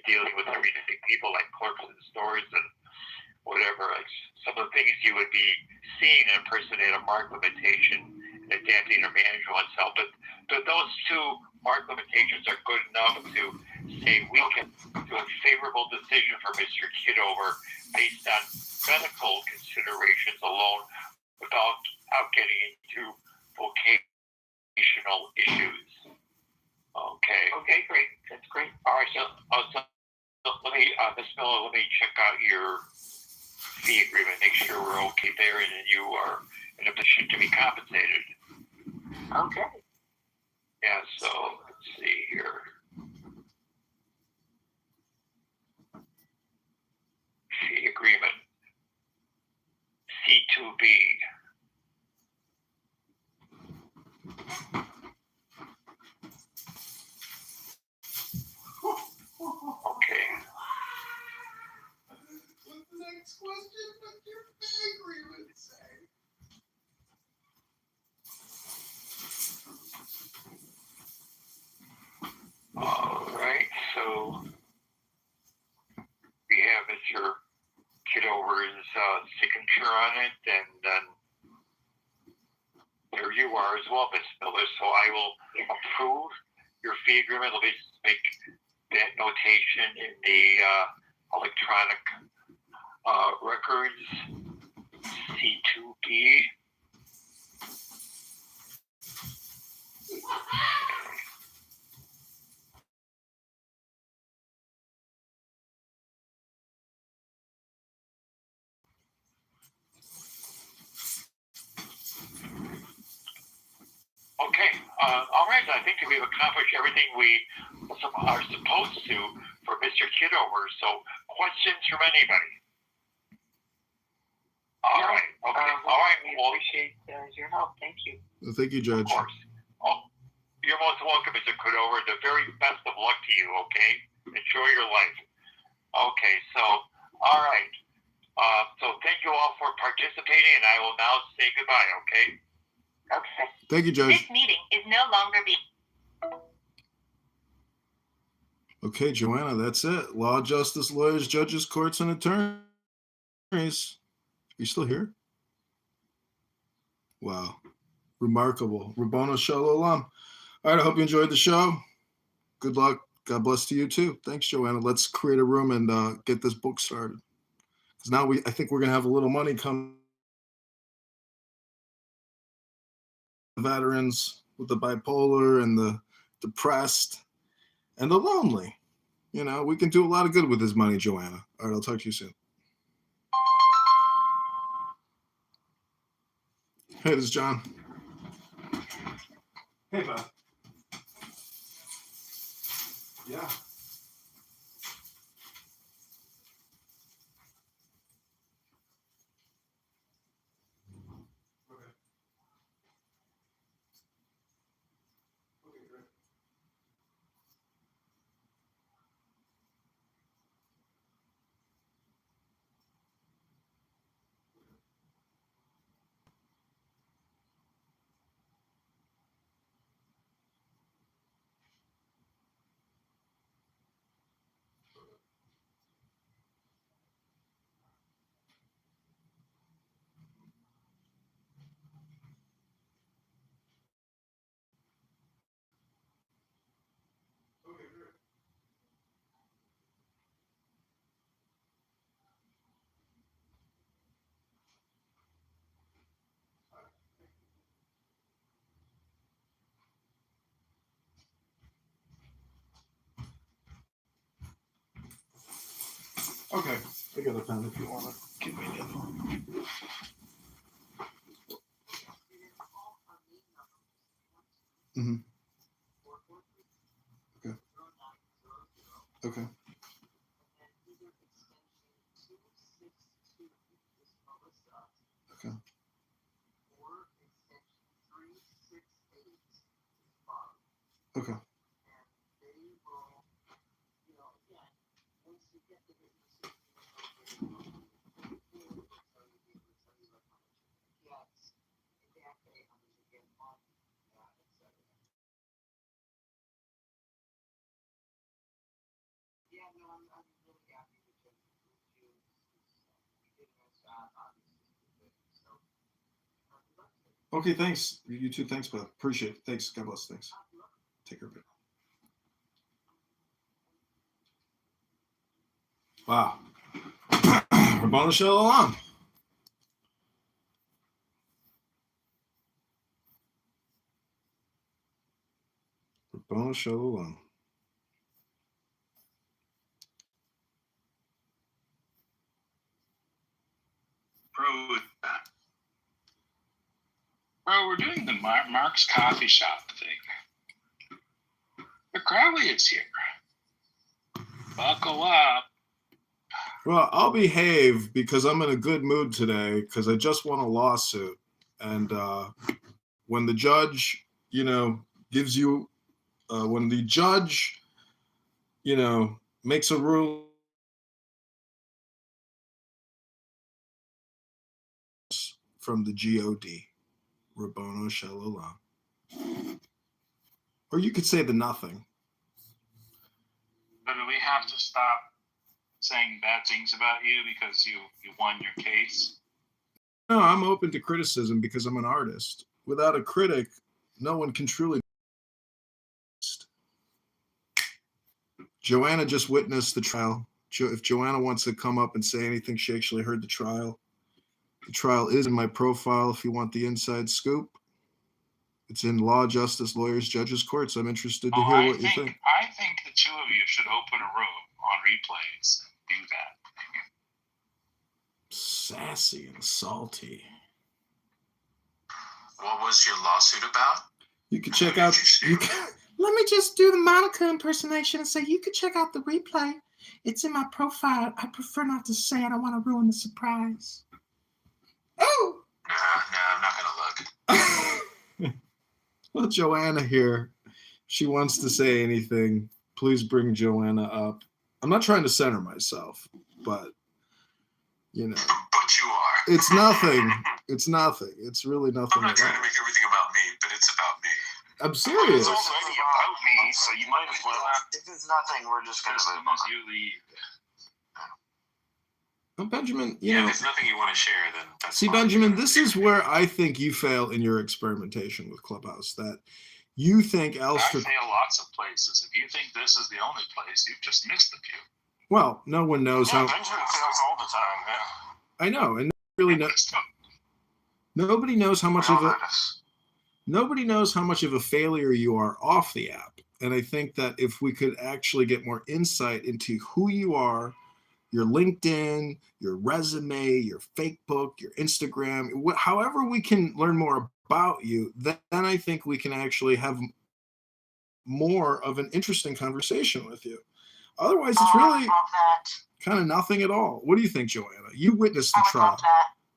dealing with everyday people like clerks in stores and whatever. Like some of the things you would be seeing in a person at a mark limitation and adapting or managing oneself. But those two mark limitations are good enough to say we can do a favorable decision for Mr. Kitover based on medical considerations alone without getting into vocational issues. Okay. Okay, great. That's great. All right, so let me, Ms. Miller, let me check out your fee agreement, make sure we're okay there, and you are in a position to be compensated. Okay. Yeah, so let's see here. Fee agreement. C2B. Okay. What's the next question? What's your fee agreement say? All right, so we have Mr. Kitover's signature on it, and then there you are as well, Ms. Miller. So I will approve your fee agreement. Let me just make that notation in the electronic records, C2B. Okay, all right, I think that we've accomplished everything we are supposed to for Mr. Kitover. So, questions from anybody? All right, okay, all right. We Well, appreciate your help. Thank you. Well, thank you, Judge. of course. Oh, you're most welcome, Mr. Kitover. The very best of luck to you, okay? Enjoy your life. Okay, so, all right. So thank you all for participating, and I will now say goodbye, okay? Okay. Thank you, Judge. This meeting is no longer being. Okay, Joanna, that's it. Law, justice, lawyers, judges, courts, and attorneys. Are you still here? Wow. Remarkable. Rabboni Shalom. All right, I hope you enjoyed the show. Good luck. God bless to you too. Thanks, Joanna. Let's create a room and get this book started. Because now I think we're going to have a little money come. Veterans with the bipolar and the depressed and the lonely. You know, we can do a lot of good with this money, Joanna. All right, I'll talk to you soon. Hey, this is John. Hey, Bob. Yeah. Okay, I got a pen if you want to give me a phone. Mm-hmm. Okay. Okay. Okay. Okay. Okay, thanks. You too. Thanks, bud. Appreciate it. Thanks. God bless. Thanks. Take care, bud. Wow. Rabbanah Shalom. Rabbanah Shalom. Bro, we're doing the Mark's Coffee Shop thing. The Crowley is here. Buckle up. Well, I'll behave because I'm in a good mood today because I just won a lawsuit. And when the judge, gives you, when the judge, makes a rule from the GOD, Rabbono Shel Olam. Or you could say the nothing. But do we have to stop saying bad things about you because you won your case? No, I'm open to criticism because I'm an artist. Without a critic, no one can truly. Joanna just witnessed the trial. If Joanna wants to come up and say anything, she actually heard the trial. The trial is in my profile if you want the inside scoop. It's in Law, Justice, Lawyers, Judges, Courts. I'm interested to hear what you think. I think the two of you should open a room on replays and do that. Sassy and salty. What was your lawsuit about? You can check out. Let me just do the Monica impersonation and say you can check out the replay. It's in my profile. I prefer not to say. I don't want to ruin the surprise. Oh. No, I'm not gonna look. Well, Joanna here. She wants to say anything. Please bring Joanna up. I'm not trying to center myself, but But you are. It's nothing. It's nothing. It's really nothing. I'm not trying to make everything about me, but it's about me. I'm serious. It's already about me, so you might as well. If it's nothing, we're just gonna As move soon on. as you leave. Benjamin, If there's nothing you want to share, then that's see, fine. Benjamin, this is where I think you fail in your experimentation with Clubhouse. That you think I Elster. fail lots of places. If you think this is the only place, you've just missed the few. Well, no one knows how. Benjamin fails all the time. Yeah. I know, and nobody knows how much of a. Nobody knows how much of a failure you are off the app. And I think that if we could actually get more insight into who you are, your LinkedIn, your resume, your Facebook, your Instagram, however we can learn more about you, then I think we can actually have more of an interesting conversation with you. Otherwise, it's really kind of nothing at all. What do you think, Joanna? You witnessed the trial.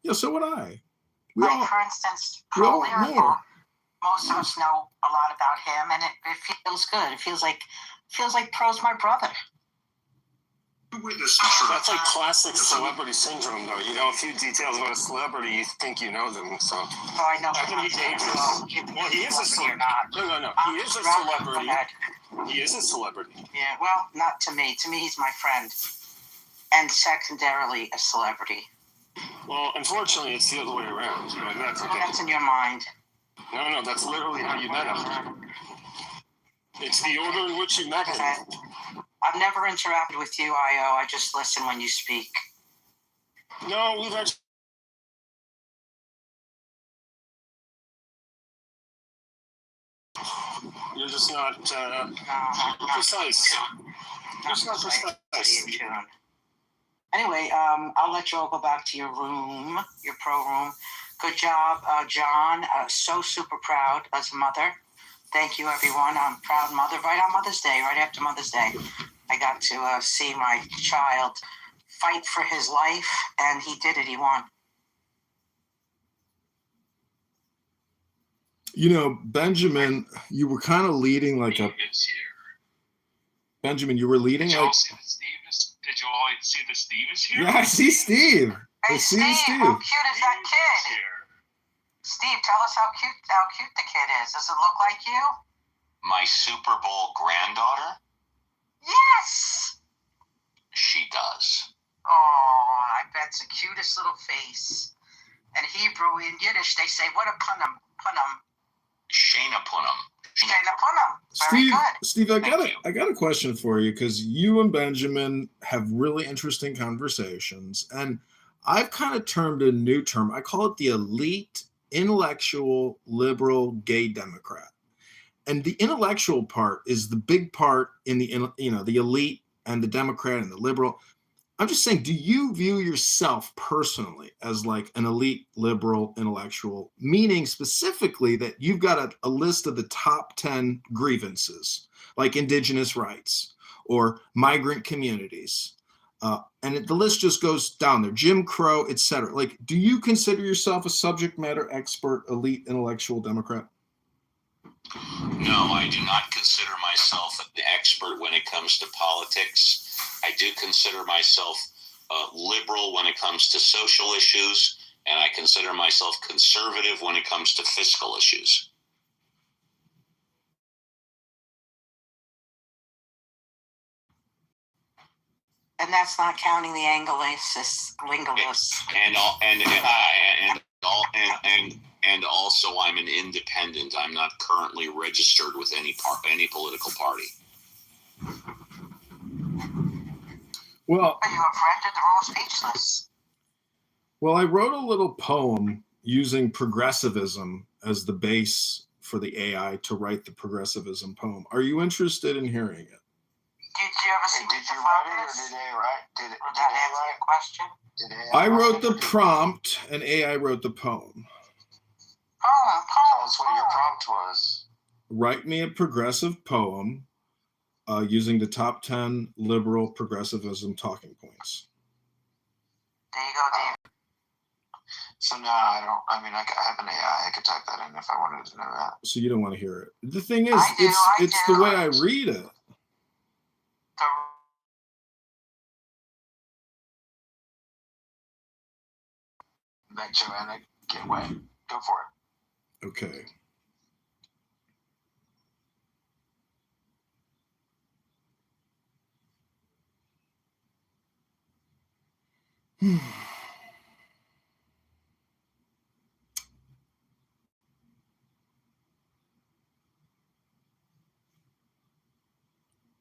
Yeah, so would I. For instance, Pro Lyrical, most of us know a lot about him, and it feels good. It feels like Pro's my brother. That's like classic celebrity syndrome, though. You know a few details about a celebrity, you think you know them. So. Oh, I know. I think he's dangerous. Well, he is a celebrity. No. He is a celebrity. He is a celebrity. Yeah, well, not to me. To me, he's my friend, and secondarily, a celebrity. Well, unfortunately, it's the other way around. But that's okay. That's in your mind. No, that's literally how you met him. It's the order in which you met him. I've never interacted with you, I.O. I just listen when you speak. No, we've actually. You're just not precise. Just not precise. Anyway, I'll let you all go back to your room, your pro room. Good job, John. So super proud as a mother. Thank you, everyone. I'm a proud mother. Right on Mother's Day, right after Mother's Day, I got to see my child fight for his life, and he did it. He won. You know, Benjamin, you were kind of leading like a. Benjamin, you were leading Did you like. all see that Steve is? Did you all see that Steve is here? Yeah, I see Steve. Hey, Steve, how cute is that kid? Steve, tell us how cute the kid is. Does it look like you? My Super Bowl granddaughter? Yes. She does. Oh, I bet It's the cutest little face. In Hebrew, in Yiddish, they say, what a punum, punum. Shana Punham. Shana punum. Very good. Steve, Thank you. I got a question for you, because you and Benjamin have really interesting conversations, and I've kind of termed a new term. I call it the elite, intellectual, liberal, gay Democrat. And the intellectual part is the big part in the elite and the Democrat and the liberal. I'm just saying, do you view yourself personally as like an elite, liberal, intellectual, meaning specifically that you've got a list of the top 10 grievances, like indigenous rights or migrant communities, and the list just goes down there, Jim Crow, etc. Like, do you consider yourself a subject matter expert, elite, intellectual Democrat? No, I do not consider myself an expert when it comes to politics. I do consider myself liberal when it comes to social issues, and I consider myself conservative when it comes to fiscal issues. And that's not counting the Anglicist, linguists. And also, I'm an independent. I'm not currently registered with any political party. You Well, have rendered the rule speechless. Well, I wrote a little poem using progressivism as the base for the AI to write the progressivism poem. Are you interested in hearing it? Did you ever see Did Mr. you write it, or Focus? did they write? Did Would that answer your question? I wrote the prompt and AI wrote the poem. Tell us what your prompt was. Write me a progressive poem using the top 10 liberal progressivism talking points. There you go, Dave. So now I have an AI. I could type that in if I wanted to know that. So you don't want to hear it. The thing is, I do, it's the way I read it. Let Joanna get wet. Go for it. Okay.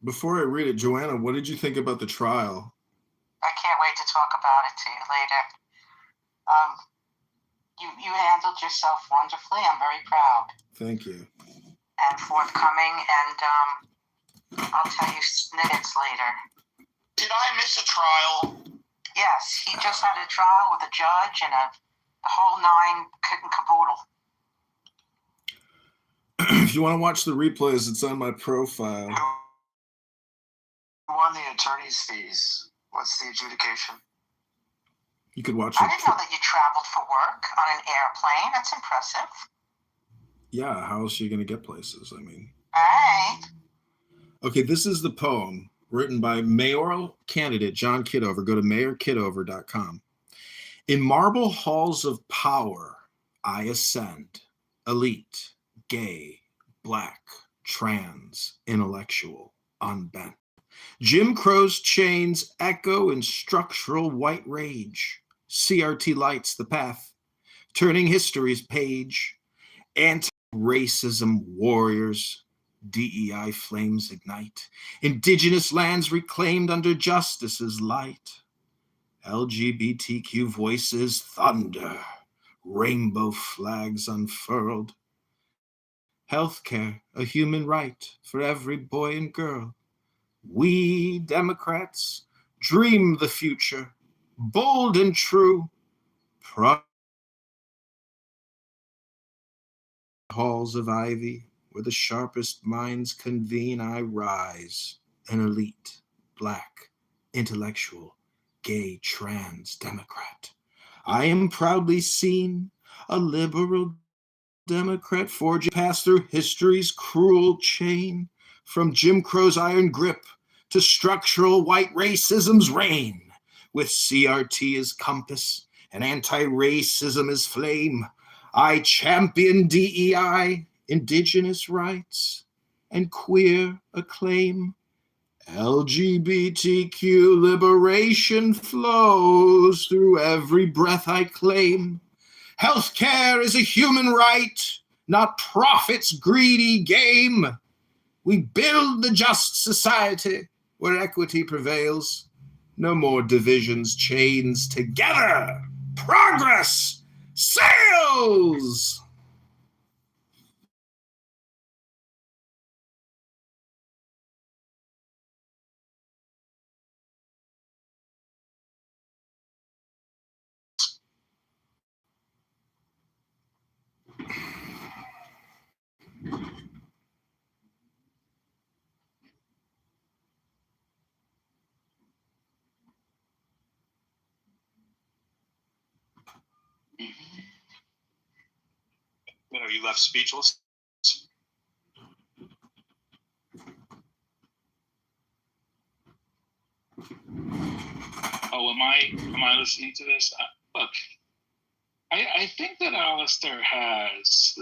Before I read it, Joanna, what did you think about the trial? I can't wait to talk about it to you later. You handled yourself wonderfully. I'm very proud. Thank you. And forthcoming, and I'll tell you snippets later. Did I miss a trial? Yes, he just had a trial with a judge and the whole nine kit and caboodle. If you want to watch the replays, it's on my profile. Who won the attorney's fees? What's the adjudication? You could watch I it. didn't know that you traveled for work on an airplane. That's impressive. Yeah, how else are you going to get places? I mean. All right. Okay, this is the poem written by mayoral candidate John Kitover. Go to mayorkitover.com. In marble halls of power, I ascend, elite, gay, black, trans, intellectual, unbent. Jim Crow's chains echo in structural white rage. CRT lights the path, turning history's page. Anti-racism warriors, DEI flames ignite. Indigenous lands reclaimed under justice's light. LGBTQ voices thunder, rainbow flags unfurled. Healthcare, a human right for every boy and girl. We Democrats dream the future, bold and true. Halls of ivy, where the sharpest minds convene, I rise, an elite, black, intellectual, gay, trans Democrat. I am proudly seen, a liberal Democrat, forging past through history's cruel chain, from Jim Crow's iron grip to structural white racism's reign, with CRT as compass and anti-racism as flame. I champion DEI, indigenous rights, and queer acclaim. LGBTQ liberation flows through every breath I claim. Healthcare is a human right, not profit's greedy game. We build the just society where equity prevails. No more divisions, chains together. Progress sails. You left speechless? Oh, am I listening to this? Look, I think that Alistair has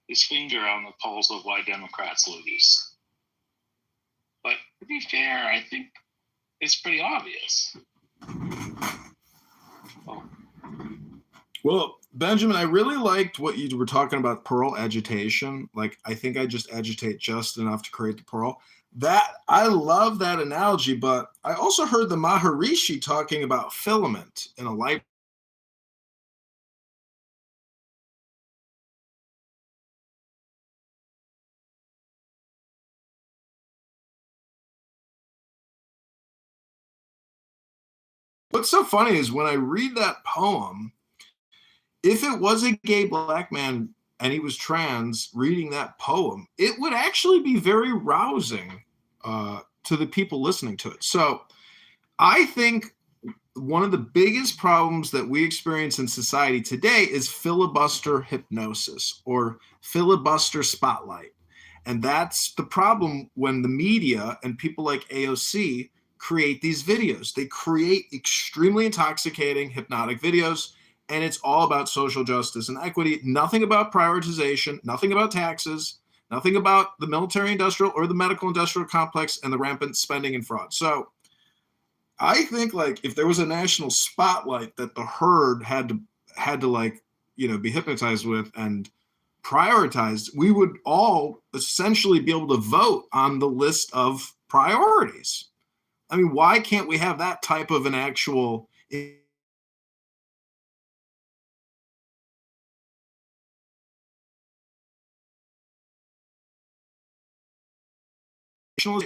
his finger on the pulse of why Democrats lose. But to be fair, I think it's pretty obvious. Oh. Well, Benjamin, I really liked what you were talking about, pearl agitation. Like, I think I just agitate just enough to create the pearl. That, I love that analogy, but I also heard the Maharishi talking about filament in a light. What's so funny is when I read that poem, if it was a gay black man and he was trans reading that poem, it would actually be very rousing to the people listening to it. So I think one of the biggest problems that we experience in society today is filibuster hypnosis or filibuster spotlight. And that's the problem when the media and people like AOC create these videos. They create extremely intoxicating, hypnotic videos, and it's all about social justice and equity. Nothing about prioritization, nothing about taxes, nothing about the military industrial or the medical industrial complex and the rampant spending and fraud. So I think like if there was a national spotlight that the herd had to like, be hypnotized with and prioritized, we would all essentially be able to vote on the list of priorities. I mean, why can't we have that type of an actual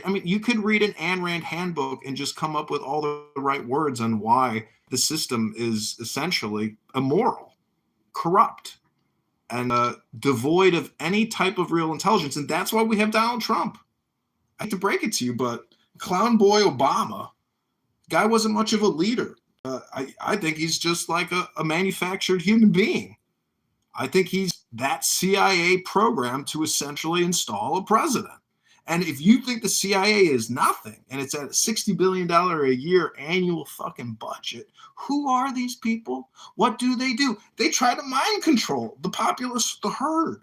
I mean, you could read an Ayn Rand handbook and just come up with all the right words on why the system is essentially immoral, corrupt, and devoid of any type of real intelligence. And that's why we have Donald Trump. I hate to break it to you, but clown boy Obama, guy wasn't much of a leader. I think he's just like a manufactured human being. I think he's that CIA program to essentially install a president. And if you think the CIA is nothing and it's at a $60 billion a year annual fucking budget, who are these people? What do? They try to mind control the populace, the herd.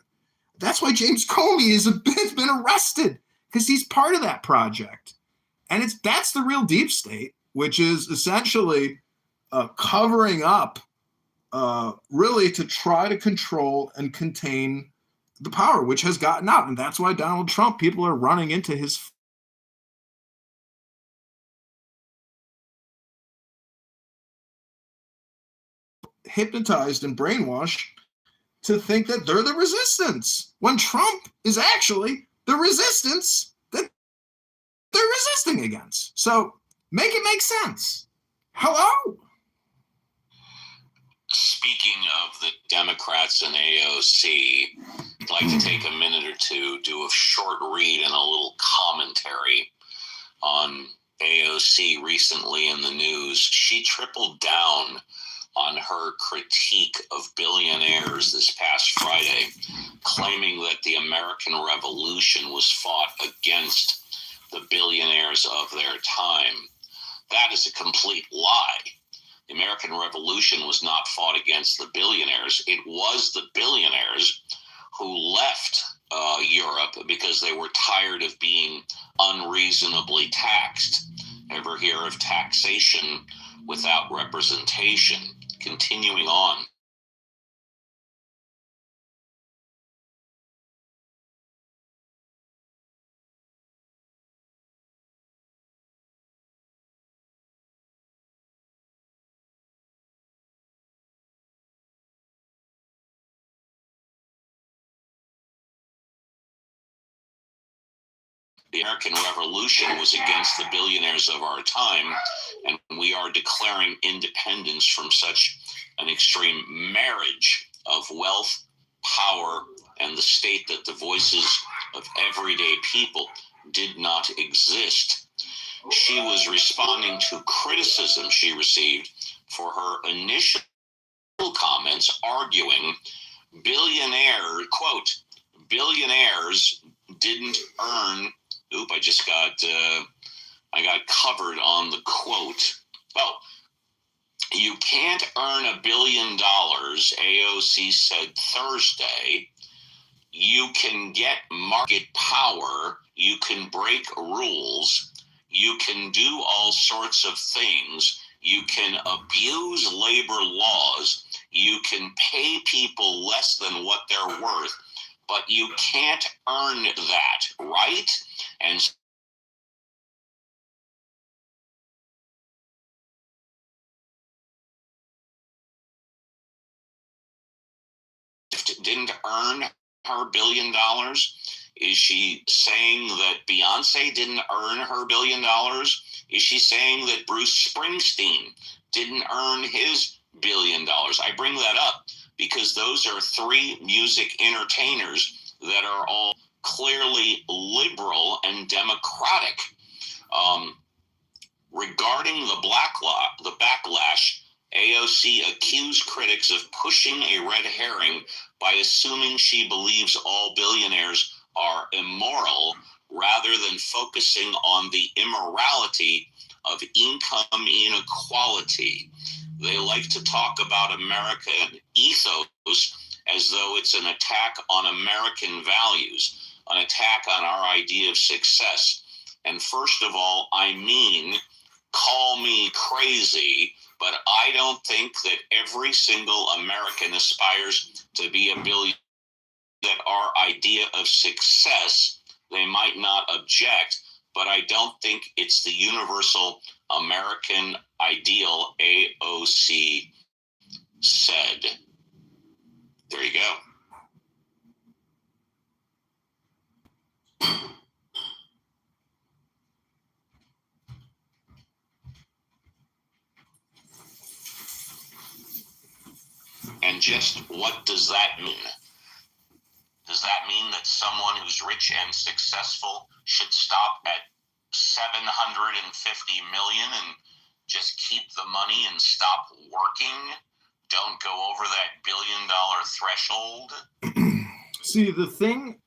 That's why James Comey has been arrested, because he's part of that project. And that's the real deep state, which is essentially covering up really to try to control and contain the power, which has gotten out. And that's why Donald Trump, people are running into his hypnotized and brainwashed to think that they're the resistance, when Trump is actually the resistance that they're resisting against. So make it make sense. Hello? Speaking of the Democrats and AOC, I'd like to take a minute or two, do a short read and a little commentary on AOC recently in the news. She tripled down on her critique of billionaires this past Friday, claiming that the American Revolution was fought against the billionaires of their time. That is a complete lie. The American Revolution was not fought against the billionaires. It was the billionaires who left Europe because they were tired of being unreasonably taxed. Ever hear of taxation without representation? Continuing on. The American Revolution was against the billionaires of our time, and we are declaring independence from such an extreme marriage of wealth, power, and the state that the voices of everyday people did not exist. She was responding to criticism she received for her initial comments, arguing billionaires didn't earn. I got covered on the quote. Oh, you can't earn $1 billion, AOC said Thursday. You can get market power. You can break rules. You can do all sorts of things. You can abuse labor laws. You can pay people less than what they're worth, but you can't earn that, right? And didn't earn her $1 billion. Is she saying that Beyonce didn't earn her $1 billion? Is she saying that Bruce Springsteen didn't earn his $1 billion? I bring that up because those are three music entertainers that are all clearly liberal and democratic. Regarding the backlash, AOC accused critics of pushing a red herring by assuming she believes all billionaires are immoral rather than focusing on the immorality of income inequality. They like to talk about American ethos as though it's an attack on American values, an attack on our idea of success. And first of all, I mean, call me crazy, but I don't think that every single American aspires to be a billionaire. That our idea of success, they might not object, but I don't think it's the universal American ideal, AOC said. There you go. And just what does that mean? Does that mean that someone who's rich and successful should stop at 750 million and just keep the money and stop working? Don't go over that $1 billion threshold? See, the thing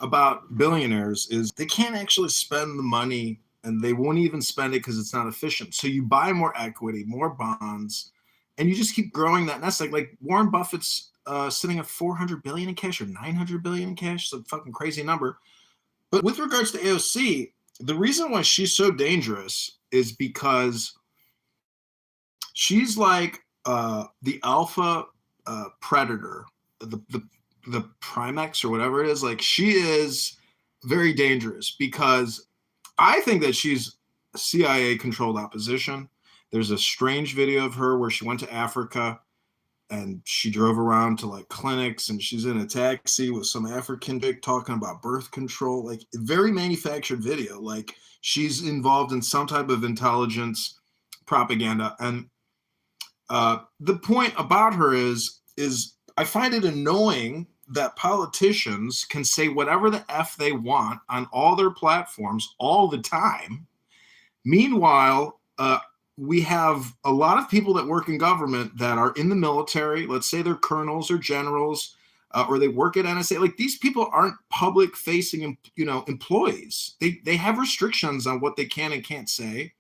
about billionaires is they can't actually spend the money, and they won't even spend it because it's not efficient. So you buy more equity, more bonds, and you just keep growing that nest. Like Warren Buffett's sitting at 400 billion in cash or 900 billion in cash. It's a fucking crazy number. But with regards to AOC, the reason why she's so dangerous is because she's like the alpha predator, the Primex or whatever it is. Like, she is very dangerous because I think that she's CIA controlled opposition. There's a strange video of her where she went to Africa and she drove around to like clinics, and she's in a taxi with some African chick talking about birth control, like very manufactured video. Like, she's involved in some type of intelligence propaganda. And the point about her is I find it annoying that politicians can say whatever the F they want on all their platforms all the time. Meanwhile, we have a lot of people that work in government that are in the military. Let's say they're colonels or generals, or they work at NSA. Like, these people aren't public-facing, employees. They have restrictions on what they can and can't say.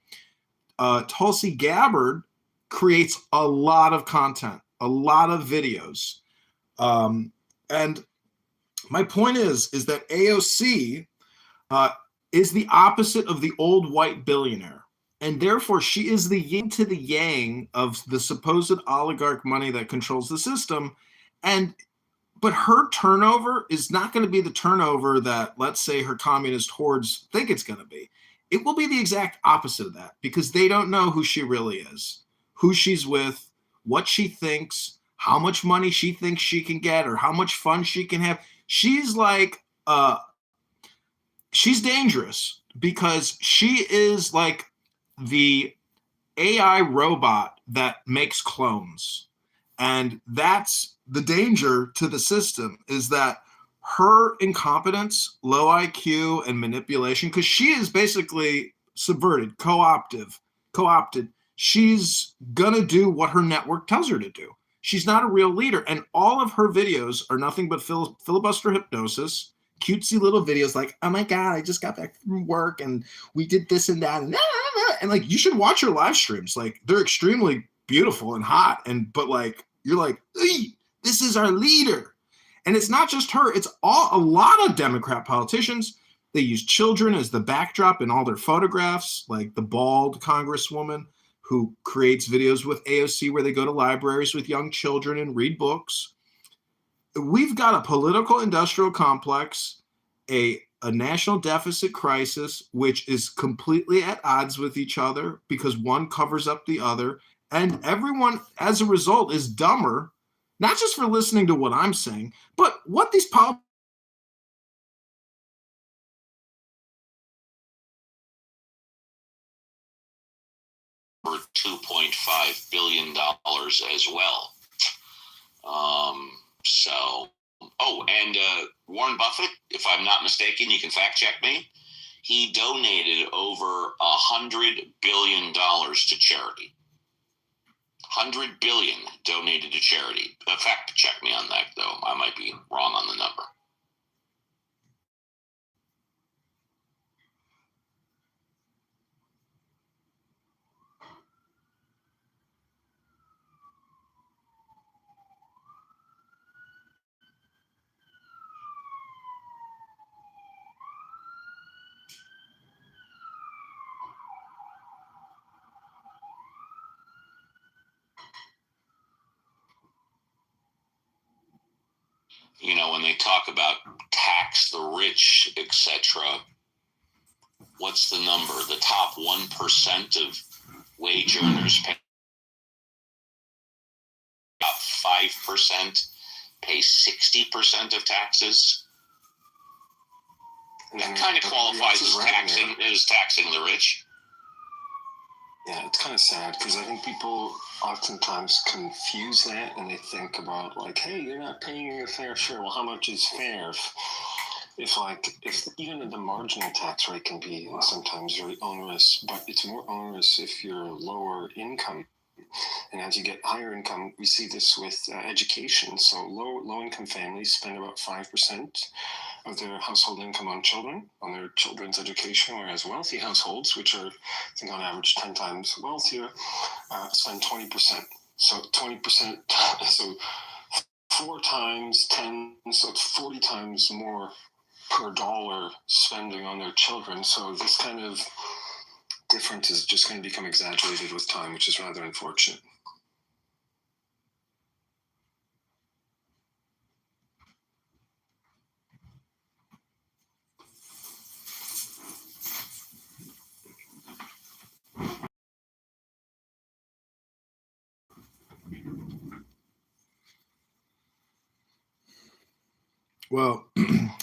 Tulsi Gabbard creates a lot of content, a lot of videos. And my point is that AOC is the opposite of the old white billionaire. And therefore, she is the yin to the yang of the supposed oligarch money that controls the system. But her turnover is not going to be the turnover that, let's say, her communist hordes think it's going to be. It will be the exact opposite of that, because they don't know who she really is, who she's with, what she thinks, how much money she thinks she can get, or how much fun she can have. She's like, she's dangerous because she is like the AI robot that makes clones. And that's the danger to the system, is that her incompetence, low IQ, and manipulation, because she is basically subverted, co-opted. She's going to do what her network tells her to do. She's not a real leader. And all of her videos are nothing but filibuster hypnosis, cutesy little videos like, oh my God, I just got back from work and we did this and that. And like, you should watch her live streams. Like, they're extremely beautiful and hot. But like, you're like, this is our leader. And it's not just her. It's a lot of Democrat politicians. They use children as the backdrop in all their photographs, like the bald congresswoman who creates videos with AOC where they go to libraries with young children and read books. We've got a political industrial complex, a national deficit crisis, which is completely at odds with each other because one covers up the other. And everyone, as a result, is dumber, not just for listening to what I'm saying, but what these politicians. For $2.5 billion as well. And Warren Buffett, if I'm not mistaken, you can fact check me, he donated over $100 billion to charity. 100 billion donated to charity. Fact check me on that, though. I might be wrong on the number. You know, when they talk about tax the rich, etc., what's the number? The top 1% of wage earners pay, top 5% pay 60% of taxes. That kind of qualifies as taxing the rich. Yeah, it's kind of sad because I think people oftentimes confuse that and they think about like, hey, you're not paying your fair share. Well, how much is fair? If even the marginal tax rate can be sometimes very onerous, but it's more onerous if you're lower income. And as you get higher income, we see this with education. So low income families spend about 5% of their household income on children, on their children's education, whereas wealthy households, which are, I think on average 10 times wealthier, spend 20%. So 20%, so 4 times 10, so it's 40 times more per dollar spending on their children. So this kind of difference is just going to become exaggerated with time, which is rather unfortunate. Well,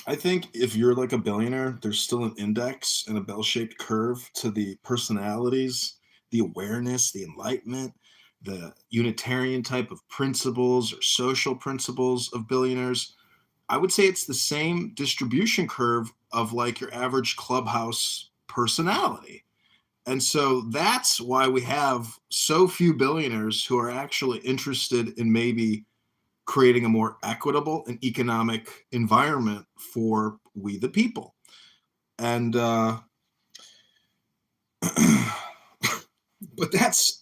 I think if you're like a billionaire, there's still an index and a bell-shaped curve to the personalities, the awareness, the enlightenment, the Unitarian type of principles or social principles of billionaires. I would say it's the same distribution curve of like your average clubhouse personality. And so that's why we have so few billionaires who are actually interested in maybe creating a more equitable and economic environment for we the people. And but that's,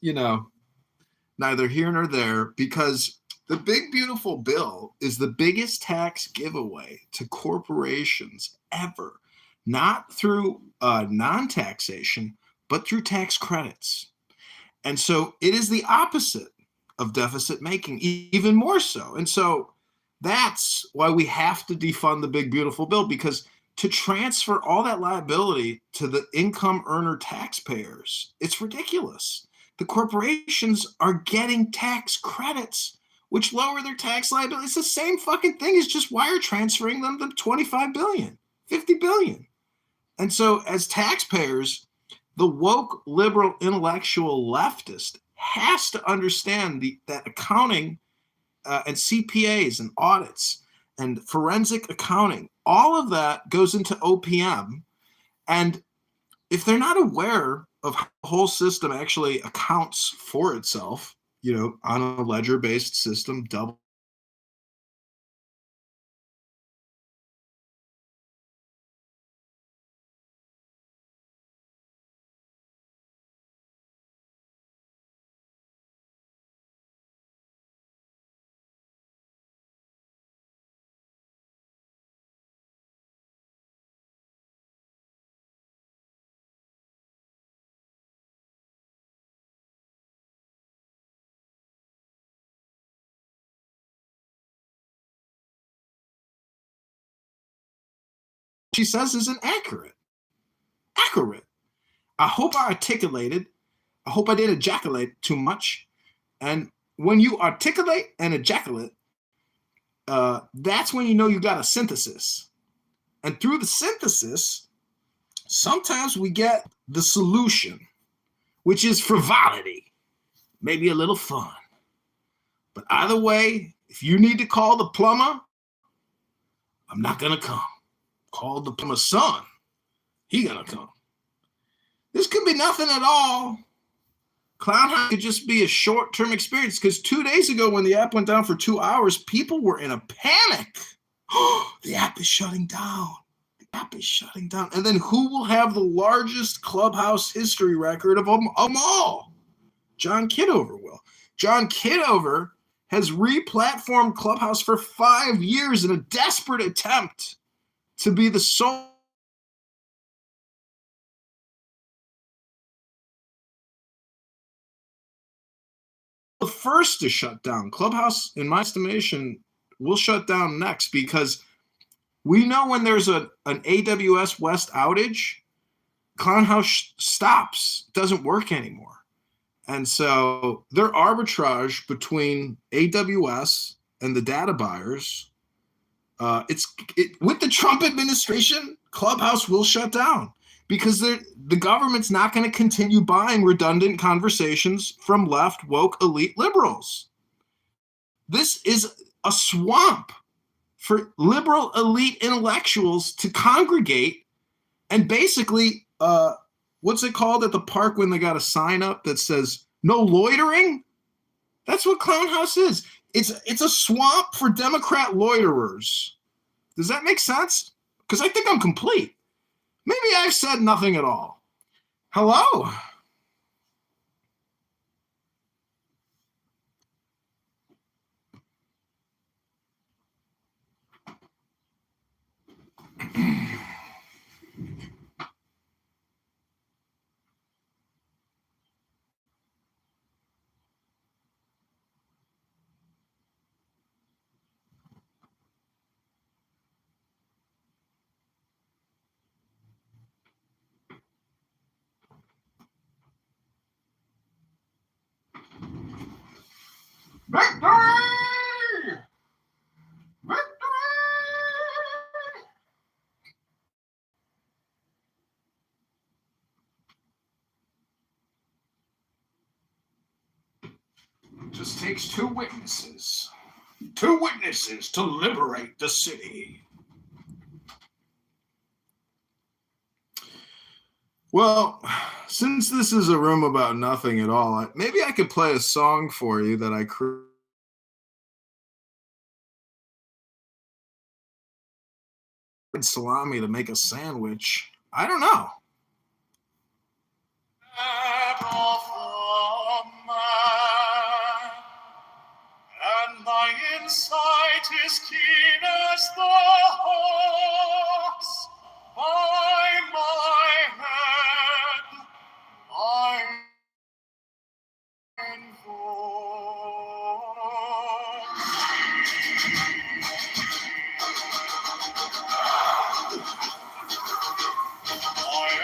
neither here nor there, because The big beautiful bill is the biggest tax giveaway to corporations ever, not through non-taxation, but through tax credits. And so it is the opposite of deficit making, even more so. And so that's why we have to defund the big beautiful bill, because to transfer all that liability to the income earner taxpayers, it's ridiculous. The corporations are getting tax credits, which lower their tax liability. It's the same fucking thing as just wire transferring them the 25 billion, 50 billion. And so as taxpayers, the woke, liberal, intellectual leftist has to understand that accounting and CPAs and audits and forensic accounting, all of that goes into OPM. And if they're not aware of how the whole system actually accounts for itself, on a ledger-based system, double. She says isn't accurate. I hope I articulated. I hope I didn't ejaculate too much. And when you articulate and ejaculate, that's when you know you got a synthesis. And through the synthesis, sometimes we get the solution, which is frivolity, maybe a little fun. But either way, if you need to call the plumber, I'm not going to come. Call the plumber's son. He going to come. This could be nothing at all. Clown House could just be a short-term experience, because 2 days ago when the app went down for 2 hours, people were in a panic. The app is shutting down. The app is shutting down. And then who will have the largest Clubhouse history record of them all? John Kitover will. John Kitover has re-platformed Clubhouse for 5 years in a desperate attempt to be the sole the first to shut down. Clubhouse, in my estimation, will shut down next, because we know when there's an AWS West outage, Clown House stops, doesn't work anymore. And so their arbitrage between AWS and the data buyers, with the Trump administration, Clubhouse will shut down, because the government's not going to continue buying redundant conversations from left, woke, elite liberals. This is a swamp for liberal elite intellectuals to congregate and basically, what's it called at the park when they got a sign up that says no loitering? That's what Clown House is. It's a swamp for Democrat loiterers. Does that make sense? Because I think I'm complete. Maybe I've said nothing at all. Hello? Victory! Victory! It just takes two witnesses to liberate the city. Well, since this is a room about nothing at all, maybe I could play a song for you that I created. Salami to make a sandwich. I don't know. And thy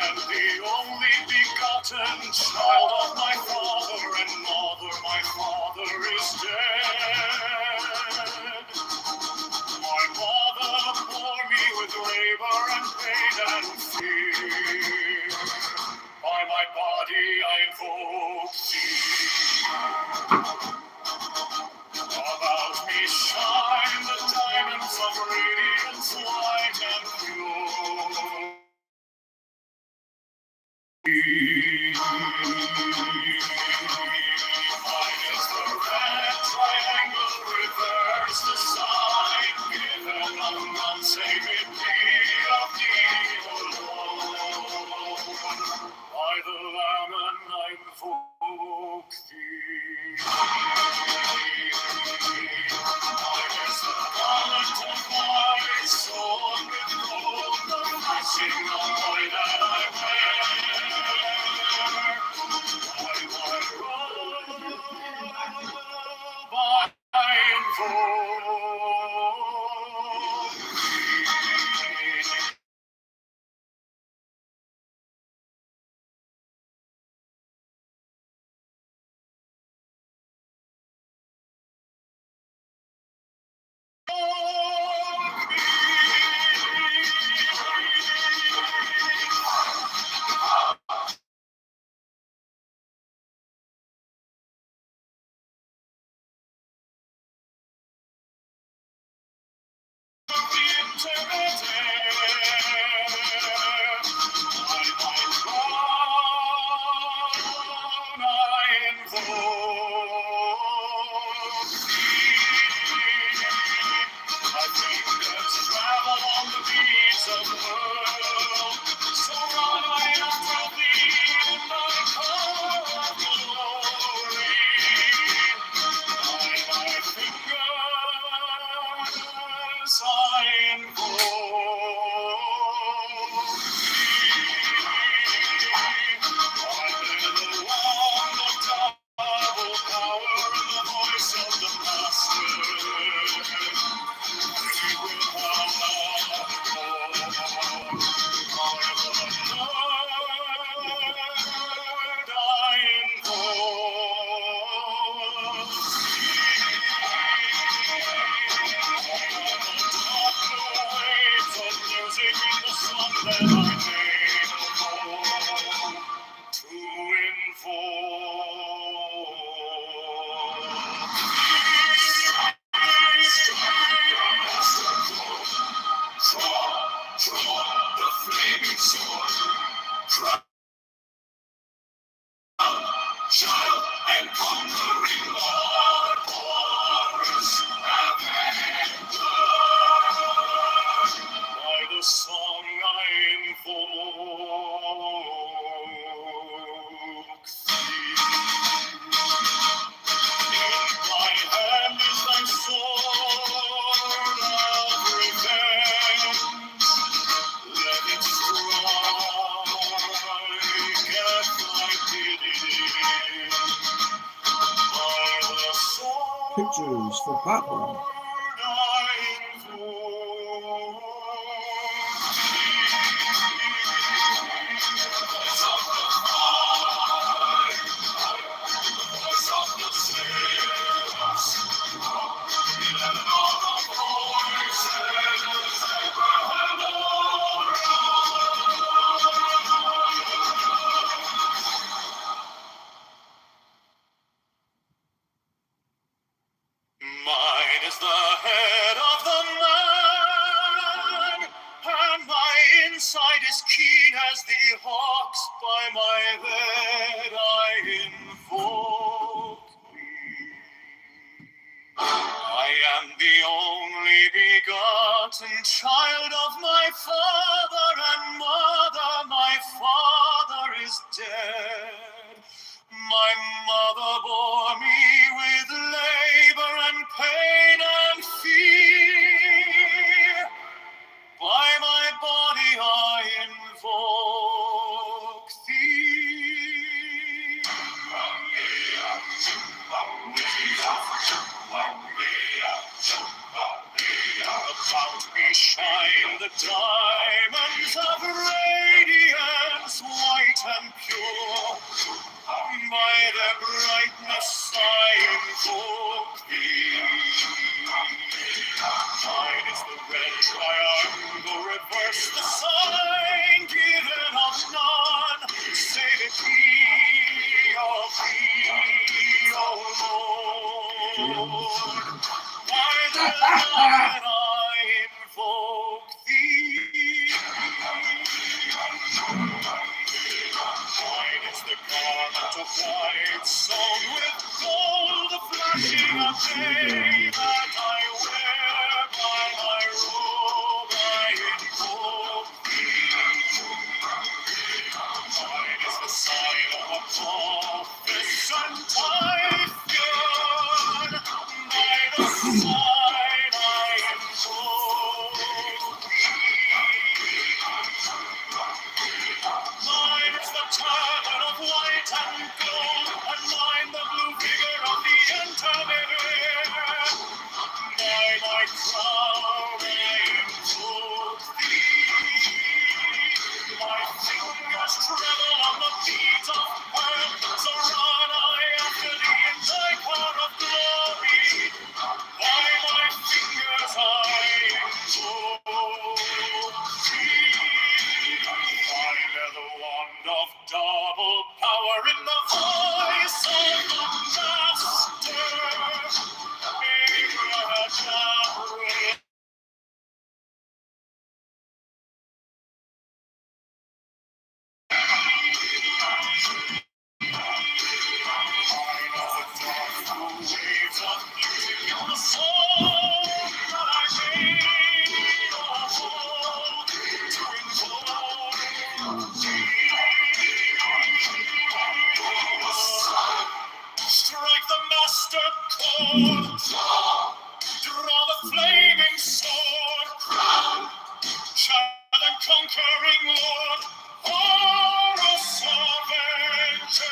am the only begotten child of my father and mother. My father is dead. My mother bore me with labor and pain and fear. By my body I invoke thee. About me shine the diamonds of radiance, white and pure. Mine is the red triangle, reverse the sign, given of none save it be of thee alone. By the Lamb and I invoke thee. Mine is the garment of my soul, with gold, the flashing of joy that I wear. By my robe I invoke thee. Pictures for Papa. Mine is the by their brightness I invoke thee. Mine is the red triangle, reverse the sign, given of none, save it be of thee, O Lord. By the lion I invoke thee. Mine is the garment of white, sewn with gold, the flashing of day that I wear. By my robe I invoke thee. Mine is the sign of a prophet and Typhoon. By the sign I invoke thee. Mine is the turban of white and gold, and mine the blue vigor of the intermediate. By my crown I invoke thee. My fingers tremble on the beat of earth, so run I after thee in thy car of glory. By my fingers I invoke thee. I bear the wand of double power in the voice of the Master. Abraham. Strike the master chord, draw the flaming sword, child and conquering Lord, for us avenger.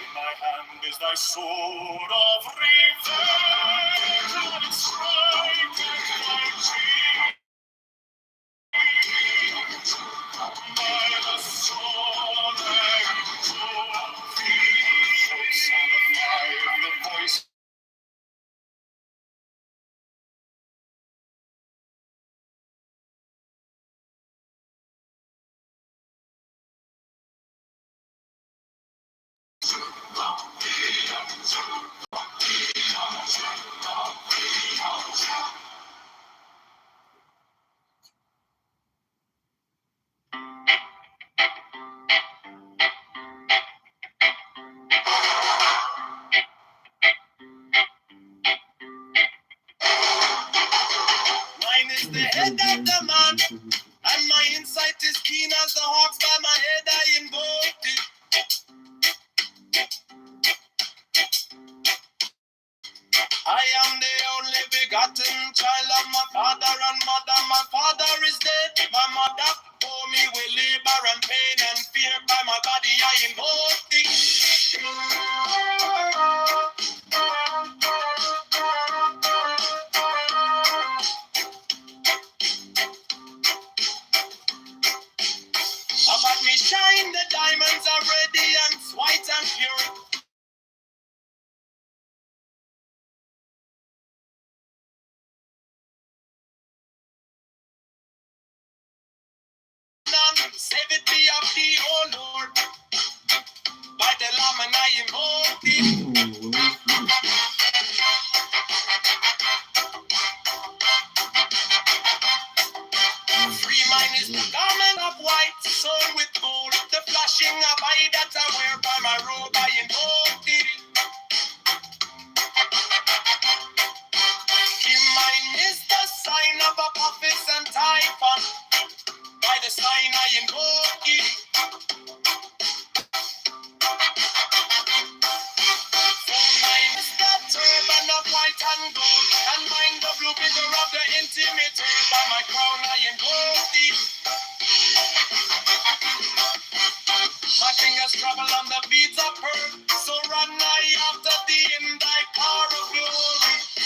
In my hand is thy sword of revenge, and it striketh my cheek. By the sword and trophy, voice on the fire, the voice. Mine is the head of the man, and my insight is keen as the hawks. By my head I invoke it. I am the only begotten child of my father and mother. My father is dead, my mother for me with labor and pain and fear. By my body I invoke thee. About me shine, the diamonds are radiant, white and pure. Save it be of thee, O Lord. By the Lamb and I invoke thee. Free mine is the garment of white, sewn with gold. The flashing of eye that I wear. By my robe I invoke thee. Mine is the sign of a prophet and Typhon. By the sign I invoke thee. Mine is the turban of white and gold, and mine the blue vigor of the intimate. By my crown I invoke thee. My fingers travel on the beats of her, so run I after thee in thy car of glory.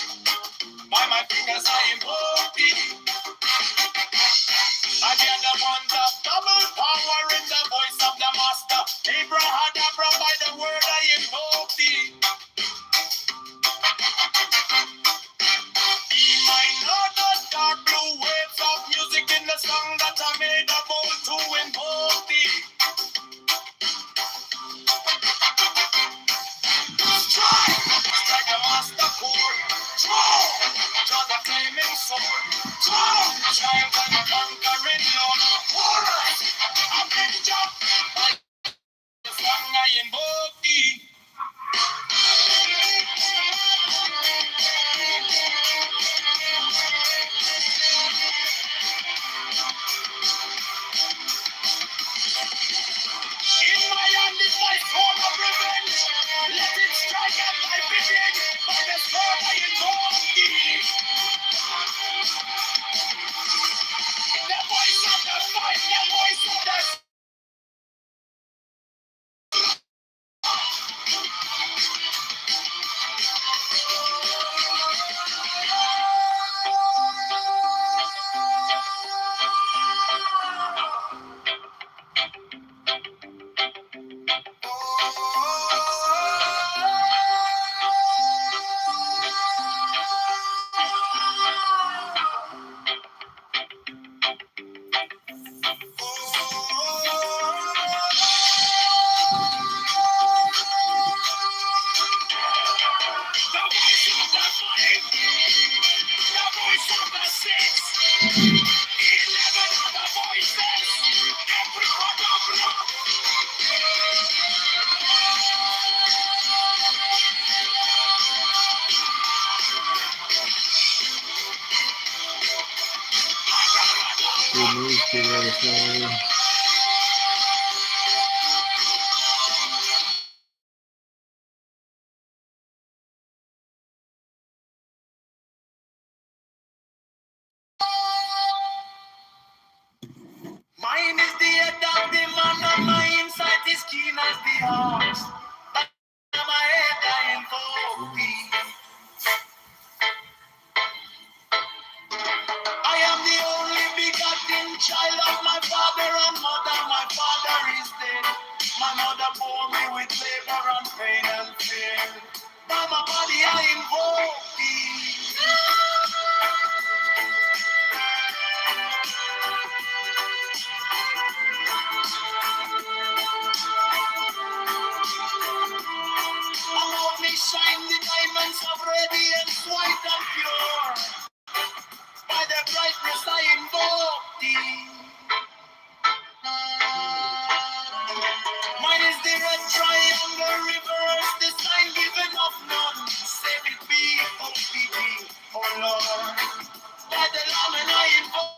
my fingers I invoke thee. I hear the ones of double power in the voice of the master. Abrahadabra, by the word I invoke thee. Be mine not the dark blue waves of music in the song that I made a bold to invoke thee. Strike the master chord. Draw the flaming sword. Giant and conquering Lord. Horus, Avenger, by the song I invoke thee. In my hand is my sword of revenge. Let it strike at my bidding. By the sword I invoke thee. The voice of the fight, the voice of the Good news today, mine is the head of the man, and my insight is keen as the ox. By my head I invoke thee. I am the only begotten child of my father and mother. My father is dead. My mother bore me with labor and pain and fear. By my body I invoke thee. About me shine the diamonds of radiance, white and pure. By the brightness I invoke thee. Mine is the red triangle reverse, the sign given of none. Save it be, oh Lord. By the Lamb and I invoke.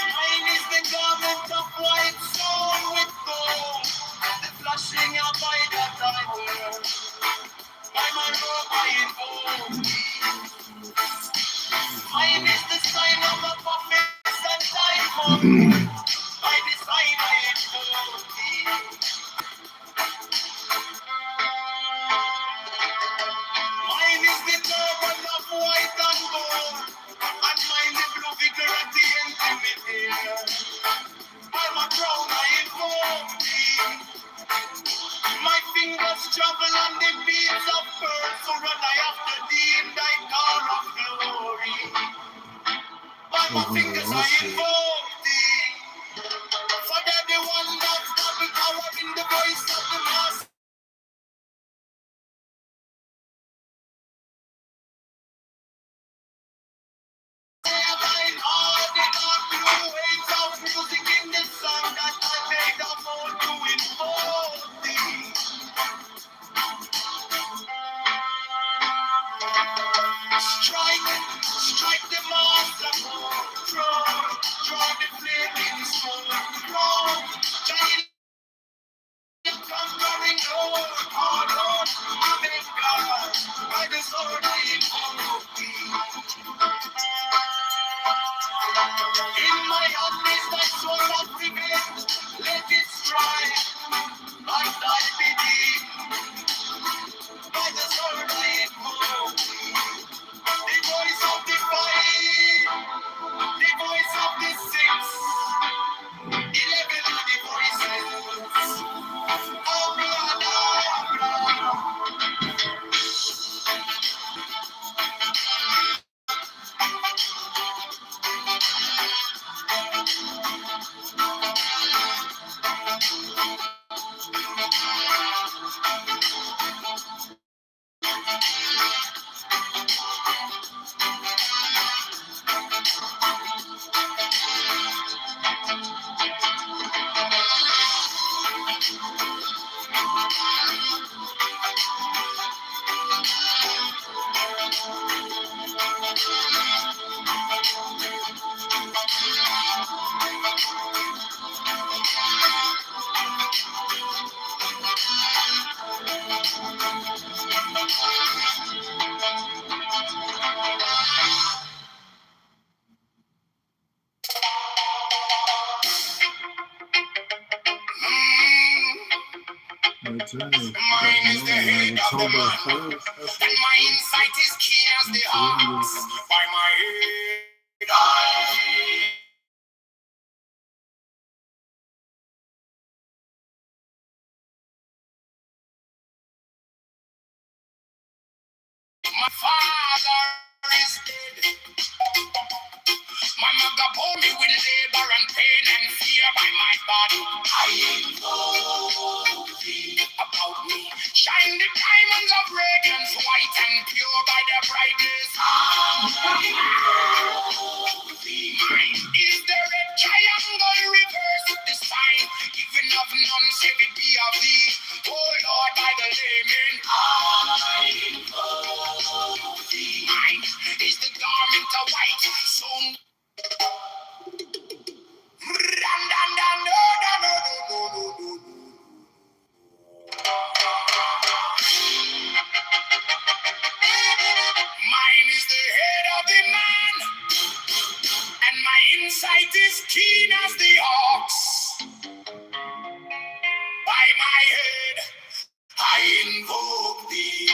Mine is the garment of white sewn with gold, the flashing of light that I wear. By my robe I invoke. Mine is the sign of a prophet and diamond. By the sign I invoke thee. Mine is the turban of white and gold, and mine the blue vigor at the intimate ear. By my crown I invoke thee. My fingers travel on the beats of pearl, so run I after thee in thy car of glory. By my fingers I invoke thee. For thou the one that double power in the voice of the master. Thine all the dark blue waves of music in the song that I made a vow to invoke thee. Strike the master chord, draw the flaming sword, giant conquering Lord, oh Lord, Avenger, by the sword I invoke thee. my hand is the sword of revenge. Let it strike, like thy pity. By the sword I invoke the voice of the fight, the voice of the six, 11 of the voices. Mine is the October head of the man, 1st, and my insight is keen as the ox. By my head, my father is dead. My mother bore me with labor and pain and fear by my body. I know thee about me. Shine the diamonds of radiance, white and pure by their brightness. Mine is the red triangle reverse, the sign given of none, save it be of thee. Oh Lord, by the layman. Mine is the garment of white, so mine is the head of the man, and my insight is keen as the ox. By my head, I invoke thee.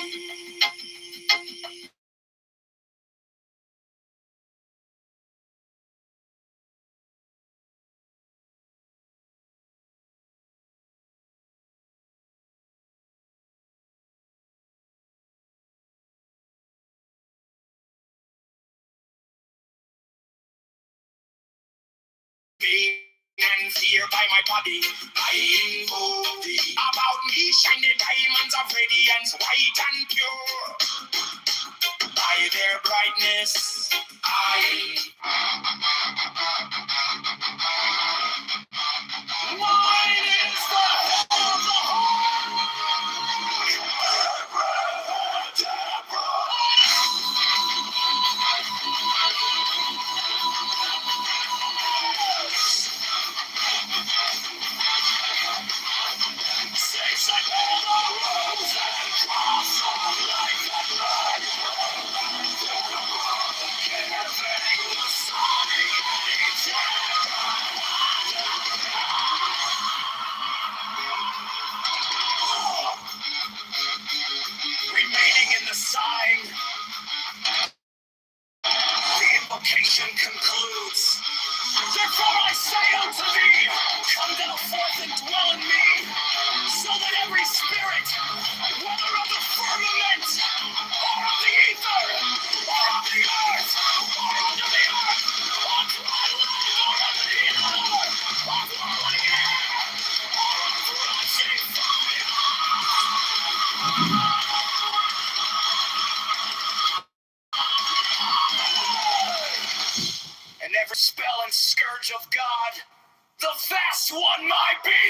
Pain and fear by my body, I invoke thee. About me shine the diamonds of radiance, white and pure. By their brightness, mine is the head of the remaining in the sign. The invocation concludes. Therefore I say unto thee, come thou forth and dwell in me, so that every spirit, whether of the firmament, or of the ether, or of the earth, or under the earth, or dry land, or under the ether, or whirling air, or of rushing fire, and every spell and scourge of God, the vast one might be.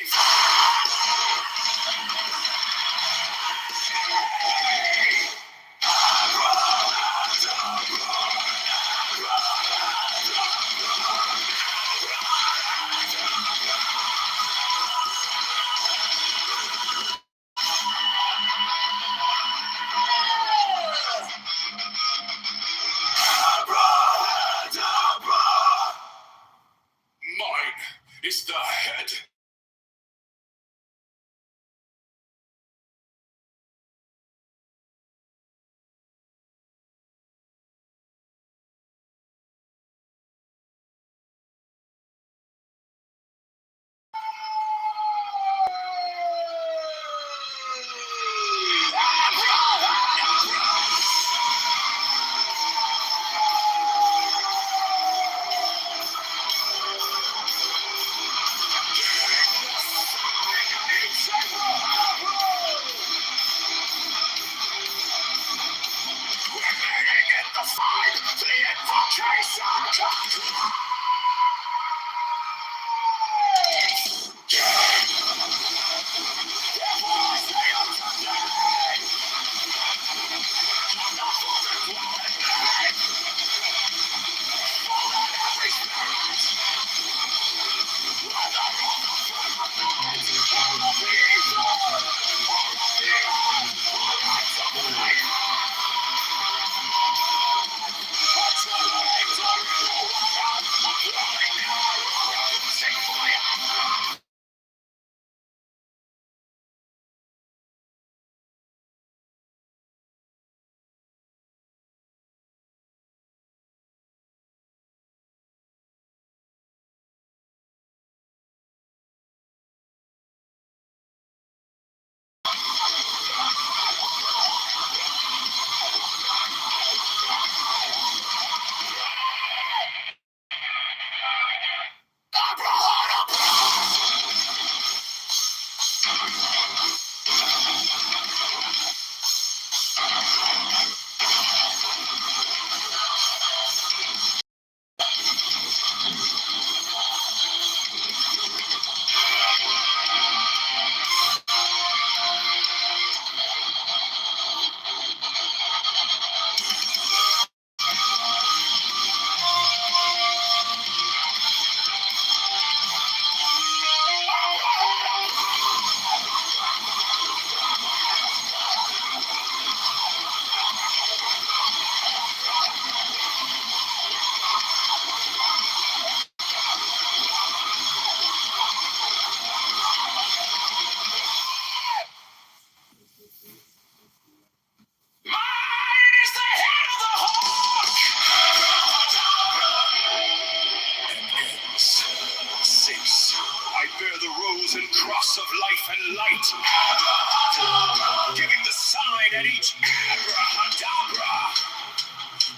chosen cross of life and light. Abrahadabra, giving the sign at each abrahadabra.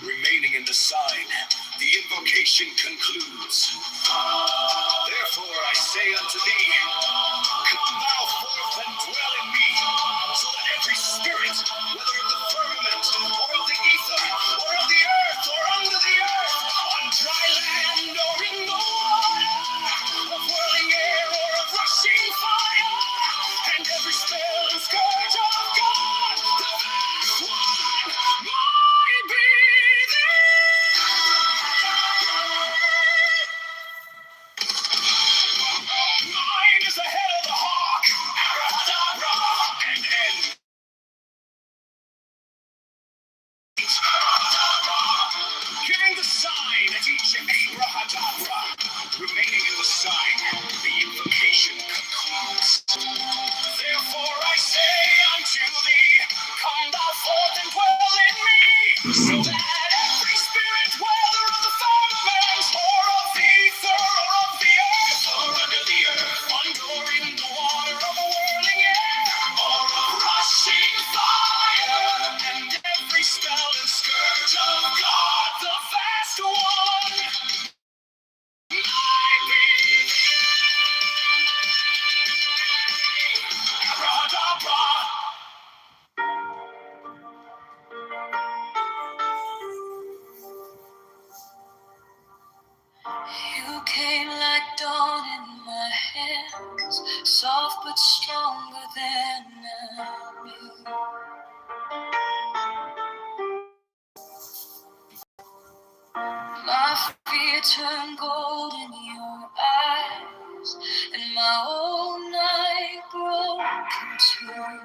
Remaining in the sign, the invocation concludes. Therefore I say unto thee, come thou forth and dwell in me, so that every spirit, whether of the firmament, or of the ether, or of the earth, or under the earth, on dry land, or in the water, of whirling air, or of rushing fire, and every spell and scourge of God, the vast one, might be mine is the head of the hawk, abrahadabra, and end. Giving the sign at each abrahadabra, remaining in the sign, the invocation concludes. Therefore I say unto thee, come thou forth and dwell in me, so that every spirit, whether of the firmament, or of the ether, or of the earth, or under the earth, or in the water, of a whirling air, or of rushing fire, and every spell and scourge of God, the vast one, might be abrahadabra. You came like dawn in my hands, soft but stronger than I knew. My fear turned gold in your eyes, and my whole night broke in two.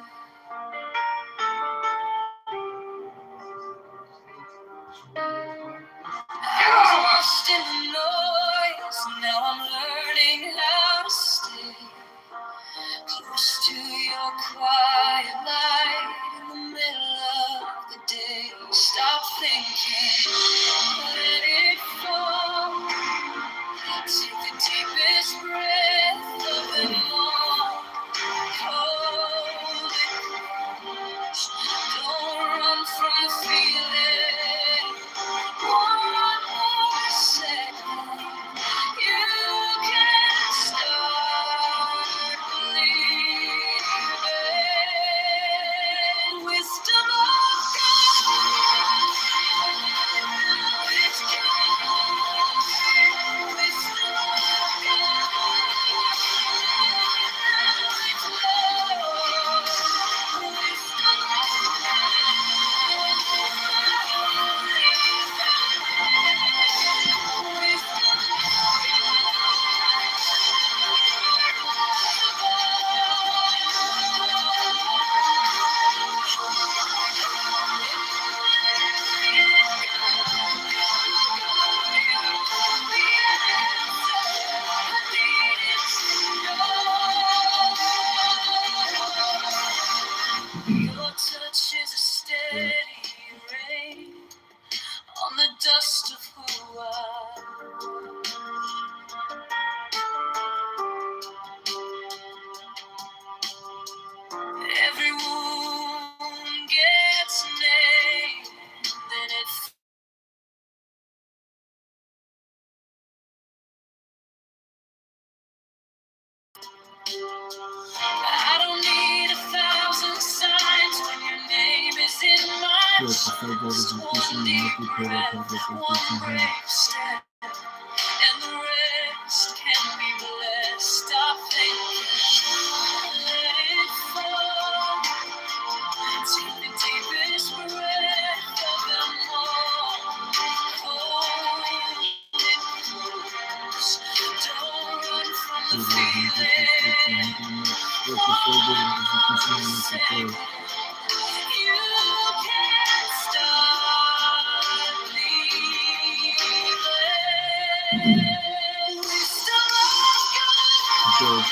I was lost in the noise, now I'm learning how to stay close to your quiet light in the middle of the day. Stop thinking, let it fall. Take the deepest breath of them all. Hold it close. Don't run from the feeling. One more second. You can start believing. Wisdom of God. It's God. Wisdom of Your touch is a steady rain on the dust of who I am. Every wound gets named, then it I don't need 1,000 signs when your name is in my lungs. One deep breath, one brave step, and the rest can be blessed. Stop thinking, let it fall. Take the deepest breath of them all. Hold it close. Don't run from the feeling. One second. You can start believing. Wisdom of God.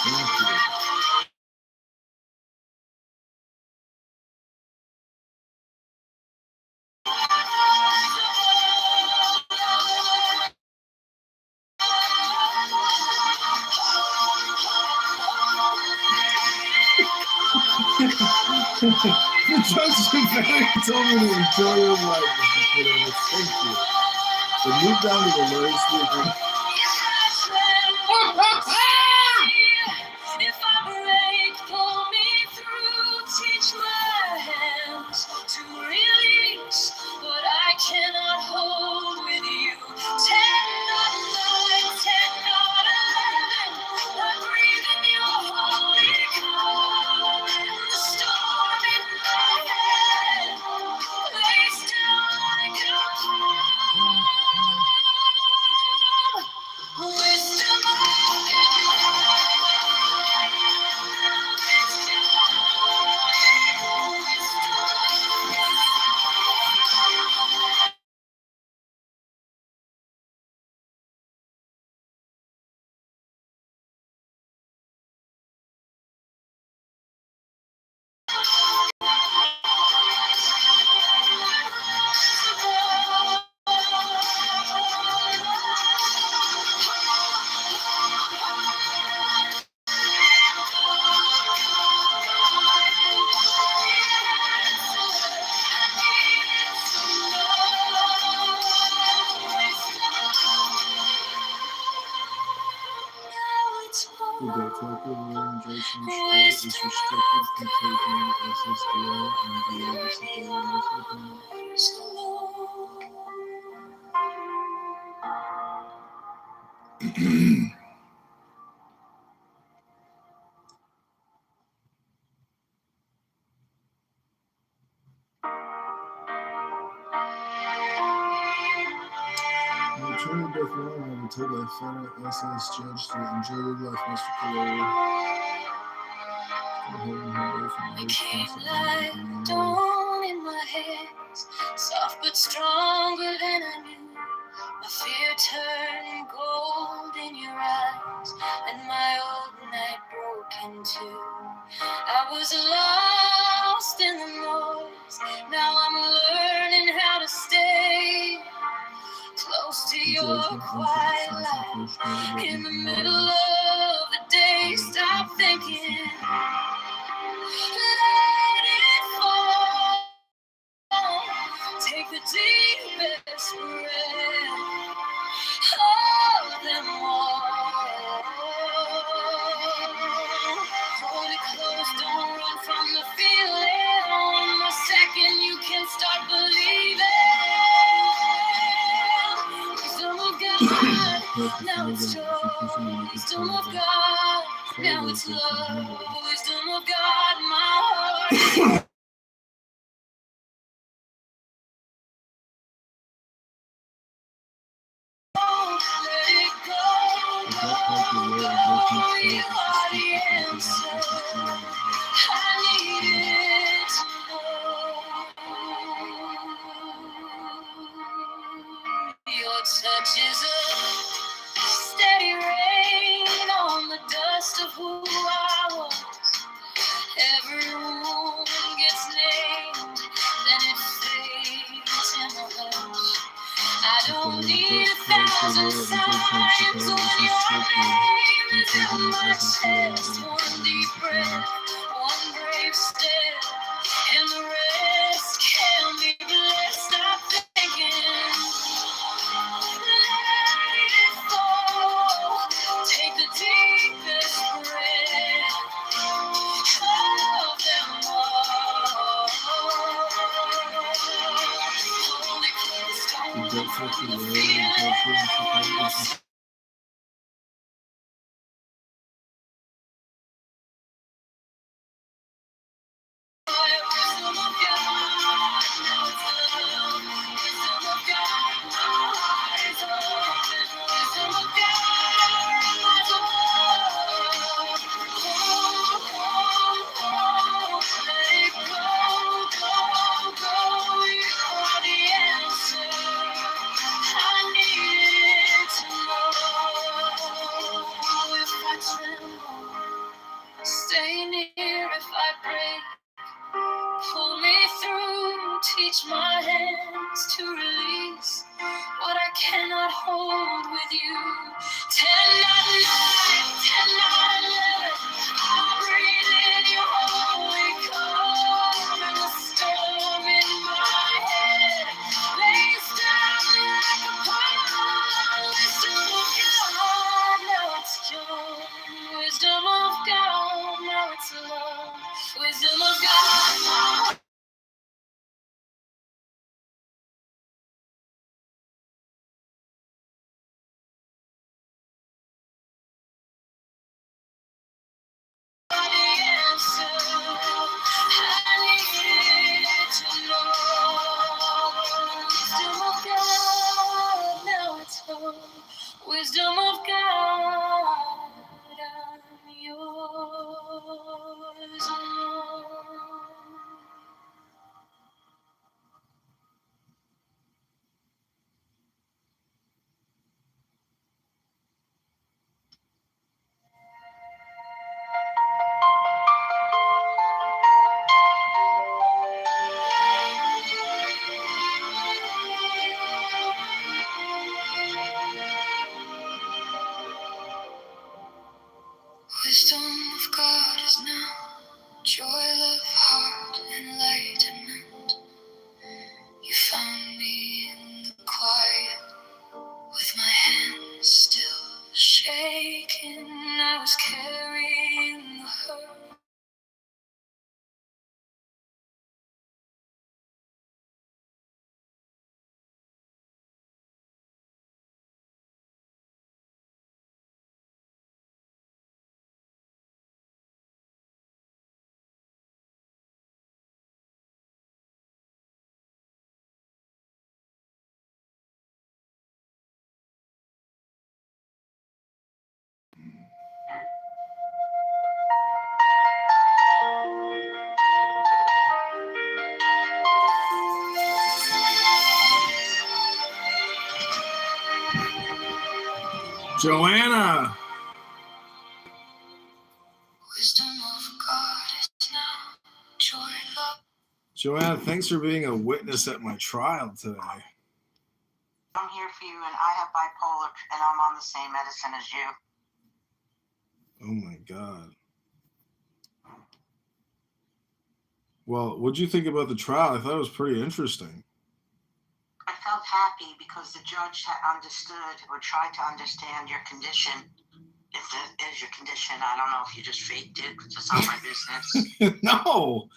Thank you. Justin Perry told me to enjoy your life, Mr. Kitover. Thank you. So move down to the lowest speaker. If I break, pull me through, teach my hands to release what I cannot hold with you. 10, not 9, 10, not 11. I breathe in your holy calm. In the storm in my head, lay still like a palm. Wisdom of The data covering Jason Square is restricted from taking the SSDO and via the supplier. The attorney Beth Warren will be told by federal SS judge to enjoy your life, Mr. Kitover. Came like dawn in my hands, soft but stronger than I knew. My fear turned gold in your eyes, and my old night broke in two. I was lost in the noise, now I'm learning how to stay close to your quiet light. In the middle of the day, stop thinking, let it fall. Take the deepest breath of them all. Hold it close, don't run from the feeling. One more second, you can start believing. Wisdom of God, now it's joy. Wisdom of God, now it's love. Wisdom of God, my heart. Let it go. You are the answer. I need to know. Your touch is a steady rain on the dust of who I was. Every wound gets named, then it fades in the hush. I don't need 1,000 signs when your name is on my chest. One deep breath, one brave step, and the rest can be blessed. Stop thinking, let it fall. Take the deepest breath of them all. Hold it close, don't run from the feeling. Wisdom of God, now it's love. Wisdom of God, my heart is open. Wisdom of God, rise above. Let it go, go, go. You are the answer. I need to know if I tremble. Stay near if I break. Pull me through, teach my hands to release what I cannot hold with you. 10, not 9, 10, not 11. I breathe in your holy call. Wisdom of God, I'm yours alone. Wisdom of God is now joy of heart, enlightenment. You found me in the quiet, with my hands still shaking. I was carrying the hurt. Joanna. Wisdom of God is now joy, love. Joanna, thanks for being a witness at my trial today. I'm here for you, and I have bipolar, and I'm on the same medicine as you. Oh my God. Well, what'd you think about the trial? I thought it was pretty interesting. I felt happy because the judge had understood or tried to understand your condition. If that is your condition, I don't know if you just faked it, because it's not my business. No.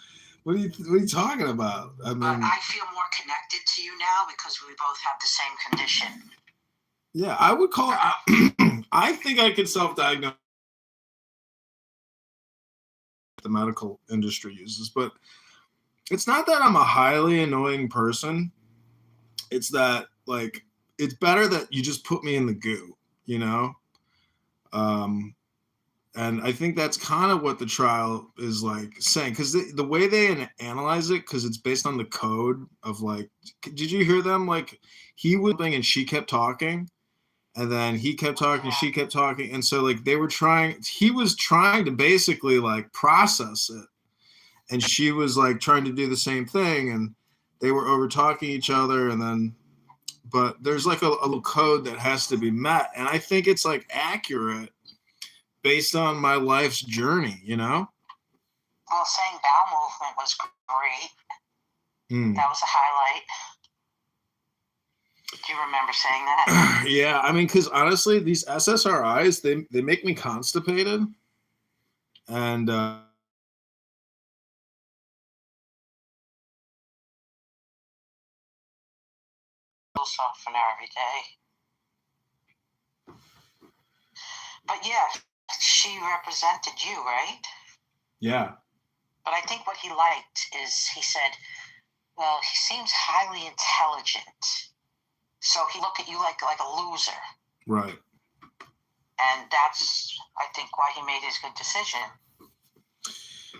What are you talking about? I mean, But I feel more connected to you now because we both have the same condition. yeah, I would call it. I think I could self-diagnose the medical industry uses, but it's not that I'm a highly annoying person. It's that, like, it's better that you just put me in the goo, you know? And I think that's kind of what the trial is like saying, because the way they analyze it, because it's based on the code of, like, did you hear them? Like, he was and she kept talking, and then he kept talking, she kept talking, and so, like, he was trying to basically, like, process it, and she was, like, trying to do the same thing, and they were over talking each other, and then, but there's, like, a little code that has to be met, and I think it's, like, accurate based on my life's journey, you know? Well, saying bowel movement was great. That was a highlight. Do you remember saying that? Yeah, I mean, because honestly, these SSRIs, they make me constipated. And Softener every day. But yeah, she represented you, right? yeah. But I think what he liked is he said, well, he seems highly intelligent. So he looked at you like a loser. Right. And that's, I think, why he made his good decision.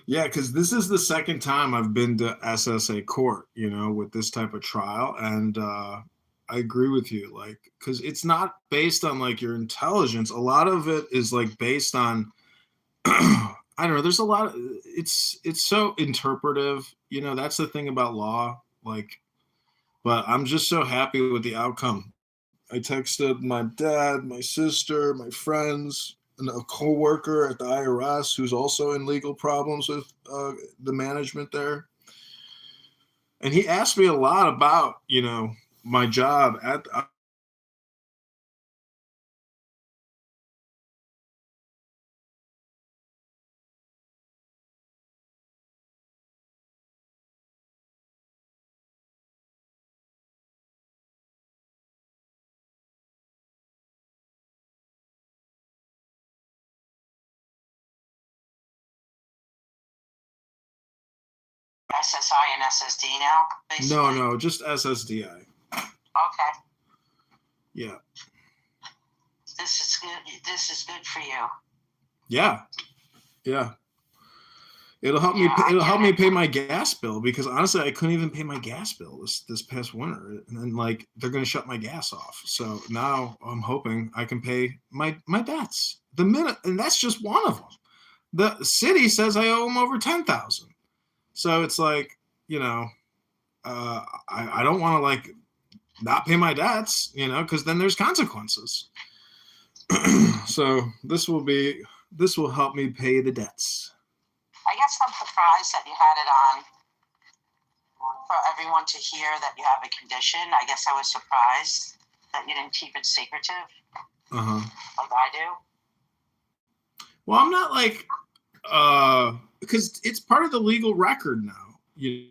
Yeah, because this is the second time I've been to SSA court, you know, with this type of trial. And I agree with you, like, because it's not based on, like, your intelligence. A lot of it is, like, based on, I don't know, there's a lot of, it's so interpretive, you know, that's the thing about law, like, but I'm just so happy with the outcome. I texted my dad, my sister, my friends, and a coworker at the IRS who's also in legal problems with the management there. And he asked me a lot about, you know, my job at SSI and SSD now, basically? No, just SSDI. Okay. Yeah. this is good. This is good for you. Yeah. Yeah. It'll help me. Yeah, I It'll get help me it. pay my gas bill because honestly, I couldn't even pay my gas bill this past winter, and then like they're going to shut my gas off. So now I'm hoping I can pay my debts the minute, and that's just one of them. The city says I owe them over 10,000. So it's like, you know, I don't want to like not pay my debts, you know, because then there's consequences. So this will help me pay the debts. I guess I'm surprised that you had it on for everyone to hear that you have a condition. I guess I was surprised that you didn't keep it secretive like I do. Well, I'm not like because it's part of the legal record now. You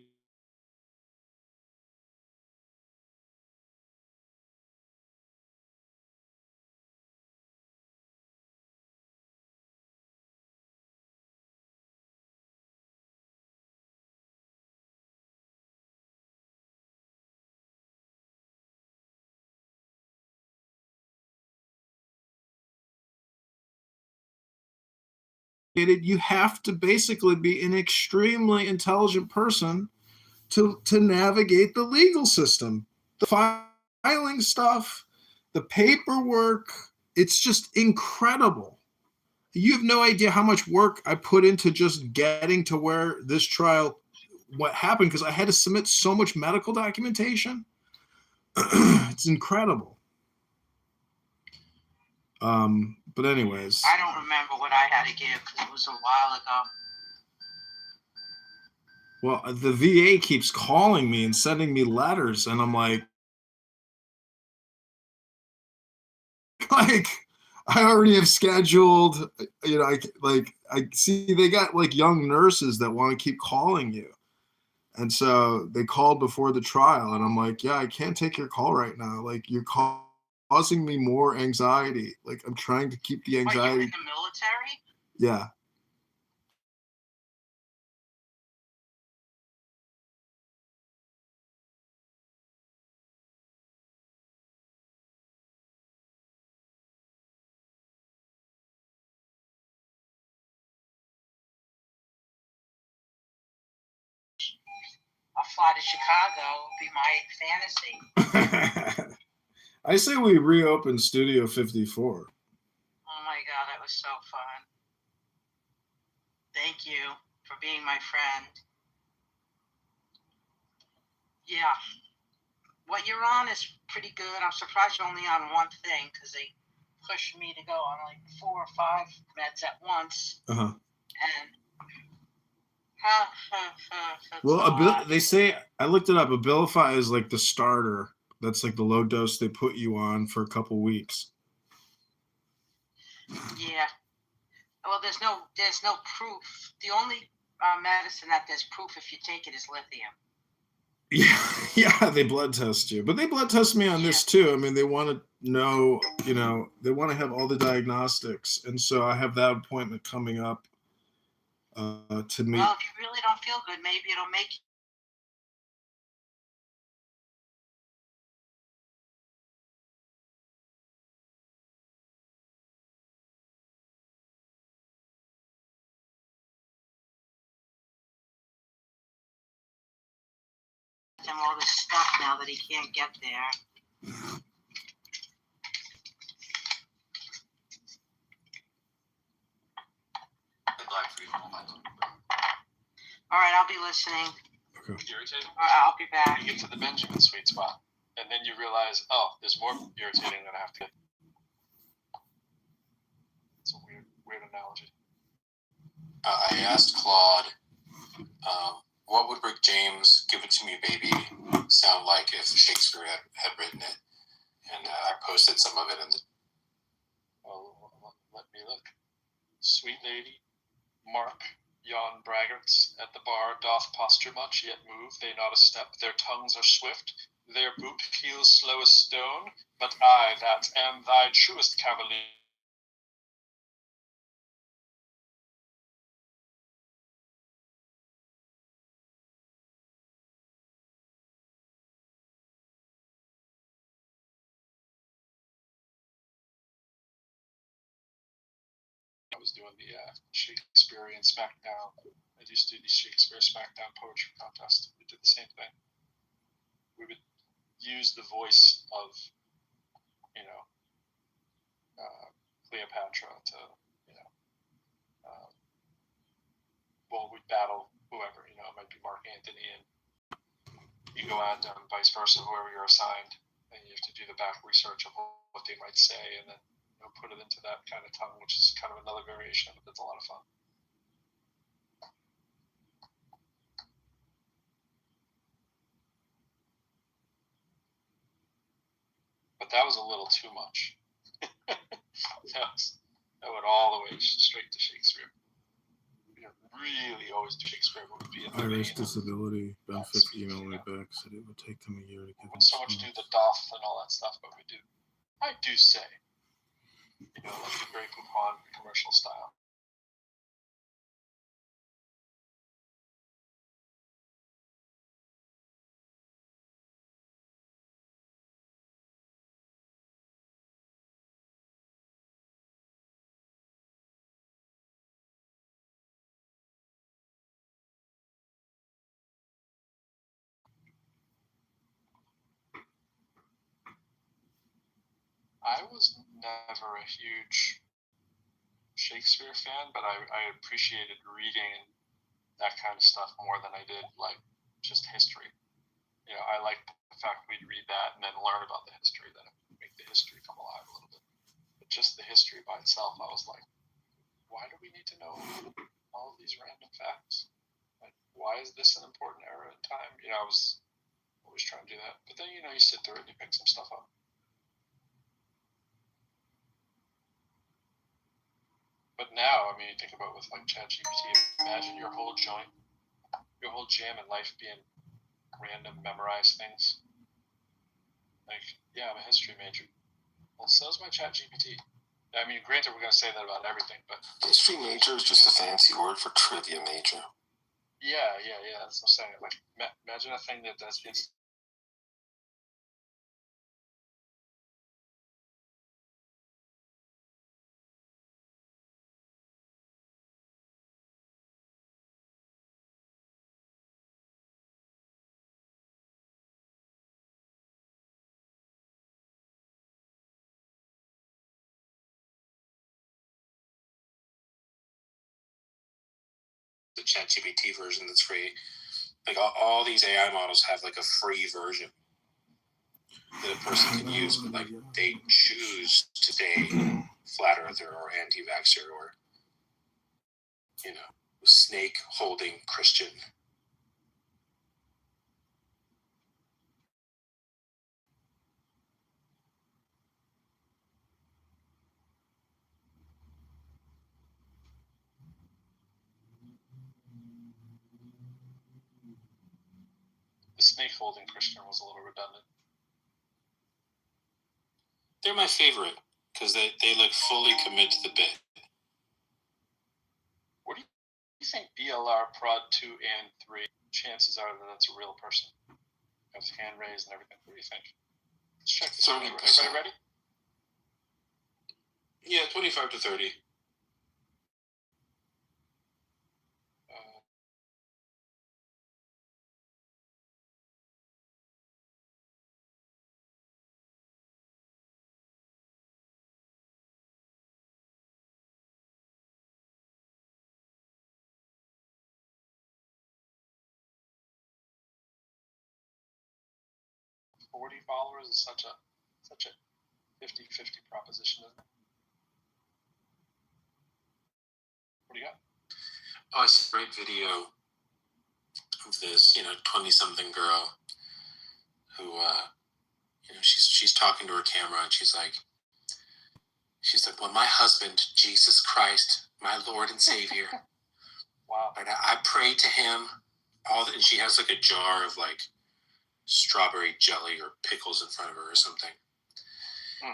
you have to basically be an extremely intelligent person to navigate the legal system. The filing stuff, the paperwork, it's just incredible. You have no idea how much work I put into just getting to where this trial what happened because I had to submit so much medical documentation. It's incredible. But anyways, I don't remember what I had to give because it was a while ago. well, the VA keeps calling me and sending me letters, and I'm like, I already have scheduled, you know, I see they got like young nurses that want to keep calling you. And so they called before the trial, and I'm like, yeah, I can't take your call right now. Like, you're causing me more anxiety. Like, I'm trying to keep the Are you anxiety. in the military? Yeah. I'll fly to Chicago. It'll be my fantasy. I say we reopen Studio 54. Oh my God, that was so fun. Thank you for being my friend. Yeah. What you're on is pretty good. I'm surprised you're only on one thing because they pushed me to go on like 4 or 5 meds at once. Uh-huh. And Well, they say, I looked it up, Abilify is like the starter. That's like the low dose they put you on for a couple weeks. yeah. Well, there's no proof. The only medicine that there's proof if you take it is lithium. Yeah, they blood test you. But they blood test me on this too. I mean, they want to know, you know, they want to have all the diagnostics. And so I have that appointment coming up to meet. Well, if you really don't feel good, maybe it'll make you. Him all this stuff now that he can't get there. All right, I'll be listening. Okay. Irritating. All right, I'll be back. You get to the Benjamin sweet spot, and then you realize, oh, there's more irritating than I have to get. It's a weird analogy. I asked Claude, what would Rick James' "Give It to Me, Baby" sound like if Shakespeare had written it? And I posted some of it in the. Well, let me look. Sweet lady, Mark, yon braggarts, at the bar doth posture much, yet move they not a step, their tongues are swift, their boot heels slow as stone, but I that am thy truest cavalier, I was doing the Shakespearean Smackdown. I used to do the Shakespeare Smackdown poetry contest. We did the same thing. We would use the voice of, Cleopatra to, we'd battle whoever, it might be Mark Antony, and you go out and vice versa, whoever you're assigned, and you have to do the back research of what they might say, and then put it into that kind of tongue, which is kind of another variation of it. That's a lot of fun. But that was a little too much. That went all the way straight to Shakespeare. Really always do Shakespeare would be in the Irish vein of disability benefits emailed me back, said it would take them a year to give them so much do the doff and all that stuff, but we do. I do say, like the Grey Poupon commercial style. I was never a huge Shakespeare fan, but I appreciated reading that kind of stuff more than I did like just history. I like the fact we'd read that and then learn about the history, then make the history come alive a little bit. But just the history by itself, I was like, why do we need to know all of these random facts? Like, why is this an important era in time? I was always trying to do that. But then, you sit through it and you pick some stuff up. But now, you think about with like ChatGPT, imagine your whole jam in life being random memorized things. Like, yeah, I'm a history major. Well, so's my ChatGPT. Granted, we're going to say that about everything, but history major is just a fancy word for trivia major. Yeah. That's what I'm saying. Like, imagine a thing that does the ChatGPT version that's free. Like all these AI models have like a free version that a person can use, but like they choose to stay flat earther or anti-vaxxer or snake holding Christian. the snake holding Christian was a little redundant. They're my favorite because they look fully commit to the bit. What do you think BLR Prod 2 and 3, chances are that that's a real person? Has hand raised and everything. What do you think? Let's check this out. Everybody ready? Yeah, 25 to 30. $40 is such a 50-50 proposition, isn't it? What do you got? Oh, I saw a great video of this, 20-something girl who, she's talking to her camera and she's like, well, my husband, Jesus Christ, my Lord and Savior. Wow. And I pray to him and she has like a jar of like strawberry jelly or pickles in front of her or something.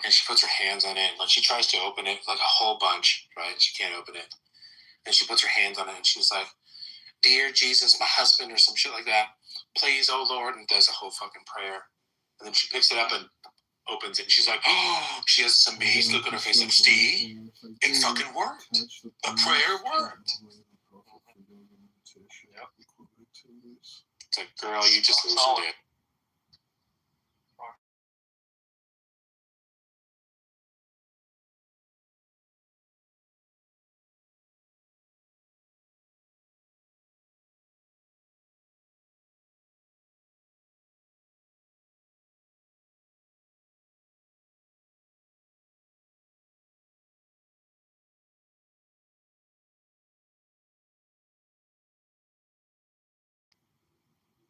And she puts her hands on it and like she tries to open it, like a whole bunch, right? She can't open it. And she puts her hands on it and she's like, dear Jesus, my husband, or some shit like that. Please, oh Lord, and does a whole fucking prayer. And then she picks it up and opens it. And she's like, oh, she has this amazed look on her face like, Steve, It fucking worked. A prayer worked. Yep. It's like, girl, you just loosened Solid. it.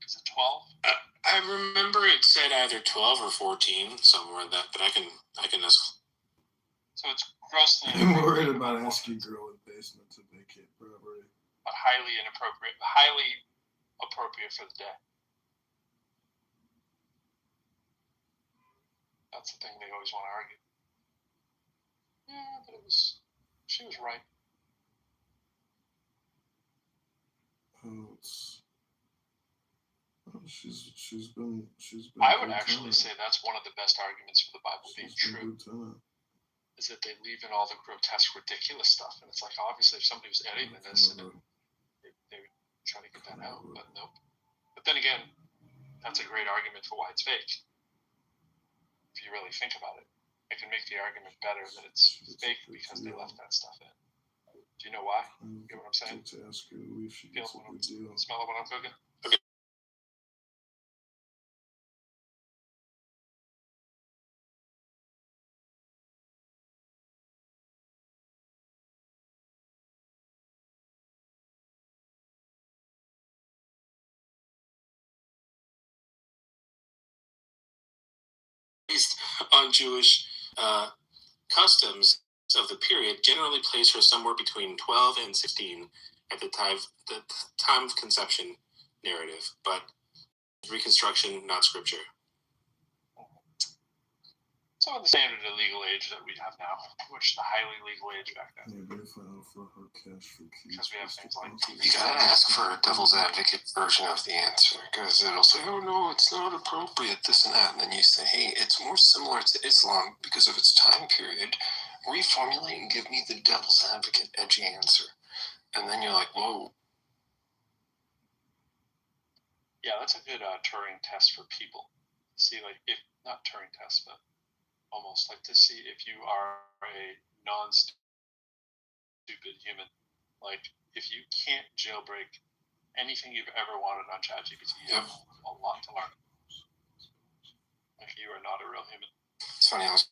Is it 12? I remember it said either 12 or 14, somewhere in that, but I can ask. So it's grossly I'm worried inappropriate, about asking girl in basement to vacate property. but highly inappropriate, highly appropriate for the day. That's the thing they always want to argue. Yeah, but she was right. She's been. I would actually say that's one of the best arguments for the Bible being true. Is that they leave in all the grotesque, ridiculous stuff, and it's like obviously if somebody was editing this, and they would try to get that out, but nope. But then again, that's a great argument for why it's fake. If you really think about it, I can make the argument better that it's fake because they left that stuff in. Do you know why? You get what I'm saying? To ask her if she gets a good deal. Smell what I'm cooking? Okay. Based on Jewish customs of the period, generally place her somewhere between 12 and 16 at the time of conception narrative, but reconstruction, not scripture. So in the standard of legal age that we have now, which the highly legal age back then. Because we have things like You gotta ask for a devil's advocate version of the answer, because it'll say, oh no, it's not appropriate, this and that. And then you say, hey, it's more similar to Islam because of its time period. Reformulate and give me the devil's advocate edgy answer. And then you're like, whoa. Yeah, that's a good Turing test for people. See, like, if not Turing test, but almost like to see if you are a non-stupid human. Like, if you can't jailbreak anything you've ever wanted on ChatGPT, you have a lot to learn. Like, you are not a real human. It's funny, I was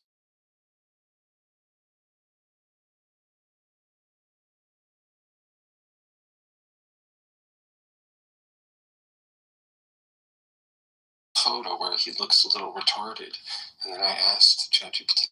photo where he looks a little retarded, and then I asked ChatGPT,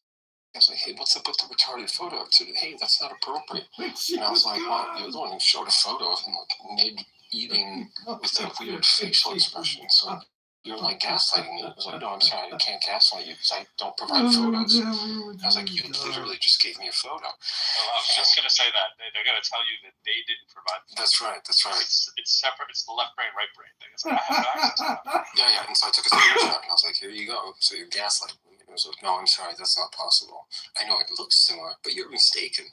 I was like, hey, what's up with the retarded photo? It said, hey, that's not appropriate. And I was like, well, you're the one who showed a photo of him like mid-eating with a weird facial expression, so you're like gaslighting me. I was like, no, I'm sorry, I can't gaslight you because I don't provide photos. I was like, you literally just gave me a photo. Well, I was just going to say that. They're going to tell you that they didn't provide photos. That's right. It's separate. It's the left brain, right brain thing. It's like, I have access to that. Yeah, and so I took a screenshot and I was like, here you go. So you're gaslighting me. And I was like, no, I'm sorry, that's not possible. I know it looks similar, but you're mistaken.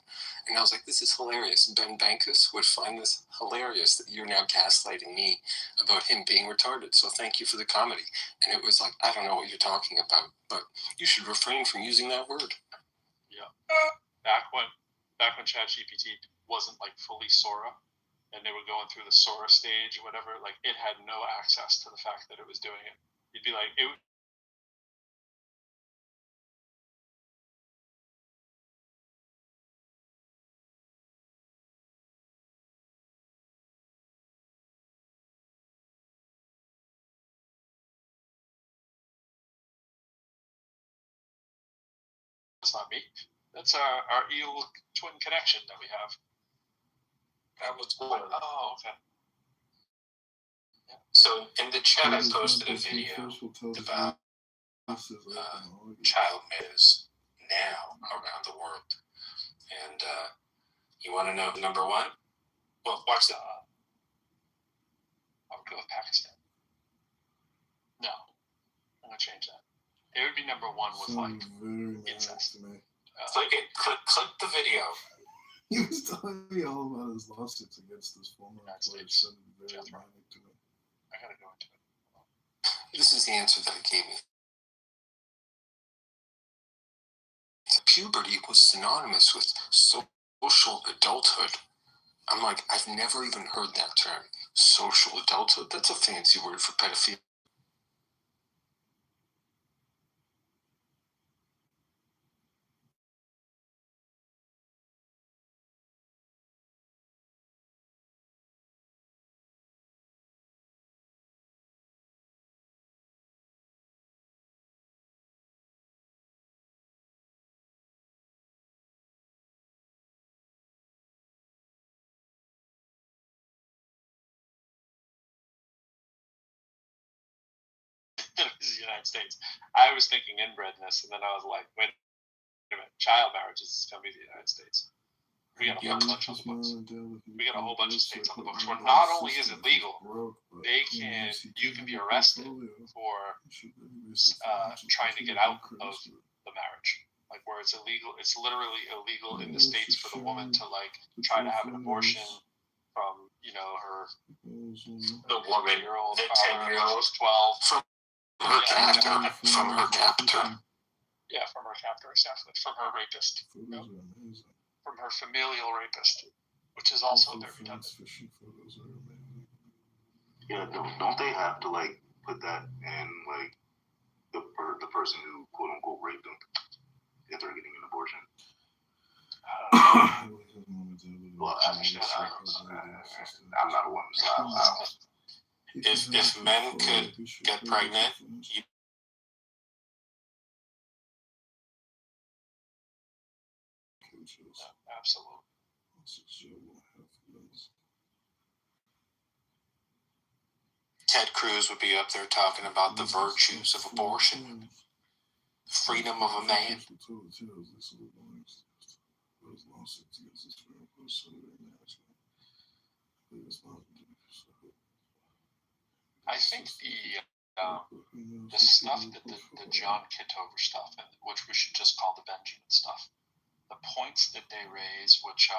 And I was like, this is hilarious. Ben Bankus would find this hilarious that you're now gaslighting me about him being retarded. So thank you for the comedy. And it was like, I don't know what you're talking about, but you should refrain from using that word. Yeah. Back when ChatGPT wasn't like fully Sora, and they were going through the Sora stage or whatever, like it had no access to the fact that it was doing it. You'd be like, that's not me. That's our eel twin connection that we have. That was cool. Oh, okay. So in the chat, I posted a video about child mares now around the world. And you want to know number one? Well, watch that. I would go with Pakistan. No, I'm going to change that. It would be number one with like incest. Click it. Click the video. He was telling me all about his lawsuits against this former United employee. States. Sounded very Jethro. ironic to me. I gotta go into it. This is the answer that he gave me. Puberty was synonymous with social adulthood. I'm like, I've never even heard that term. Social adulthood? That's a fancy word for pedophilia. This is the United States. I was thinking inbredness, and then I was like, wait a minute, child marriages is going to be the United States. We got a whole bunch on the books. We got a whole bunch of states on the books where not only is it legal, you can be arrested for trying to get out of the marriage. Like where it's illegal, it's literally illegal in the states for the woman to like try to have an abortion from, you know, her The woman, 10-year-old the father, 10-year-old. she's 12. Her captor. From her captor. Yeah, from her captor, exactly. From her rapist. Yep. From her familial rapist, which is also very redundant. Yeah, don't they have to like put that in like the person who quote unquote raped them if they're getting an abortion? Well, I'm not a woman, so I don't know. If men could get pregnant, you Absolutely. Ted Cruz would be up there talking about the virtues of abortion, freedom of a man. I think the stuff that the John Kitover stuff, which we should just call the Benjamin stuff, the points that they raise, which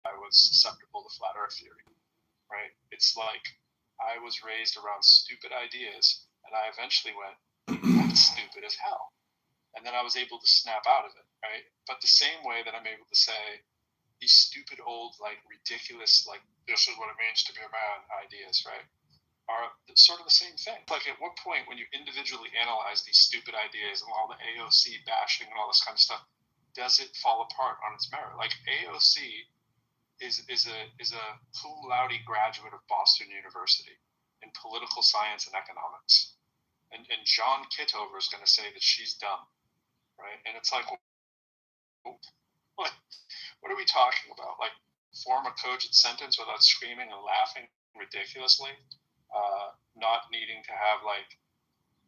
I was susceptible to flat Earth theory, right? It's like I was raised around stupid ideas, and I eventually went, that's stupid as hell. And then I was able to snap out of it, right? But the same way that I'm able to say these stupid old, like ridiculous, like this is what it means to be a man ideas, right, are sort of the same thing. Like at what point when you individually analyze these stupid ideas and all the AOC bashing and all this kind of stuff, does it fall apart on its merit? Like AOC is a cum laude graduate of Boston University in political science and economics. And John Kitover is going to say that she's dumb, right? And it's like, what are we talking about? Like, form a cogent sentence without screaming and laughing ridiculously, not needing to have, like,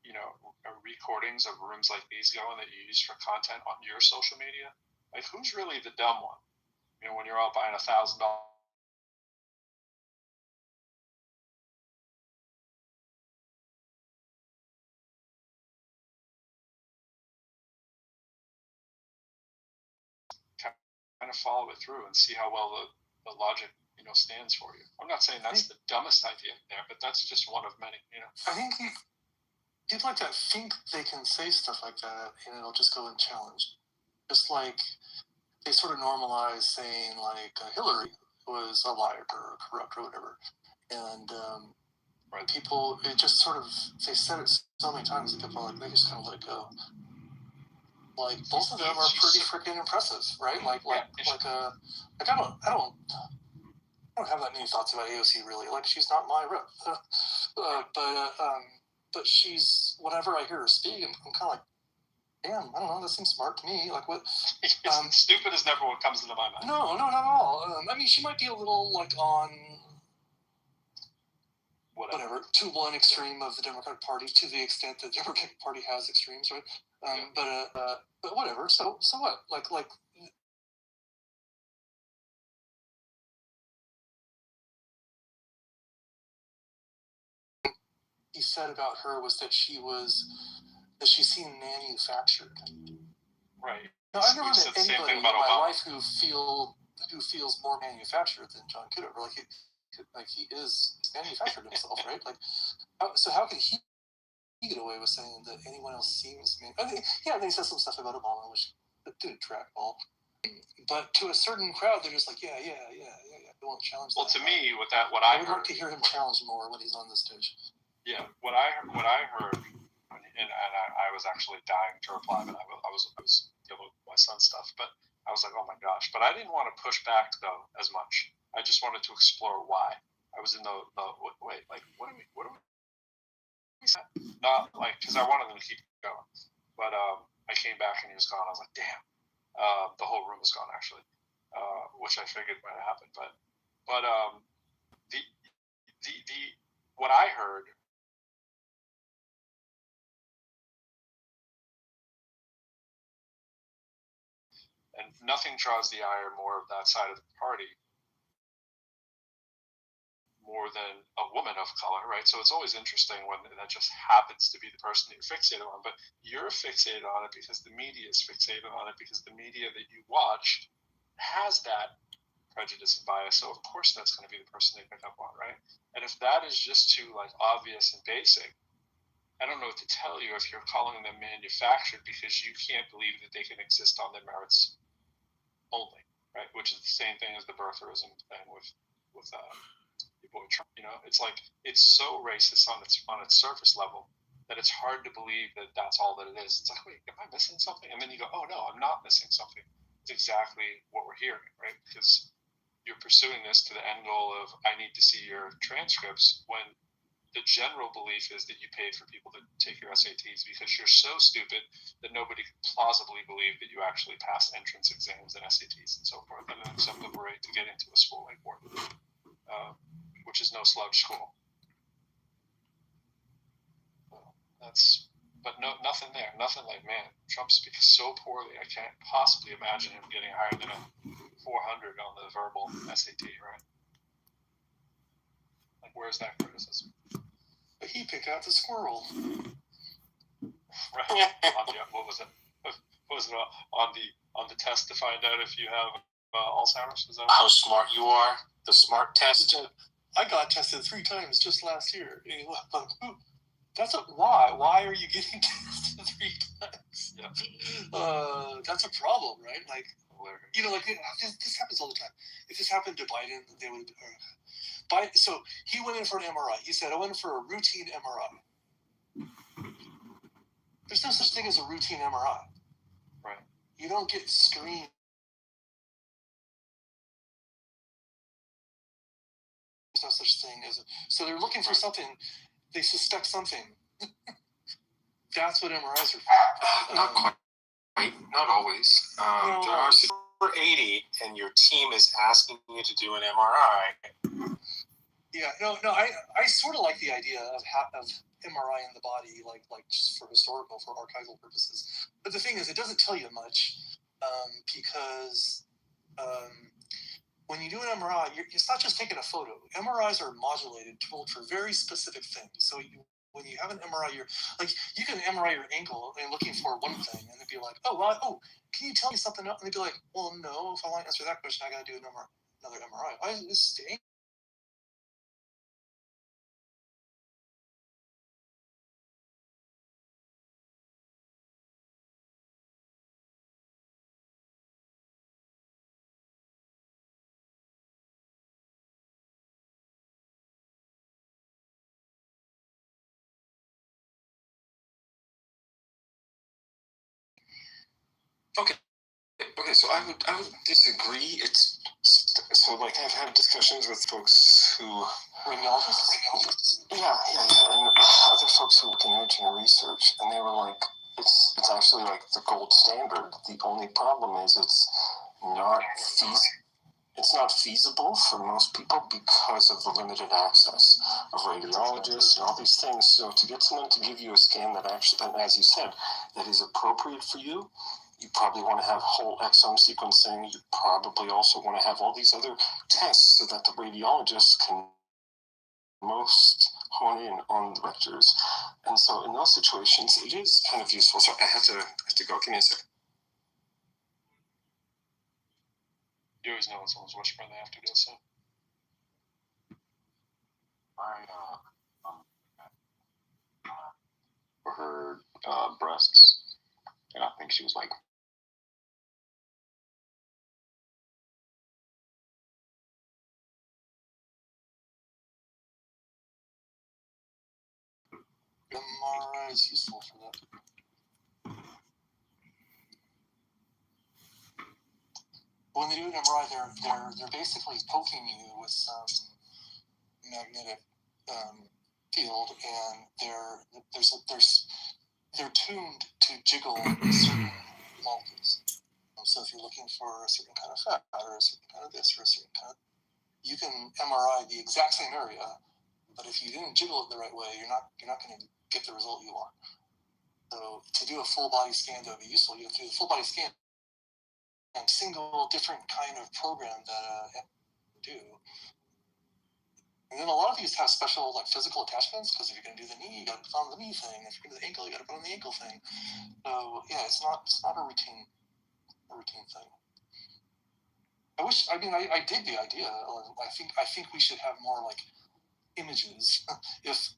you know, recordings of rooms like these going that you use for content on your social media. Like, who's really the dumb one? You know, when you're all buying $1,000. Kind of follow it through and see how well the logic, you know, stands for you. I'm not saying that's the dumbest idea there, but that's just one of many, you know. I think people like that think they can say stuff like that and it'll just go unchallenged. Just like they sort of normalize saying like Hillary was a liar or corrupt or whatever. And people, it just sort of, they said it so many times that people are like, they just kind of let it go. Like both of them are pretty freaking impressive, right? I don't have that many thoughts about AOC really. Like she's not my rep, but she's whenever I hear her speak, I'm kind of like, damn, I don't know, that seems smart to me. Like what? Stupid is never what comes into my mind. No, not at all. I mean, she might be a little like on whatever to one extreme of the Democratic Party, to the extent that the Democratic Party has extremes, right? But whatever. So what? Like. He said about her was that she seemed manufactured. Right. No, I've never met anybody in my life who feels more manufactured than John Kitover. Like he is manufactured himself, right? Like, so how could he get away with saying that anyone else seems? And then he says some stuff about Obama, which didn't track all. But to a certain crowd, they're just like, yeah. They won't challenge. Well, that to me, with that, I would like to hear him challenged more when he's on the stage. Yeah, what I heard, and I was actually dying to reply, but I was dealing with my son's stuff. But I was like, oh my gosh! But I didn't want to push back though as much. I just wanted to explore why. I was in the wait, like what are we? Not like because I wanted them to keep going, but I came back and he was gone. I was like, damn, the whole room was gone actually, which I figured might have happened. But the what I heard. And nothing draws the ire more of that side of the party more than a woman of color, right? So it's always interesting when that just happens to be the person that you're fixated on. But you're fixated on it because the media is fixated on it because the media that you watch has that prejudice and bias. So of course that's going to be the person they pick up on, right? And if that is just too like obvious and basic, I don't know what to tell you if you're calling them manufactured because you can't believe that they can exist on their merits only, right? Which is the same thing as the birtherism thing with people with Trump. You know, it's like it's so racist on its surface level that it's hard to believe that that's all that it is. It's like, wait, am I missing something? And then you go, oh no, I'm not missing something. It's exactly what we're hearing, right? Because you're pursuing this to the end goal of I need to see your transcripts when the general belief is that you paid for people to take your SATs because you're so stupid that nobody could plausibly believe that you actually passed entrance exams and SATs and so forth, and then some of them were ready to get into a school like Wharton, which is no slouch school. But nothing there. Nothing like, man, Trump speaks so poorly. I can't possibly imagine him getting higher than a 400 on the verbal SAT, right? Like, where's that criticism? But he picked out the squirrel. Right. What was it? What was it on the test to find out if you have Alzheimer's? Is that how smart you are? The smart test. I got tested 3 times just last year. That's why? Why are you getting tested 3 times? Yeah. That's a problem, right? Like, you know, like this happens all the time. If this happened to Biden, they would. So he went in for an MRI. He said, I went in for a routine MRI. There's no such thing as a routine MRI. Right. You don't get screened. There's no such thing as so they're looking for something. They suspect something. That's what MRIs are for. Not quite. Not always. There are 80 and your team is asking you to do an MRI. Yeah, no. I sort of like the idea of MRI in the body, like just for historical, for archival purposes. But the thing is, it doesn't tell you much because when you do an MRI, it's not just taking a photo. MRIs are modulated for very specific things. So when you have an MRI, you can MRI your ankle and looking for one thing, and they'd be like, can you tell me something else? And they'd be like, well, no. If I want to answer that question, I got to do another MRI. Why is this staying? Okay. Okay, so I would disagree. It's so like I've had discussions with folks who radiologists. Yeah, and other folks who work in imaging research, and they were like, it's actually like the gold standard. The only problem is it's not feasible for most people because of the limited access of radiologists and all these things. So to get someone to give you a scan that actually, as you said, that is appropriate for you, you probably want to have whole exome sequencing. You probably also want to have all these other tests so that the radiologists can most hone in on the vectors. And so in those situations, it is kind of useful. So I have to go. Give me a second. You always know when someone's whispering, they have to do so. For her breasts, and I think she was like MRI is useful for that. When they do an MRI, they're basically poking you with some magnetic field, and they're tuned to jiggle certain molecules. So if you're looking for a certain kind of fat or a certain kind of this or a certain kind of, you can MRI the exact same area, but if you didn't jiggle it the right way, you're not going to get the result you want. So to do a full body scan that would be useful, you have to do a full body scan and single different kind of program that do. And then a lot of these have special like physical attachments, because if you're going to do the knee, you got to put on the knee thing. If you're going to do the ankle, you got to put on the ankle thing. So yeah, it's not a routine thing. I dig the idea. I think we should have more like images. if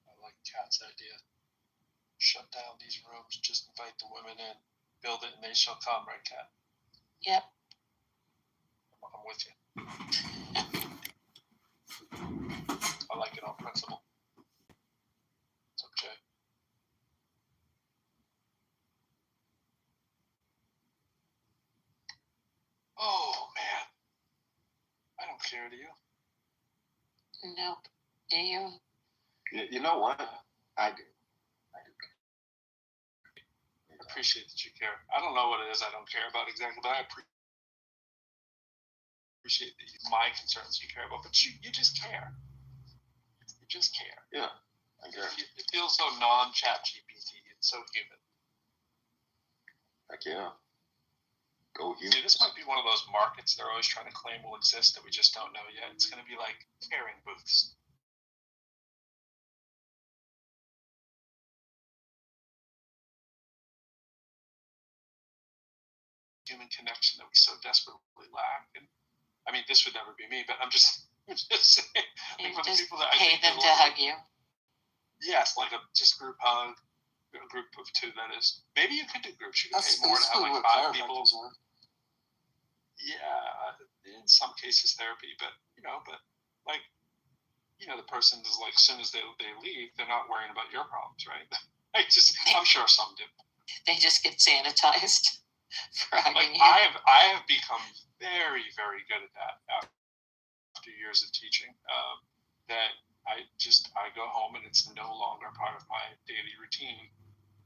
I like Kat's idea. Shut down these rooms, just invite the women in, build it, and they shall come, right, Kat? Yep. I'm with you. I like it on principle. It's okay. Oh, man. I don't care, do you? Nope. Do you? You know what? I do. I appreciate that you care. I don't know what it is I don't care about exactly, but I appreciate that my concerns you care about, but you just care. You just care. Yeah, I guess. It feels so non-chat GPT. It's so human. Heck yeah. Go human. Dude, this might be one of those markets they're always trying to claim will exist that we just don't know yet. It's going to be like caring booths. Human connection that we so desperately lack. And I mean, this would never be me, but I'm just saying. You for the just people that pay them to hug you. Yes, like a just group hug, a group of two. That is. Maybe you could do groups. You could pay more to have like 5 people. Yeah, in some cases therapy, but like the person is like, as soon as they leave, they're not worrying about your problems, right? I'm sure some do. They just get sanitized for hugging you. I have become very, very good at that after years of teaching. That I go home and it's no longer part of my daily routine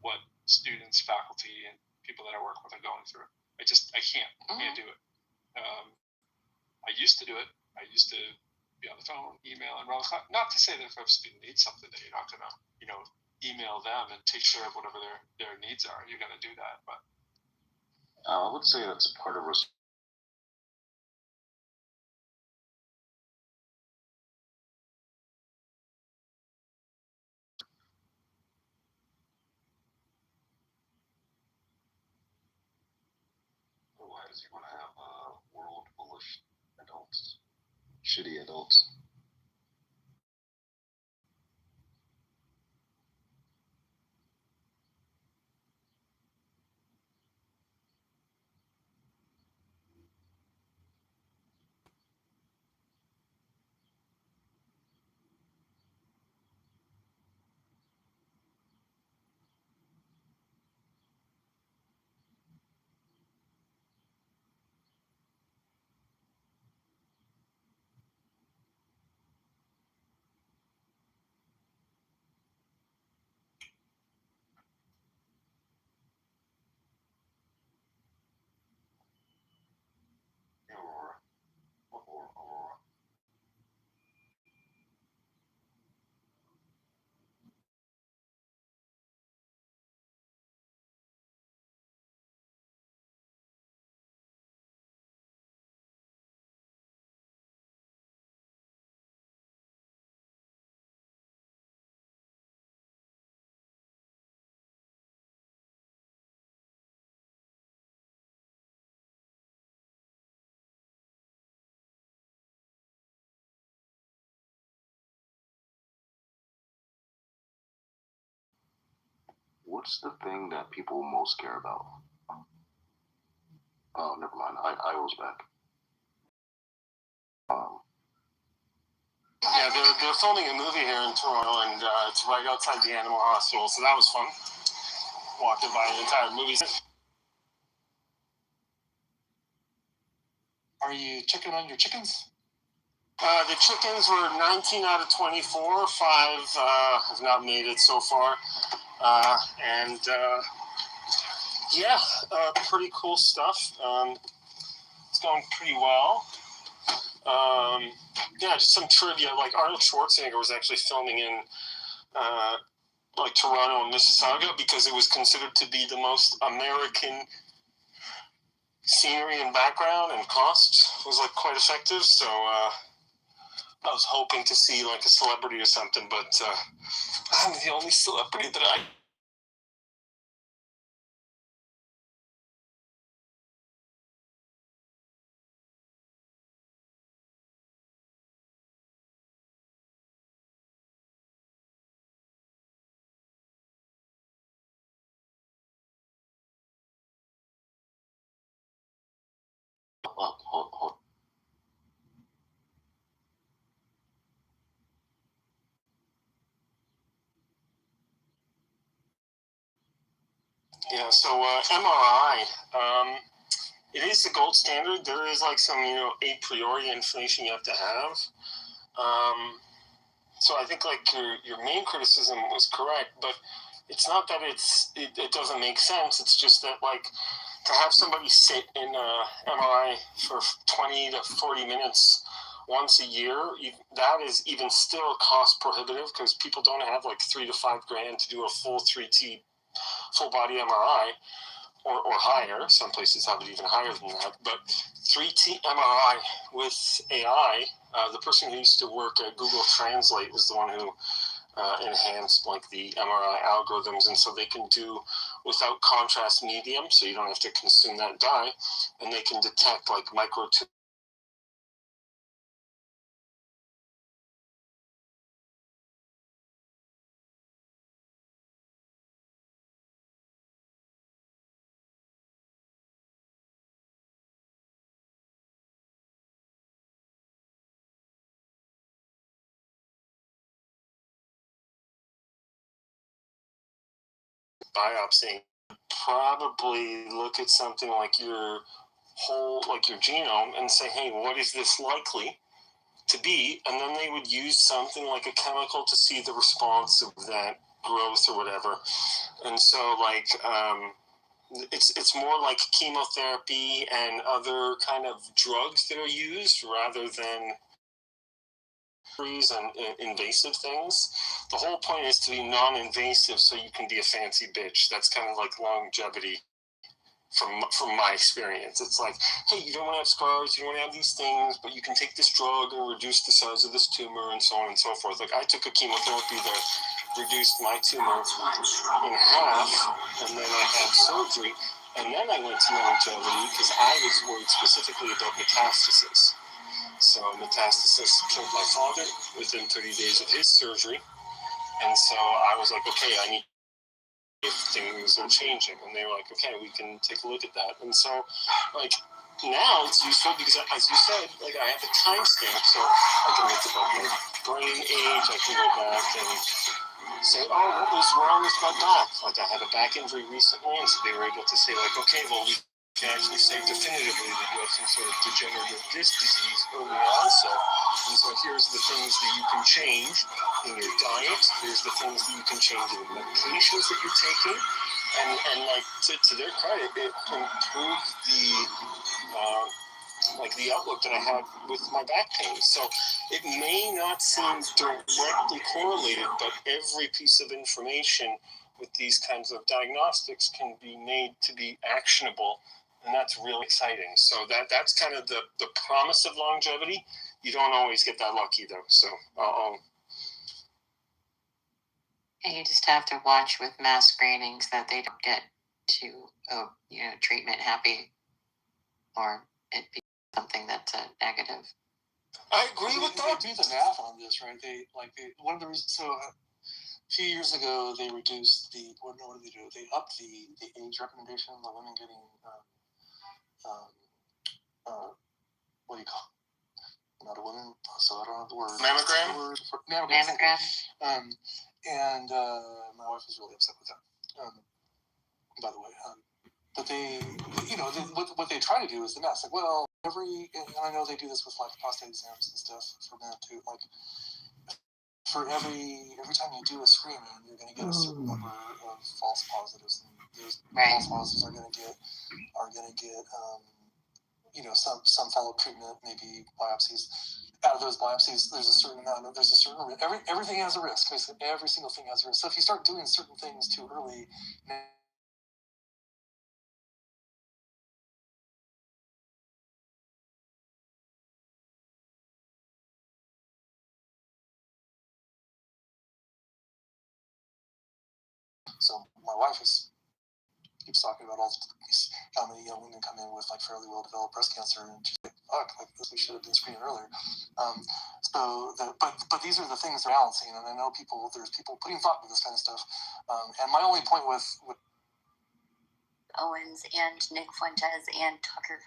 what students, faculty, and people that I work with are going through. I can't do it. I used to do it. I used to be on the phone, email, and not to say that if a student needs something that you're not going to, email them and take care of whatever their needs are. You're going to do that, but I would say that's part of otherwise you're gonna have a world full of adults, shitty adults. Aurora. Aurora. What's the thing that people most care about? Oh, never mind. I was back. Yeah, they're filming a movie here in Toronto, and it's right outside the animal hospital, so that was fun. Walking by the entire movie. Are you checking on your chickens? The chickens were 19 out of 24. 5 have not made it so far. Yeah, pretty cool stuff. It's going pretty well. Yeah, just some trivia. Like Arnold Schwarzenegger was actually filming in like Toronto and Mississauga because it was considered to be the most American scenery and background, and cost was like quite effective. So I was hoping to see like a celebrity or something, but I'm the only celebrity that I. Yeah, so MRI, it is the gold standard. There is like some, a priori information you have to have. So I think like your main criticism was correct, but it's not that it doesn't make sense. It's just that like to have somebody sit in a MRI for 20 to 40 minutes once a year, that is even still cost prohibitive because people don't have like $3 to $5 grand to do a full 3T full body MRI or higher. Some places have it even higher than that. But 3T MRI with AI, the person who used to work at Google Translate was the one who enhanced like the MRI algorithms, and so they can do without contrast medium, so you don't have to consume that dye, and they can detect like micro. Biopsying, probably look at something like your genome and say, hey, what is this likely to be? And then they would use something like a chemical to see the response of that growth or whatever. And so like it's more like chemotherapy and other kind of drugs that are used rather than and invasive things. The whole point is to be non-invasive so you can be a fancy bitch. That's kind of like longevity from my experience. It's like, hey, you don't want to have scars, you don't want to have these things, but you can take this drug and reduce the size of this tumor and so on and so forth. Like I took a chemotherapy that reduced my tumor in half, and then I had surgery, And then I went to longevity because I was worried specifically about metastasis. So metastasis killed my father within 30 days of his surgery. And so I was like, okay, I need if things are changing. And they were like, okay, we can take a look at that. And so, like, now it's useful because, as you said, like, I have a timestamp, so I can look at my brain age, I can go back and say, oh, what was wrong with my back? Like, I had a back injury recently, and so they were able to say, like, okay, well, we can actually say definitively that you have some sort of degenerative disc disease early onset. And so here's the things that you can change in your diet. Here's the things that you can change in the medications that you're taking. And like, to their credit, it improved the outlook that I had with my back pain. So it may not seem directly correlated, but every piece of information with these kinds of diagnostics can be made to be actionable, and that's really exciting. So that's kind of the promise of longevity. You don't always get that lucky, though. So And you just have to watch with mass screenings that they don't get to, treatment happy, or it be something that's a negative. I agree with that. They do the math on this, right? One of the reasons. So a few years ago, they reduced the. What did they do? They upped the age recommendation. The women getting what do you call it? Not a woman, so I don't have the word. Mammogram? The word for, mammogram. And my wife was really upset with that. By the way, but they what they try to do is the math. Like, well, and I know they do this with like prostate exams and stuff for men too. Like, for every time you do a screening, you're going to get a certain number of false positives, and those false positives are going to get some follow-up treatment, maybe biopsies. Out of those biopsies, there's a certain everything has a risk. Basically, every single thing has a risk. So if you start doing certain things too early, so my wife keeps talking about how many young women come in with like fairly well-developed breast cancer, and she's like, "Fuck, like this, we should have been screening earlier." But these are the things they're balancing, and I know there's people putting thought into this kind of stuff. And my only point with Owens and Nick Fuentes and Tucker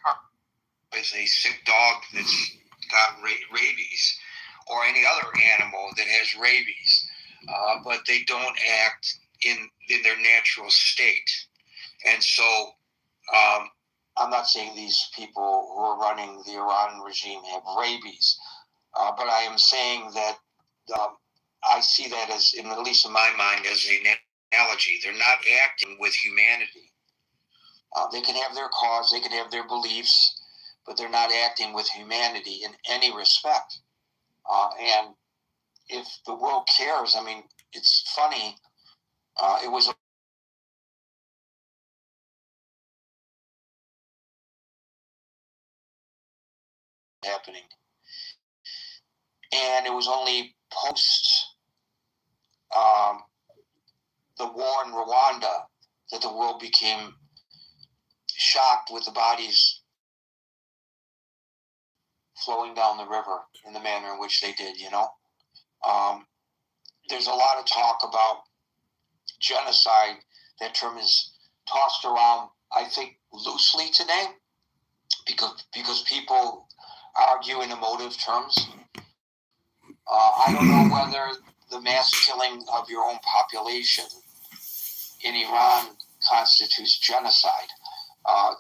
is a sick dog that's got rabies, or any other animal that has rabies, but they don't act in their natural state. And so I'm not saying these people who are running the Iran regime have rabies, but I am saying that I see that as, at least in my mind, as an analogy. They're not acting with humanity. They can have their cause, they can have their beliefs, but they're not acting with humanity in any respect. And if the world cares, I mean, it's funny. It was happening, and it was only post the war in Rwanda that the world became shocked with the bodies flowing down the river in the manner in which they did, There's a lot of talk about genocide. That term is tossed around, I think, loosely today because people argue in emotive terms. I don't know whether the mass killing of your own population in Iran constitutes genocide,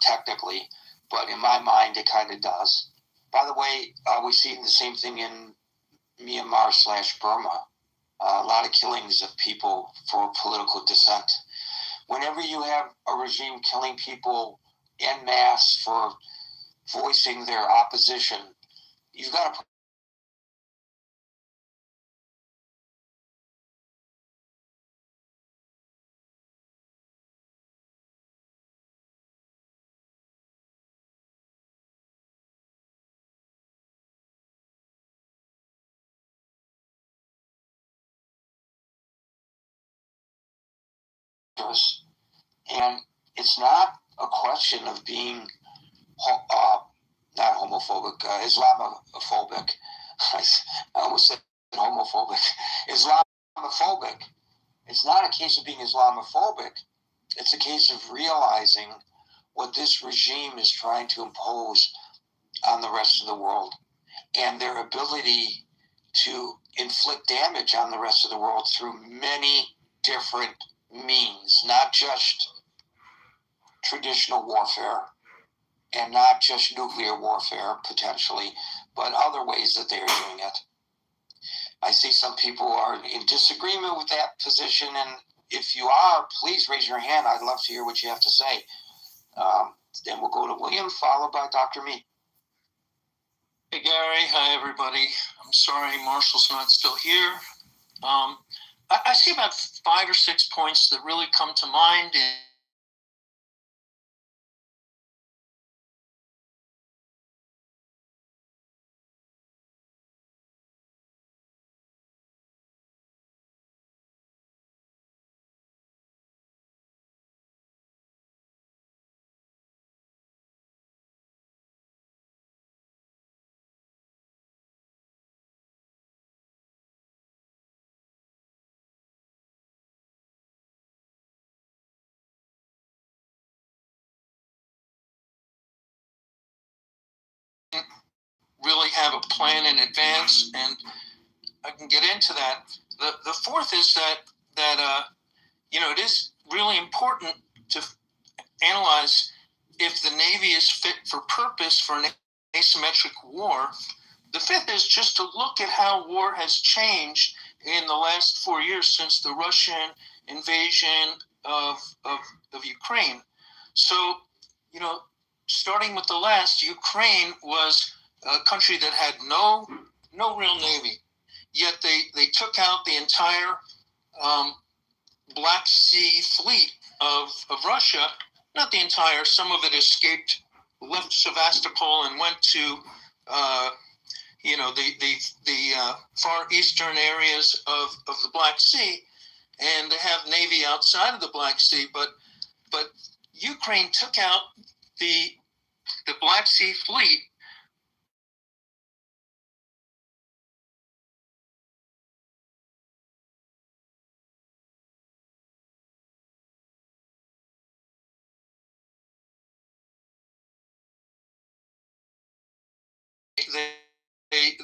technically, but in my mind it kind of does. By the way, we see the same thing in Myanmar/Burma. A lot of killings of people for political dissent. Whenever you have a regime killing people en masse for voicing their opposition, you've got to and it's not a question of being not homophobic, Islamophobic. I almost said homophobic. Islamophobic. It's not a case of being Islamophobic. It's a case of realizing what this regime is trying to impose on the rest of the world and their ability to inflict damage on the rest of the world through many different means, not just traditional warfare and not just nuclear warfare potentially, but other ways that they are doing it. I see some people are in disagreement with that position, and if you are, please raise your hand. I'd love to hear what you have to say. Then we'll go to William, followed by Dr. Mead. Hey, Gary. Hi, everybody. I'm sorry Marshall's not still here. I see about 5 or 6 points that really come to mind. Really have a plan in advance, and I can get into that. The fourth is that it is really important to analyze if the Navy is fit for purpose for an asymmetric war. The fifth is just to look at how war has changed in the last 4 years since the Russian invasion of Ukraine. So, starting with the last, Ukraine was a country that had no real navy, yet they took out the entire Black Sea fleet of Russia. Not the entire, some of it escaped, left Sevastopol and went to the far eastern areas of the Black Sea, and they have navy outside of the Black Sea, but Ukraine took out the Black Sea fleet.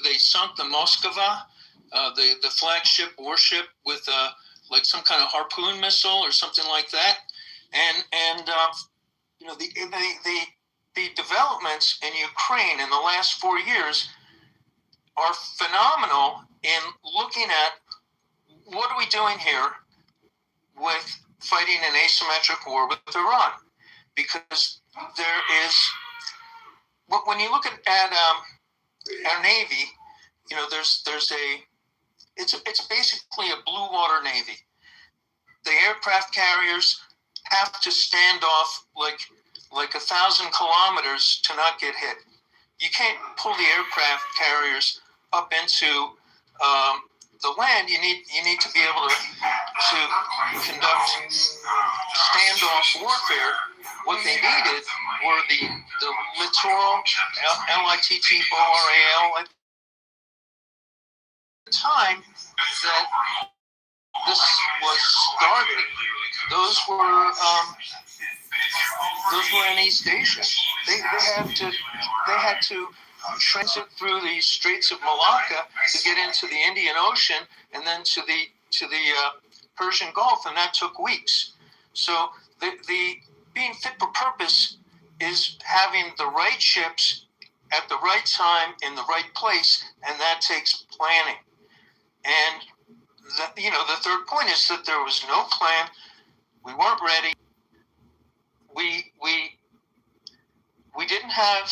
They sunk the Moskva, the flagship warship, with like some kind of harpoon missile or something like that, and the developments in Ukraine in the last 4 years are phenomenal in looking at what are we doing here with fighting an asymmetric war with Iran, because there is, when you look at our Navy, it's basically a blue water Navy. The aircraft carriers have to stand off like 1,000 kilometers to not get hit. You can't pull the aircraft carriers up into the land. You need to be able to conduct standoff warfare. What they needed were the littoral, LITTORAL, at the time that this was started. Those were in East Asia. They had to transit through the Straits of Malacca to get into the Indian Ocean and then to the Persian Gulf, and that took weeks. So the being fit for purpose is having the right ships at the right time in the right place, and that takes planning. And the third point is that there was no plan. We weren't ready. We didn't have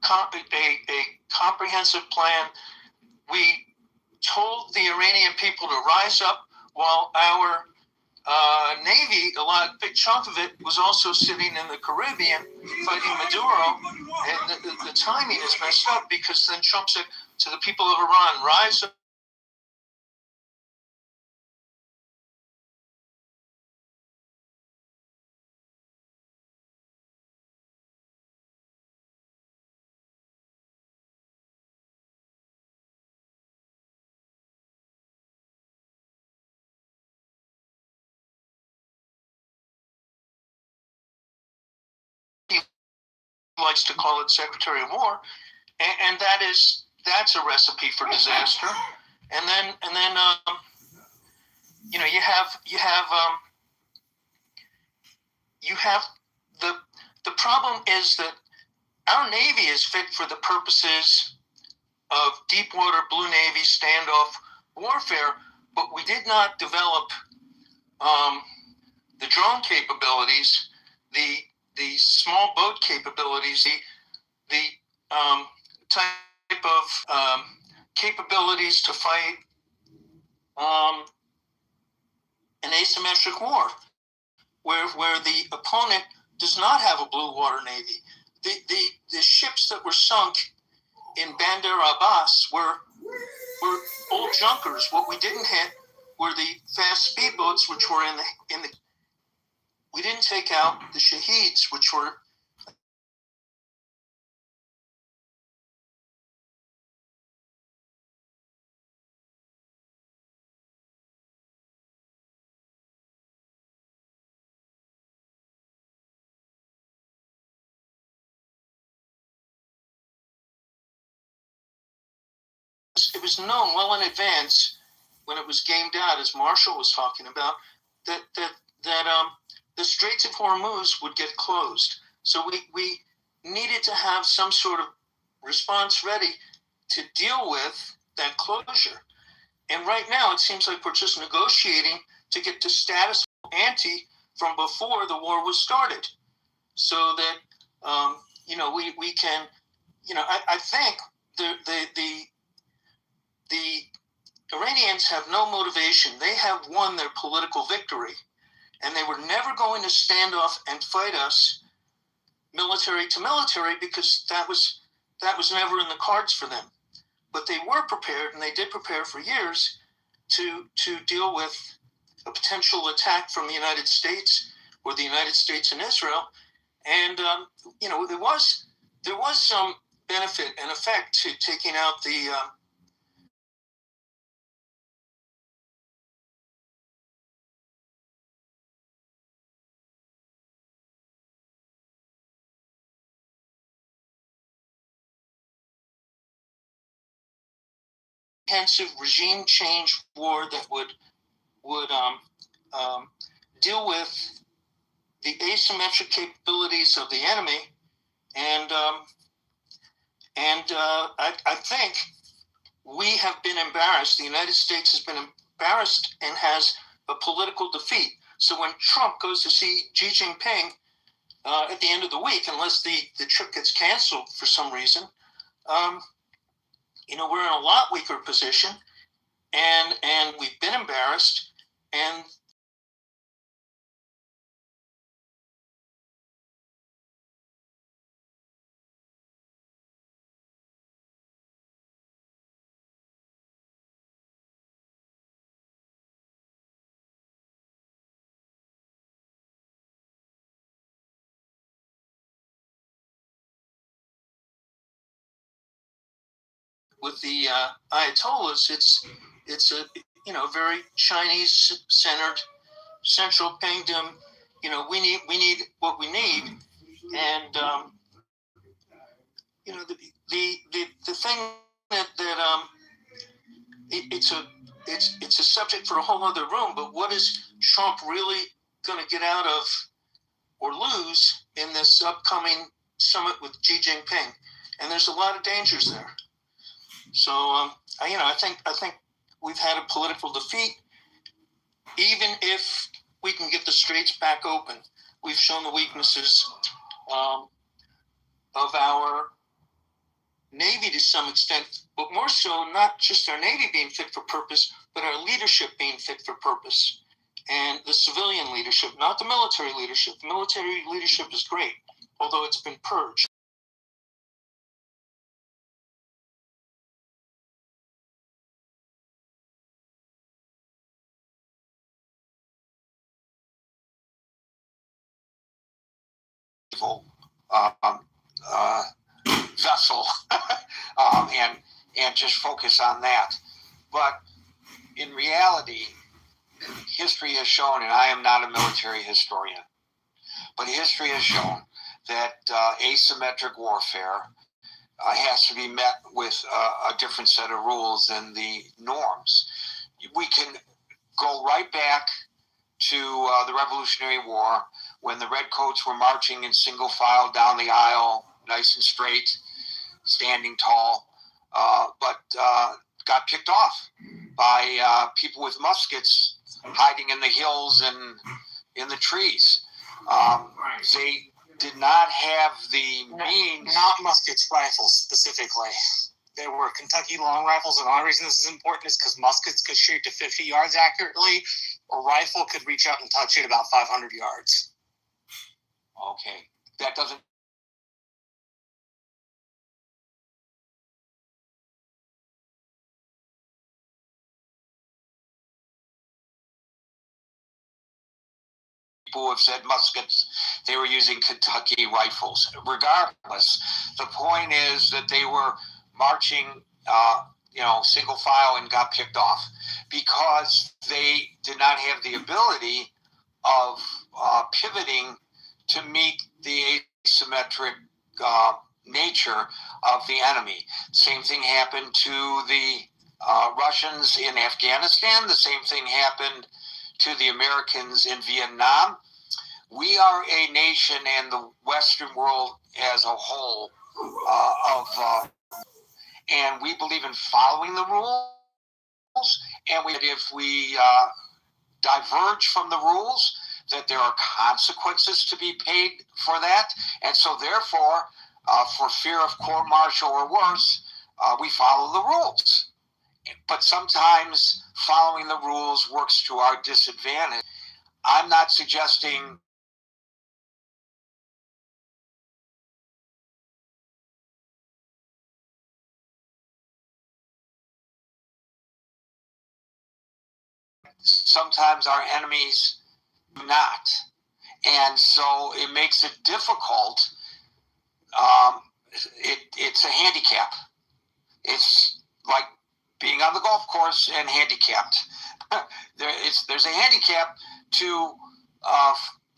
a comprehensive plan. We told the Iranian people to rise up, while our Navy, a big chunk of it, was also sitting in the Caribbean fighting Maduro. And the timing is messed up, because then Trump said to the people of Iran, rise up. likes to call it Secretary of War, and that's a recipe for disaster. And then you have the problem is that our Navy is fit for the purposes of deep water Blue Navy standoff warfare, but we did not develop the drone capabilities, the small boat capabilities, the type of capabilities to fight an asymmetric war, where the opponent does not have a blue water navy. The ships that were sunk in Bandar Abbas were old junkers. What we didn't hit were the fast speedboats, which were in the. We didn't take out the Shaheeds, which were. It was known well in advance when it was gamed out, as Marshall was talking about, that the Straits of Hormuz would get closed. So we needed to have some sort of response ready to deal with that closure. And right now, it seems like we're just negotiating to get to status ante from before the war was started, so that we can, I think the Iranians have no motivation. They have won their political victory, and they were never going to stand off and fight us military to military, because that was never in the cards for them. But they were prepared, and they did prepare for years to deal with a potential attack from the United States or the United States and Israel. And there was some benefit and effect to taking out the intensive regime change war that would deal with the asymmetric capabilities of the enemy, and I think we have been embarrassed. The United States has been embarrassed and has a political defeat. So when Trump goes to see Xi Jinping at the end of the week, unless the trip gets canceled for some reason, we're in a lot weaker position, and we've been embarrassed, and with the Ayatollahs, it's a very Chinese centered central kingdom. We need what we need, and the thing that it's a subject for a whole other room. But what is Trump really going to get out of or lose in this upcoming summit with Xi Jinping? And there's a lot of dangers there. So I think we've had a political defeat. Even if we can get the straits back open, we've shown the weaknesses of our Navy to some extent, but more so not just our Navy being fit for purpose, but our leadership being fit for purpose, and the civilian leadership, not the military leadership. The military leadership is great, although it's been purged. Vessel and just focus on that. But in reality, history has shown, and I am not a military historian, but history has shown that asymmetric warfare has to be met with a different set of rules than the norms. We can go right back to the Revolutionary War when the Redcoats were marching in single file down the aisle, nice and straight, standing tall, but got picked off by people with muskets hiding in the hills and in the trees. They did not have the means. Not muskets, rifles specifically. They were Kentucky long rifles, and the only reason this is important is because muskets could shoot to 50 yards accurately. A rifle could reach out and touch it about 500 yards. Okay, that doesn't. People have said muskets, they were using Kentucky rifles. Regardless, the point is that they were marching, single file and got picked off because they did not have the ability of pivoting to meet the asymmetric nature of the enemy. Same thing happened to the Russians in Afghanistan. The same thing happened to the Americans in Vietnam. We are a nation, and the Western world as a whole, and we believe in following the rules. And if we diverge from the rules, that there are consequences to be paid for that. And so, therefore, for fear of court-martial or worse, we follow the rules. But sometimes following the rules works to our disadvantage. I'm not suggesting sometimes our enemies do not. And so it makes it difficult. It's a handicap. It's like being on the golf course and handicapped. There's a handicap to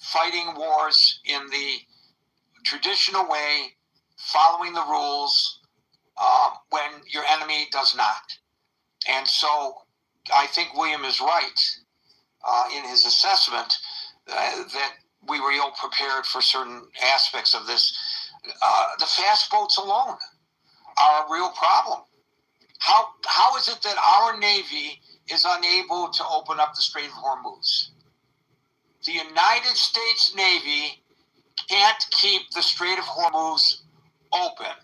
fighting wars in the traditional way, following the rules, when your enemy does not. And so I think William is right in his assessment that we were ill prepared for certain aspects of this. The fast boats alone are a real problem. How is it that our Navy is unable to open up the Strait of Hormuz? The United States Navy can't keep the Strait of Hormuz open.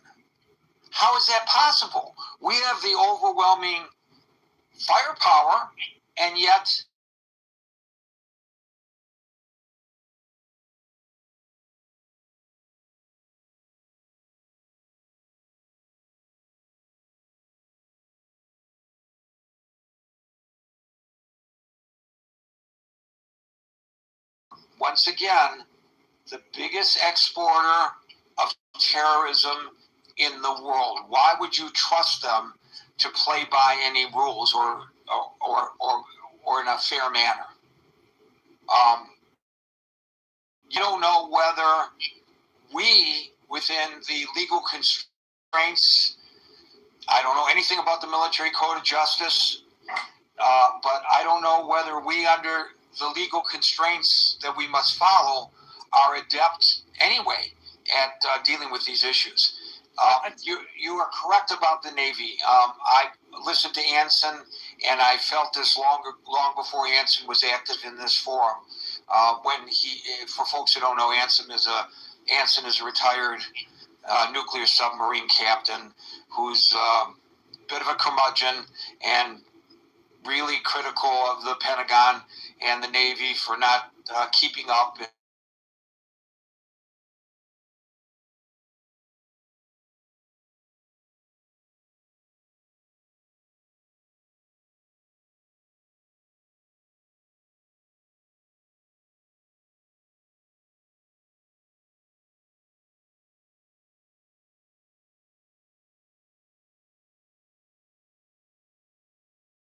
How is that possible? We have the overwhelming firepower, and yet once again, the biggest exporter of terrorism in the world. Why would you trust them to play by any rules or in a fair manner? You don't know whether we, within the legal constraints, I don't know anything about the Military Code of Justice, but I don't know whether we, under the legal constraints that we must follow, are adept anyway at dealing with these issues. You are correct about the Navy. I listened to Anson, and I felt this long before Anson was active in this forum. For folks who don't know, Anson is a retired nuclear submarine captain who's a bit of a curmudgeon and really critical of the Pentagon and the Navy for not keeping up.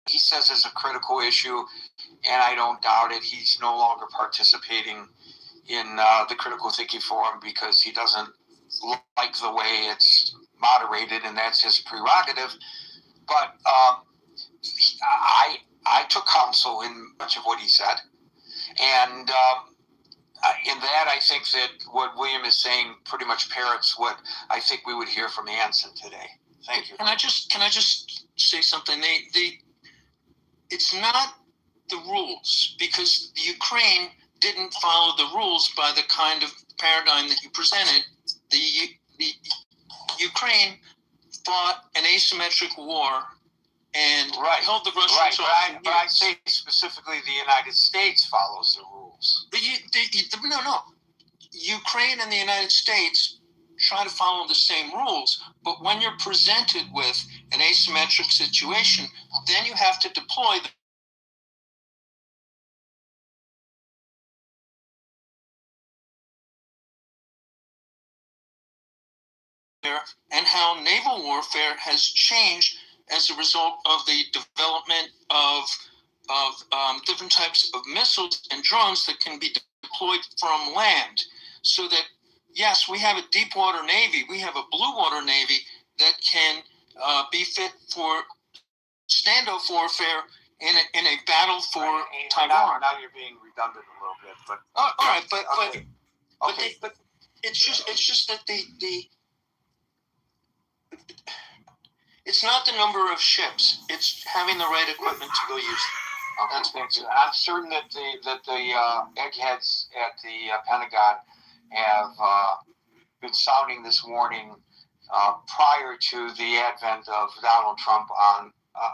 He says it's a critical issue, and I don't doubt it. He's no longer participating in the Critical Thinking Forum because he doesn't like the way it's moderated, and that's his prerogative. But I took counsel in much of what he said, and in that, I think that what William is saying pretty much parrots what I think we would hear from Anson today. Thank you. Can I just say something? It's not the rules, because the Ukraine didn't follow the rules by the kind of paradigm that you presented. The Ukraine fought an asymmetric war and held the Russians off. But I say specifically the United States follows the rules. No. Ukraine and the United States try to follow the same rules, but when you're presented with an asymmetric situation, then you have to deploy and how naval warfare has changed as a result of the development of different types of missiles and drones that can be deployed from land. So that, yes, we have a deep water navy, we have a blue water navy that can be fit for standoff warfare in a battle for Taiwan. Now you're being redundant a little bit, but all right, but it's just that it's not the number of ships; it's having the right equipment to go use them. I'm certain that the eggheads at the Pentagon have been sounding this warning prior to the advent of Donald Trump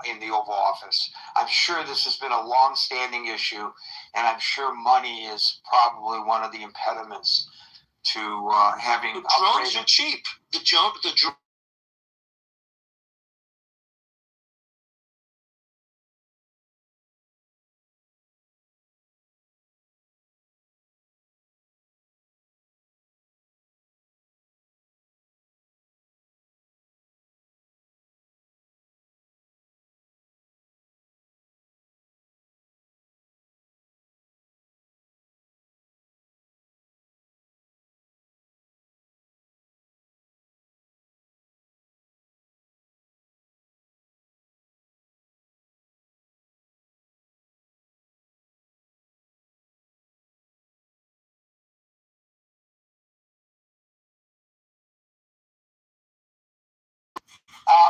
in the Oval Office. I'm sure this has been a long-standing issue, and I'm sure money is probably one of the impediments to having. The drones are cheap. The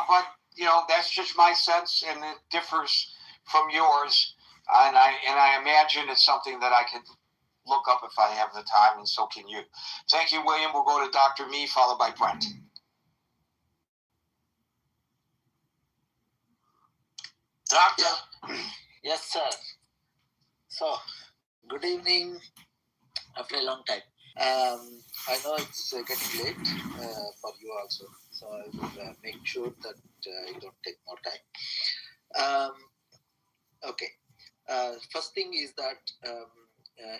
But that's just my sense, and it differs from yours. And I imagine it's something that I can look up if I have the time, and so can you. Thank you, William. We'll go to Dr. Me, followed by Brent. Doctor. Yes, sir. So, good evening after a long time. I know it's getting late for you also, so I will make sure that I don't take more time. Okay. First thing is that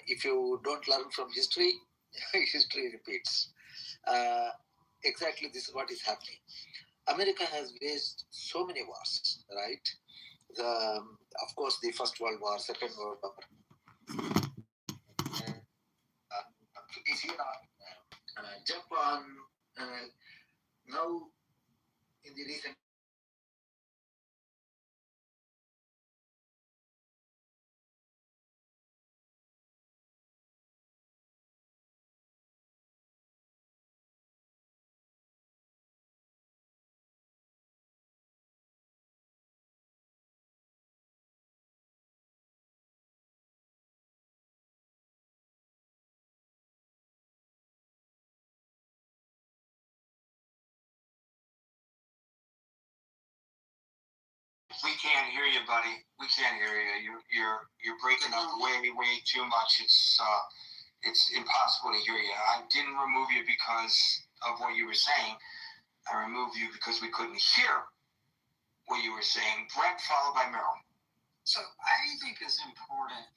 if you don't learn from history, history repeats. Exactly this is what is happening. America has waged so many wars, right? Of course, the First World War, Second World War. If you jump on now in the recent We can't hear you, buddy. We can't hear you. You're breaking up way too much. It's impossible to hear you. I didn't remove you because of what you were saying. I removed you because we couldn't hear what you were saying. Brent, followed by Merrill. So I think it's important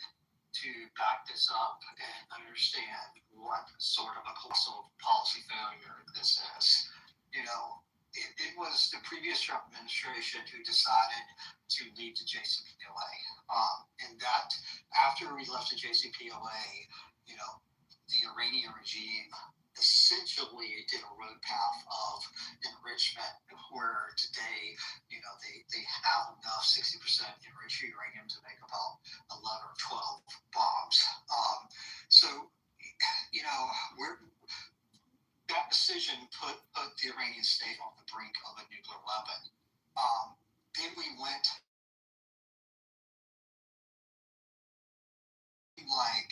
to back this up and understand what sort of a colossal policy failure this is. It was the previous Trump administration who decided to leave the JCPOA. And that, after we left the JCPOA, the Iranian regime essentially did a road path of enrichment where today, they have enough 60% enriched uranium to make about 11 or 12 bombs. That decision put the Iranian state on the brink of a nuclear weapon. Then we went like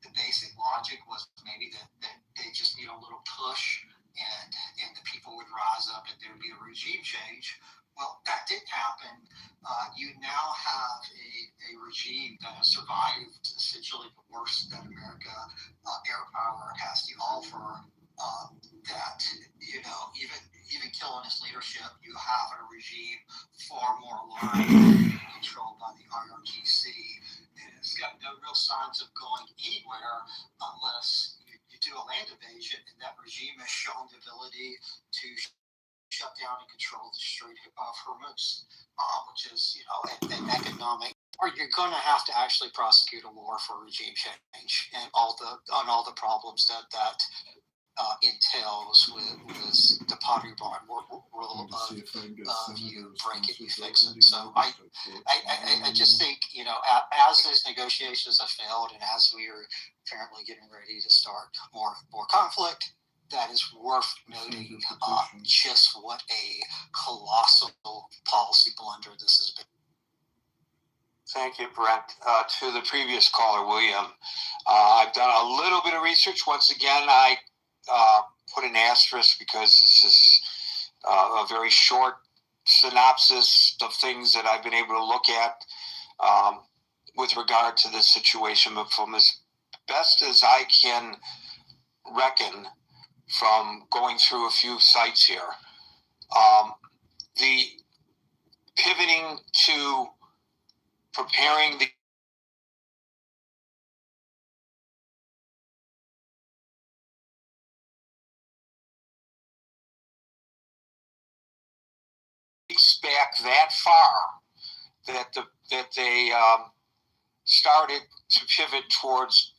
the basic logic was maybe that they just need a little push and the people would rise up and there would be a regime change. Well, that didn't happen. You now have a regime that has survived essentially the worst that America air power has to offer. That even killing his leadership, you have a regime far more aligned and controlled by the IRGC. It's got no real signs of going anywhere unless you do a land invasion, and that regime has shown the ability to shut down and control the Strait of Hormuz, which is an economic. Or you're going to have to actually prosecute a war for regime change and all the problems that entails with the Pottery Barn rule of you break it, you fix it. So I just think, as these negotiations have failed and as we are apparently getting ready to start more conflict, that is worth noting just what a colossal policy blunder this has been. Thank you, Brent. To the previous caller, William, I've done a little bit of research. Once again, I put an asterisk because this is a very short synopsis of things that I've been able to look at with regard to this situation. But from as best as I can reckon from going through a few sites here, the pivoting to preparing the back that far that they started to pivot towards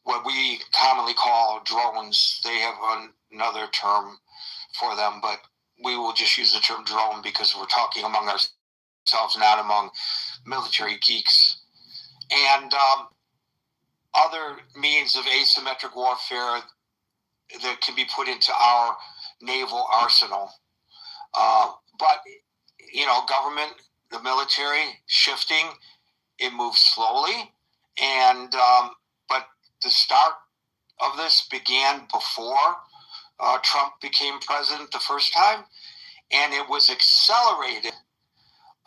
what we commonly call drones. They have another term for them, but we will just use the term drone because we're talking among ourselves, not among military geeks. And other means of asymmetric warfare that can be put into our naval arsenal. But, government, the military, shifting, it moves slowly. And but the start of this began before Trump became president the first time, and it was accelerated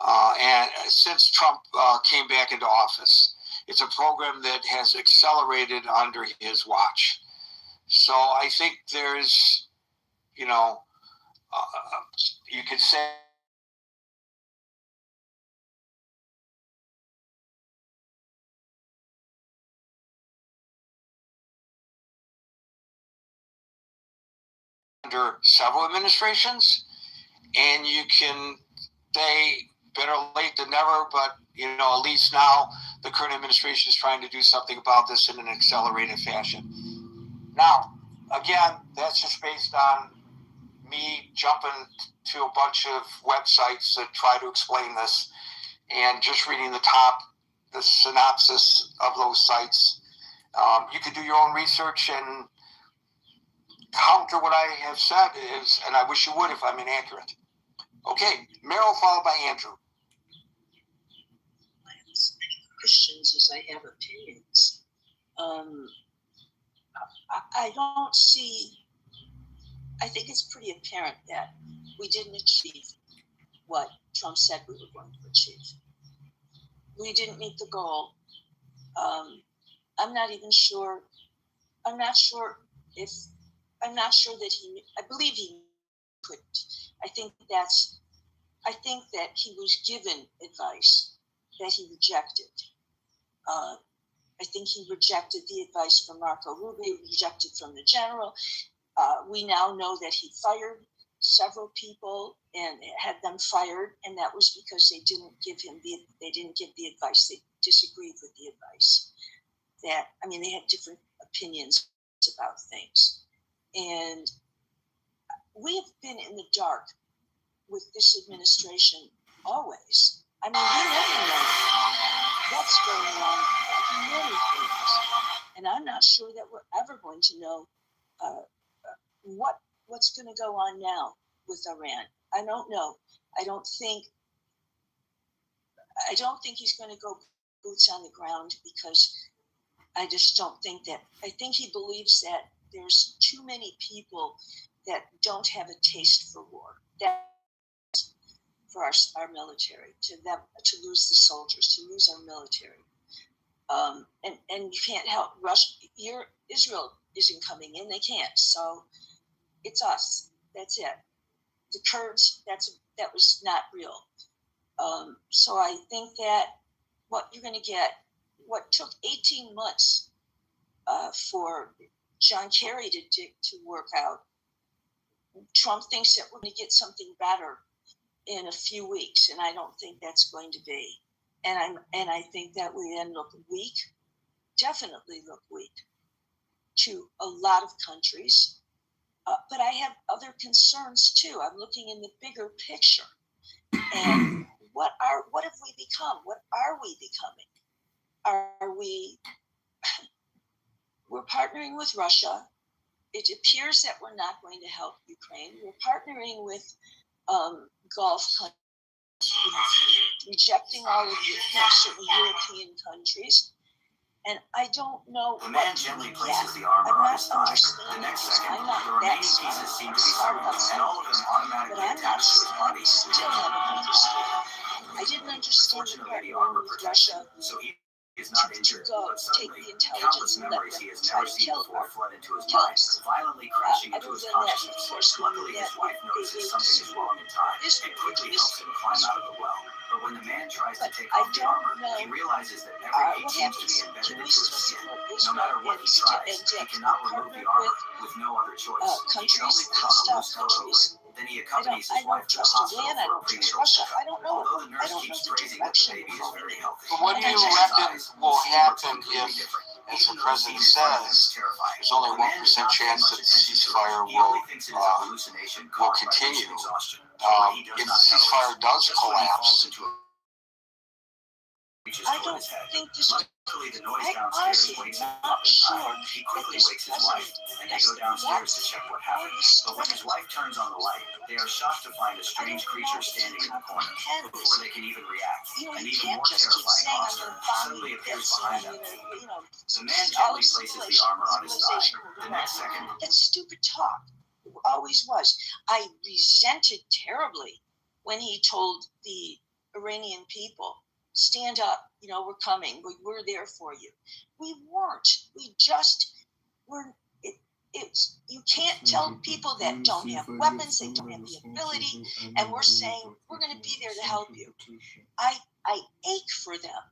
and since Trump came back into office. It's a program that has accelerated under his watch. So I think there's, you could say under several administrations, and you can say better late than never, but at least now the current administration is trying to do something about this in an accelerated fashion. Now, again, that's just based on me jumping to a bunch of websites that try to explain this and just reading the synopsis of those sites. You can do your own research and counter what I have said and I wish you would if I'm inaccurate. Okay, Meryl followed by Andrew. As many Christians as I have opinions. I don't see. I think it's pretty apparent that we didn't achieve what Trump said we were going to achieve. We didn't meet the goal. I'm not even sure. I'm not sure that he. I believe he couldn't. I think that he was given advice that he rejected. I think he rejected the advice from Marco Rubio, rejected from the general. We now know that he fired several people and had them fired, and that was because they didn't give the advice. They disagreed with the advice. They had different opinions about things. And we have been in the dark with this administration always. I mean, we never know what's going on with many things. And I'm not sure that we're ever going to know what's going to go on now with Iran. I don't know. I don't think he's going to go boots on the ground, because I just don't think that. I think he believes that there's too many people that don't have a taste for war. That's for our military, to lose the soldiers, to lose our military. And you can't help Russia. Israel isn't coming in; they can't. So it's us. That's it. The Kurds. That was not real. So I think that what you're going to get, what took 18 months for John Kerry to work out, Trump thinks that we're going to get something better in a few weeks, and I don't think that's going to be. And I think that we then look weak, definitely look weak to a lot of countries. But I have other concerns too. I'm looking in the bigger picture. And what have we become? What are we becoming? We're partnering with Russia. It appears that we're not going to help Ukraine. We're partnering with Gulf countries, rejecting all of certain European countries. And I don't know. The man gently places the armor on his thigh. The next second, the remaining pieces seem to be firm, and all of them automatically attach to his body. Still haven't understood. I didn't understand the part with Russia. So he is not injured, but suddenly, countless memories he has never seen before flood into his mind, violently crashing into his consciousness. Luckily, his wife notices something is wrong in time and quickly helps him climb out of the well. But when the man tries to take off the armor, he realizes that everything seems to be embedded into his skin. No matter what he tries, he cannot remove the armor with no other choice. He can only put on a loose coat over it. Then he accompanies his wife to the hospital for a prenatal checkup. Although the nurse keeps praising that the baby is very healthy. But what do you reckon will happen if, as the president says, there's only 1% chance that the ceasefire will continue? If the ceasefire does collapse, I don't think this. I honestly am not sure he quickly wakes his wife, and they go downstairs to check what happened. But when his wife turns on the light, they are shocked to find a strange creature standing in the corner. Before they can even react, an even more terrifying monster suddenly appears behind them. The man gently places the armor on his thigh. The next second, that's stupid talk. It always was. I resented terribly when he told the Iranian people, stand up, we're coming, we're there for you. We weren't. We just were. You can't tell people that don't have weapons, they don't have the ability, and we're saying we're going to be there to help you. I ache for them.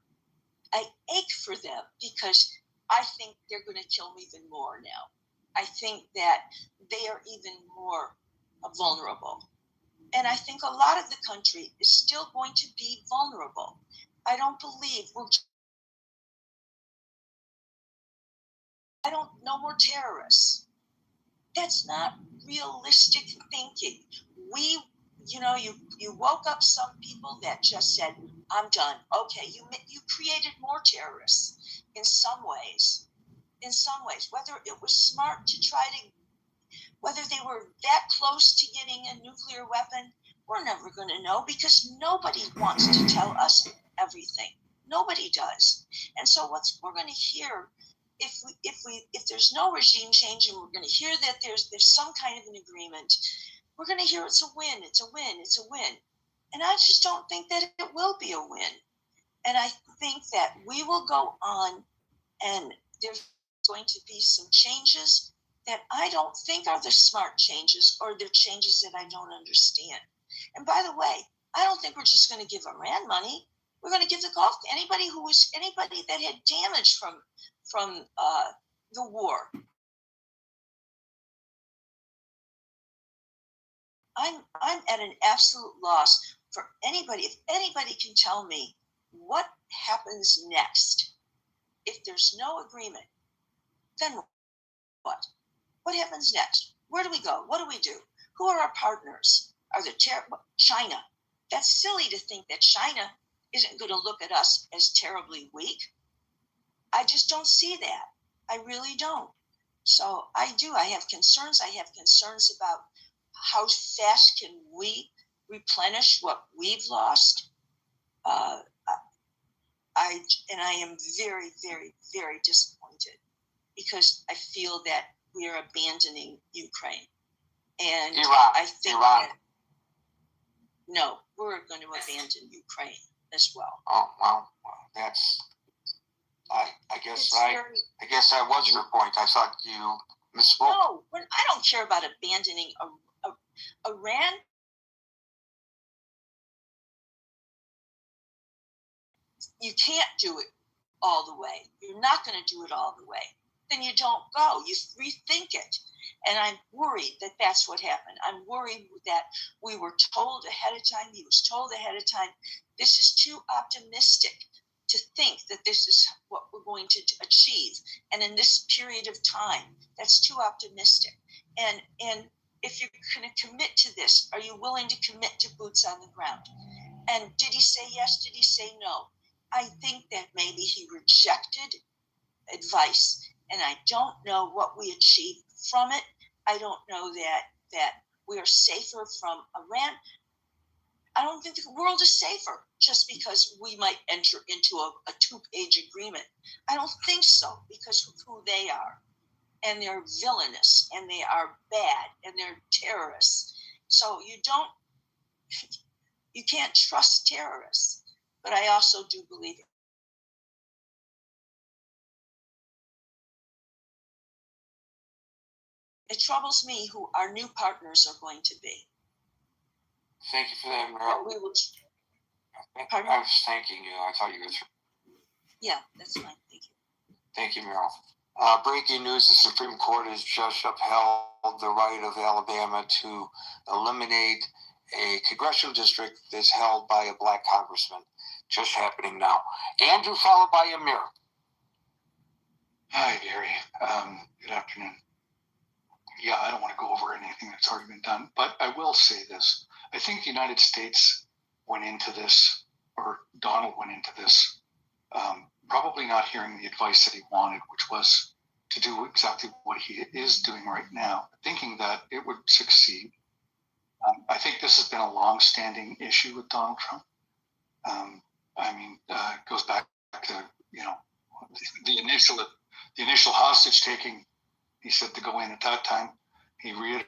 I ache for them because I think they're going to kill me even more now. I think that they are even more vulnerable. And I think a lot of the country is still going to be vulnerable. I don't believe no more terrorists. That's not realistic thinking. You woke up some people that just said, I'm done. Okay, you created more terrorists in some ways. Whether it was smart to whether they were that close to getting a nuclear weapon, we're never going to know, because nobody wants to tell us everything. Nobody does. And so we're going to hear, if there's no regime change, and we're going to hear that there's some kind of an agreement, we're going to hear it's a win, it's a win, it's a win. And I just don't think that it will be a win. And I think that we will go on, and there's going to be some changes that I don't think are the smart changes, or they're changes that I don't understand. And by the way, I don't think we're just going to give Iran money. We're going to give the Gulf to anybody that had damage from the war. I'm at an absolute loss for anybody. If anybody can tell me what happens next, if there's no agreement, then what? What happens next? Where do we go? What do we do? Who are our partners? Are there China? That's silly to think that China isn't going to look at us as terribly weak. I just don't see that. I really don't. So I have concerns. I have concerns about how fast can we replenish what we've lost. I am very, very, very disappointed because I feel that we are abandoning Ukraine. And I think that no, we're going to abandon Ukraine as well. Oh, well, I guess I that was your point. I thought you misspoke. No, I don't care about abandoning Iran. You can't do it all the way. You're not going to do it all the way. Then you don't go. You rethink it. And I'm worried that that's what happened. I'm worried that we were told ahead of time. He was told ahead of time. This is too optimistic to think that this is what we're going to achieve. And in this period of time, that's too optimistic. And if you're going to commit to this, are you willing to commit to boots on the ground? And did he say yes? Did he say no? I think that maybe he rejected advice, and I don't know what we achieved from it. I don't know that we are safer from Iran. I don't think the world is safer just because we might enter into a 2-page agreement. I don't think so, because of who they are. And they're villainous, and they are bad, and they're terrorists. So you can't trust terrorists. But I also do believe it. It troubles me who our new partners are going to be. Thank you for that, Meryl. We will. I was thanking you. I thought you were through. Yeah, that's fine. Thank you. Thank you, Meryl. Breaking news, the Supreme Court has just upheld the right of Alabama to eliminate a congressional district that's held by a black congressman. Just happening now. Andrew, followed by Amir. Hi, Gary. Good afternoon. Yeah, I don't want to go over anything that's already been done, but I will say this. I think the United States went into this, or Donald went into this, probably not hearing the advice that he wanted, which was to do exactly what he is doing right now, thinking that it would succeed. I think this has been a long-standing issue with Donald Trump. It goes back to, the initial hostage taking. He said to go in at that time. He reiterated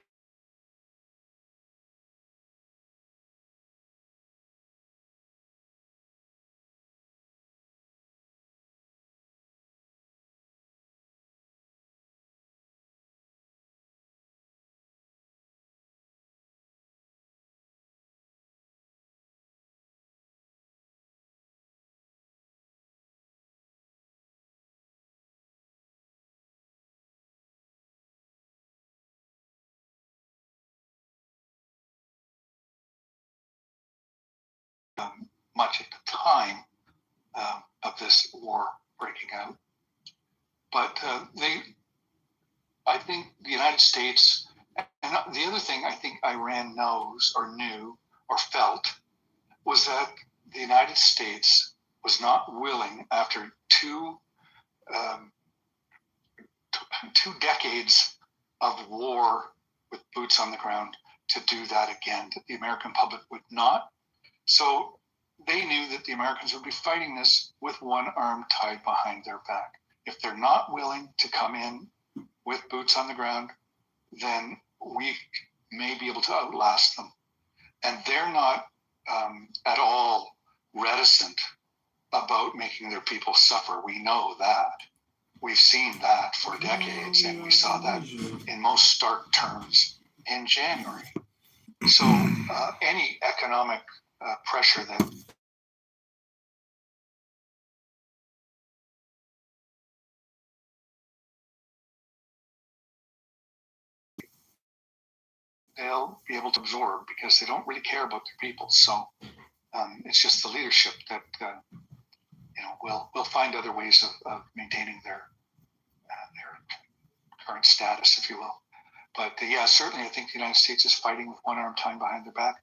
much at the time of this war breaking out. But I think the United States, and the other thing I think Iran knows or knew or felt was that the United States was not willing, after two decades of war with boots on the ground, to do that again, that the American public would not. So they knew that the Americans would be fighting this with one arm tied behind their back. If they're not willing to come in with boots on the ground, then we may be able to outlast them. And they're not at all reticent about making their people suffer. We know that. We've seen that for decades, and we saw that in most stark terms in January. So any economic pressure that they'll be able to absorb, because they don't really care about their people. So it's just the leadership that will find other ways of maintaining their current status, if you will. But yeah, certainly I think the United States is fighting with one arm tied behind their back.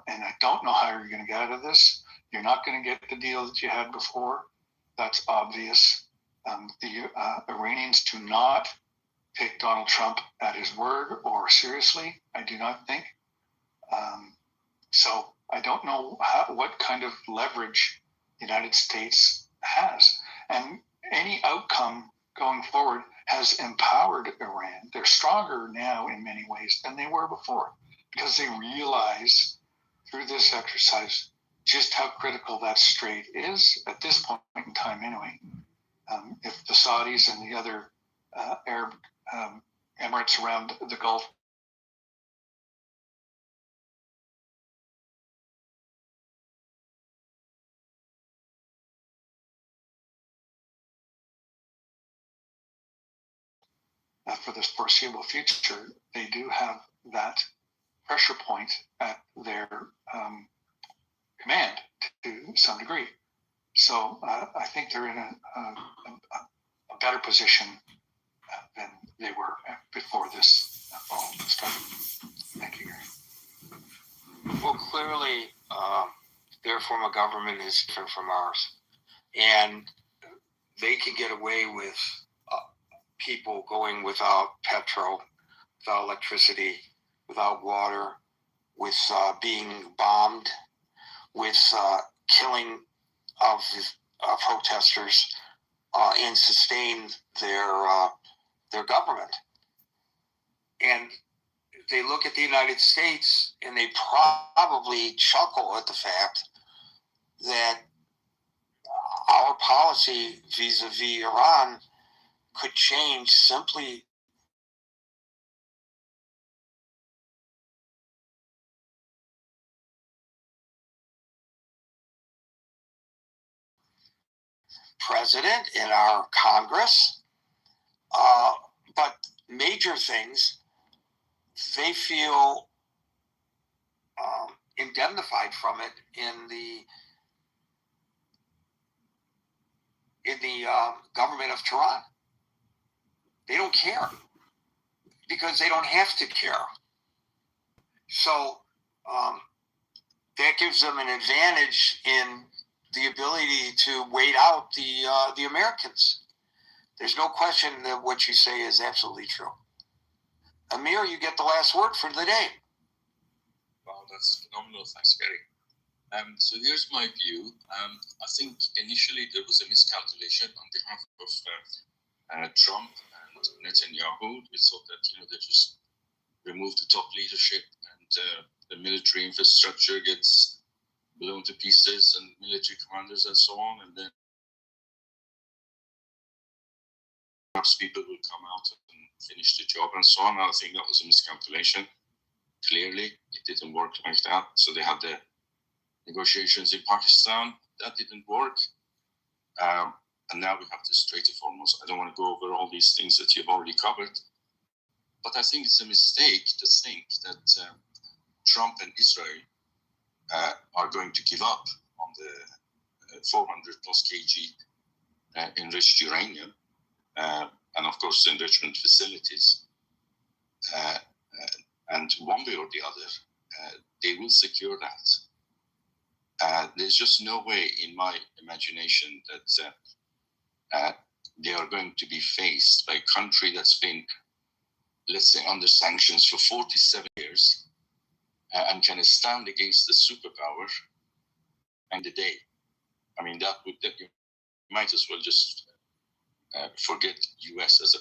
And I don't know how you're going to get out of this. You're not going to get the deal that you had before. That's obvious. The Iranians do not take Donald Trump at his word or seriously, I do not think. So I don't know what kind of leverage the United States has. And any outcome going forward has empowered Iran. They're stronger now in many ways than they were before because they realize through this exercise just how critical that strait is at this point in time anyway. If the Saudis and the other Arab emirates around the Gulf for this foreseeable future, they do have that pressure point at their command to some degree. So I think they're in a better position than they were before this all started. Thank you, Gary. Well, clearly, their form of government is different from ours. And they can get away with people going without petrol, without electricity, without water, with being bombed, with killing of protesters, and sustain their government. And they look at the United States and they probably chuckle at the fact that our policy vis-a-vis Iran could change simply president in our Congress, but major things they feel indemnified from it in the government of Tehran. They don't care because they don't have to care. So that gives them an advantage in the ability to wait out the Americans. There's no question that what you say is absolutely true. Amir, you get the last word for the day. Wow, that's phenomenal. Thanks, Gary. So here's my view. I think initially there was a miscalculation on behalf of Trump and Netanyahu. We thought that they just remove the top leadership and the military infrastructure gets blown to pieces and military commanders and so on, and then perhaps people will come out and finish the job and so on. I think that was a miscalculation. Clearly, it didn't work like that. So they had the negotiations in Pakistan. That didn't work. And now we have the Strait of Hormuz. I don't want to go over all these things that you've already covered. But I think it's a mistake to think that Trump and Israel are going to give up on the 400 plus kg enriched uranium and, of course, the enrichment facilities. And one way or the other, they will secure that. There's just no way in my imagination that they are going to be faced by a country that's been, let's say, under sanctions for 47 years and can stand against the superpower and the day. I mean, that you might as well just forget US as a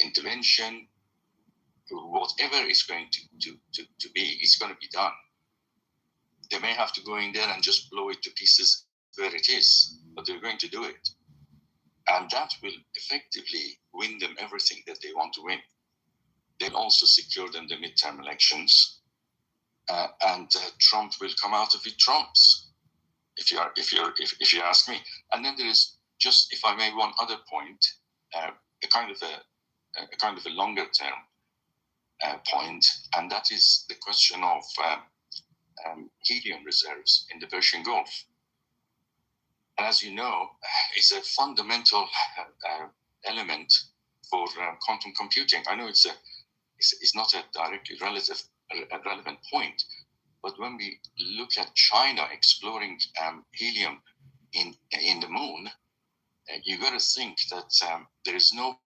intervention, whatever is going to be, it's going to be done. They may have to go in there and just blow it to pieces where it is, but they're going to do it. And that will effectively win them everything that they want to win. they'll also secure them the midterm elections, and Trump will come out of it trumps. If you ask me. And then there is just, if I may, one other point, a kind of a longer term point, and that is the question of helium reserves in the Persian Gulf. And as you know, it's a fundamental element for quantum computing. I know it's not a directly relevant point, but when we look at China exploring helium in the moon, you got to think that there is no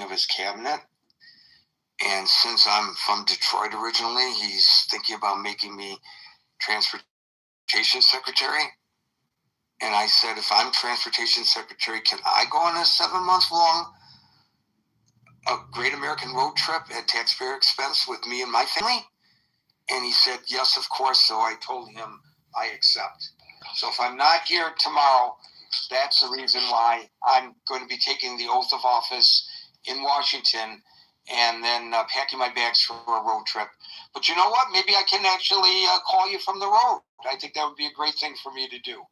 of his cabinet. And since I'm from Detroit originally, he's thinking about making me transportation secretary. And I said, if I'm transportation secretary, can I go on a 7-month-long Great American road trip at taxpayer expense with me and my family? And he said, yes, of course. So I told him I accept. So if I'm not here tomorrow, that's the reason why I'm going to be taking the oath of office in Washington and then packing my bags for a road trip. But you know what? Maybe I can actually call you from the road. I think that would be a great thing for me to do.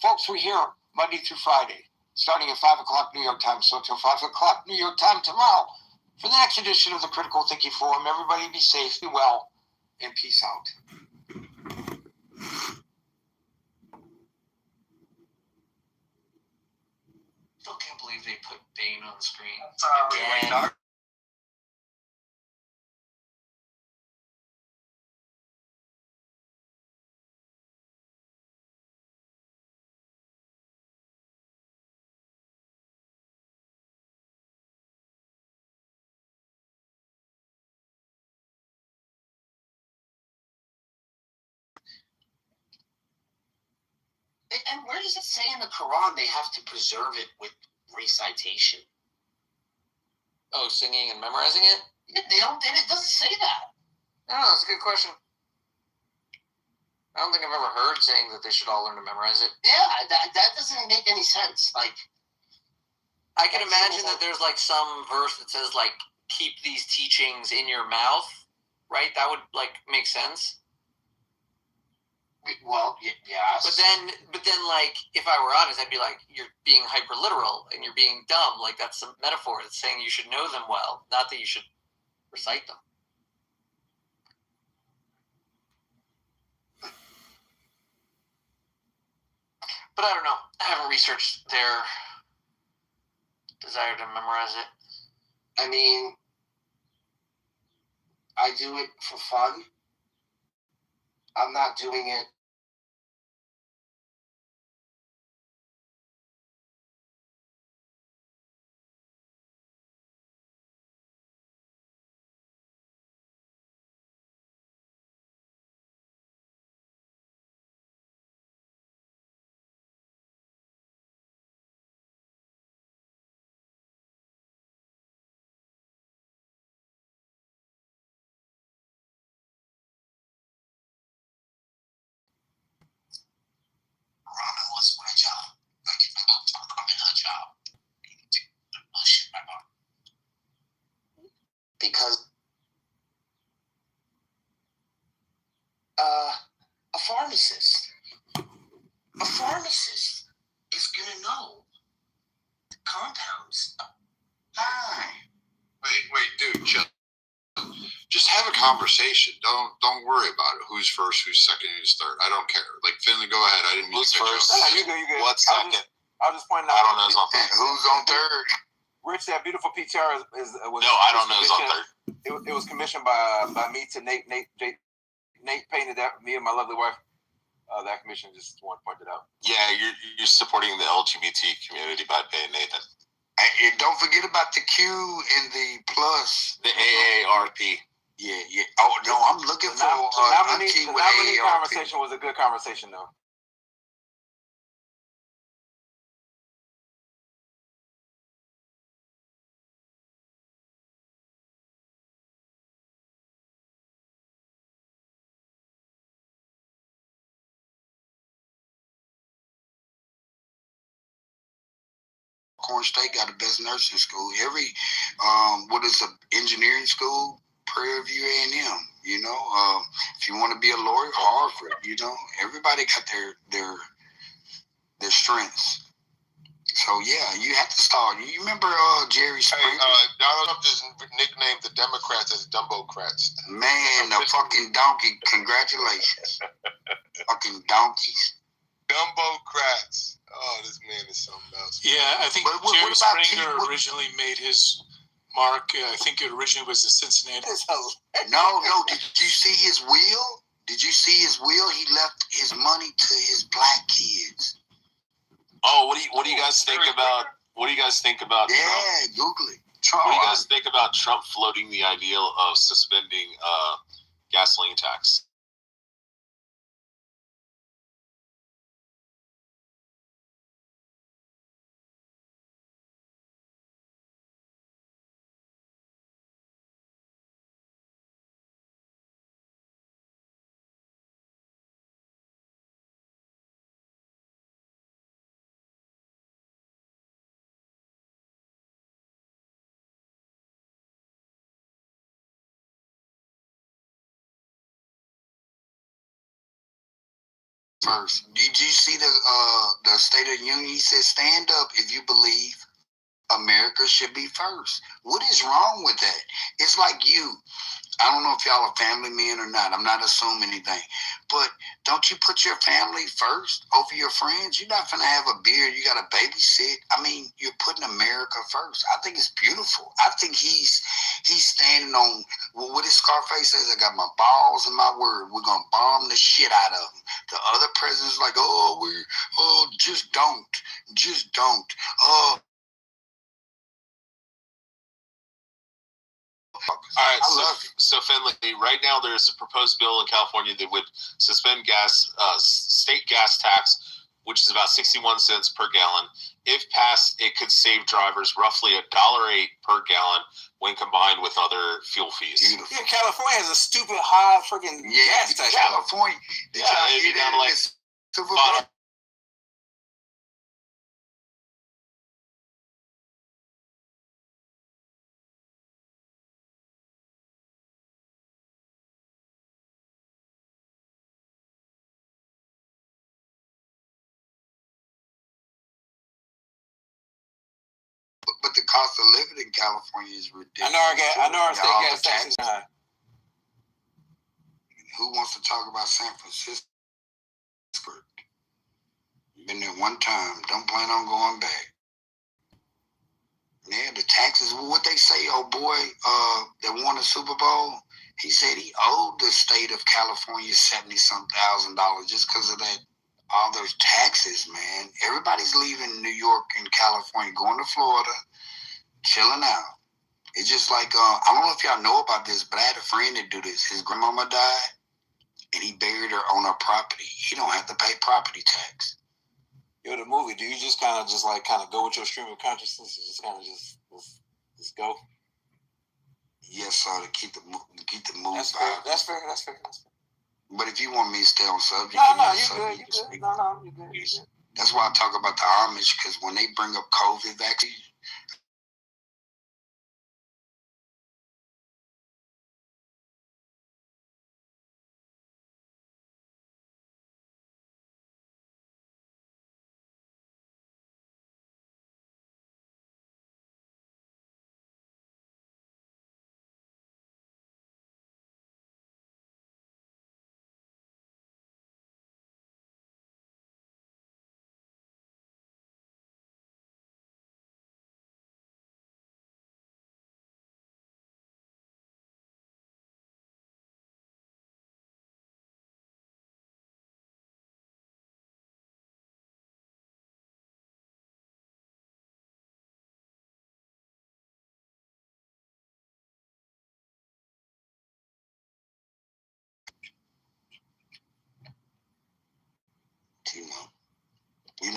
Folks, we're here Monday through Friday, starting at 5 o'clock New York time. So until 5 o'clock New York time tomorrow, for the next edition of the Critical Thinking Forum, everybody be safe, be well, and peace out. Still can't believe they put Bane on the screen. Again. And where does it say in the Quran they have to preserve it with recitation? Oh, singing and memorizing it? Yeah, they don't. It doesn't say that. No, that's a good question. I don't think I've ever heard saying that they should all learn to memorize it. Yeah, that doesn't make any sense. Like, I can imagine that there's like some verse that says like, keep these teachings in your mouth, right? That would like make sense. Well, yes. But then, like, if I were honest, I'd be like, you're being hyper literal and you're being dumb. Like, that's a metaphor. It's saying you should know them well, not that you should recite them. But I don't know. I haven't researched their desire to memorize it. I mean, I do it for fun. I'm not doing it. What's my job? Like, I'm in a job. Oh, shit, my mom. Because a pharmacist is going to know compounds. Hi. Wait, dude, just have a conversation. Don't worry about it. Who's first, who's second, who's third. I don't care. Like, Finley, go ahead. I didn't mean to. Who's first? You good. What's second? I'll just point out. I don't know who's on third. Who's on third? Rich, that beautiful PTR was No, I don't know who's on third. It was commissioned by me to Nate. Nate painted that, me and my lovely wife. that commission just pointed out. Yeah, you're supporting the LGBT community by paying Nathan. And don't forget about the Q and the plus. The AARP. Yeah. Oh no, I'm looking for the nominee AARP. conversation was a good conversation though. Corn State got the best nursing school. Every what is a engineering school? Prairie View A&M. You know, if you want to be a lawyer, Harvard. You know, everybody got their strengths. So yeah, you have to start. You remember Jerry Springer? Donald Trump just nicknamed the Democrats as Dumbocrats. Man, the fucking donkey. Congratulations, fucking donkeys. Dumbocrats. Oh, this man is something else. Yeah, I think Jerry Springer originally made his mark. I think it originally was the Cincinnati. No. Did you see his will? Did you see his will? He left his money to his black kids. Oh, what do you guys think about? What do you guys think about? Yeah, Trump? Google it. What do you guys think about Trump floating the idea of suspending gasoline tax? First, did you see the State of the Union? He said, "Stand up if you believe America should be first." What is wrong with that? It's like you. I don't know if y'all are family men or not. I'm not assuming anything. But don't you put your family first over your friends? You're not going to have a beard. You got to babysit. I mean, you're putting America first. I think it's beautiful. I think he's standing on, what his Scarface says, I got my balls and my word. We're going to bomb the shit out of them. The other president's like, just don't. Just don't. All right, so Finley, right now there's a proposed bill in California that would suspend state gas tax, which is about 61 cents per gallon. If passed, it could save drivers roughly $1.08 per gallon when combined with other fuel fees. Beautiful. Yeah, California has a stupid high freaking gas tax. California. It'd be down to like But the cost of living in California is ridiculous. I know our state gas tax is high. Who wants to talk about San Francisco? Been there one time. Don't plan on going back. Yeah, the taxes. What they say, old boy that won the Super Bowl, he said he owed the state of California $70-some thousand just because of that. All those taxes, man. Everybody's leaving New York and California, going to Florida, chilling out. It's just like, I don't know if y'all know about this, but I had a friend that do this. His grandmama died, and he buried her on her property. He don't have to pay property tax. Yo, the movie, do you just kind of go with your stream of consciousness and just kind of just go? Yes, sir, to keep the movie. That's fair. But if you want me to stay on subject, you good. You good. That's why I talk about the Amish, because when they bring up COVID vaccine,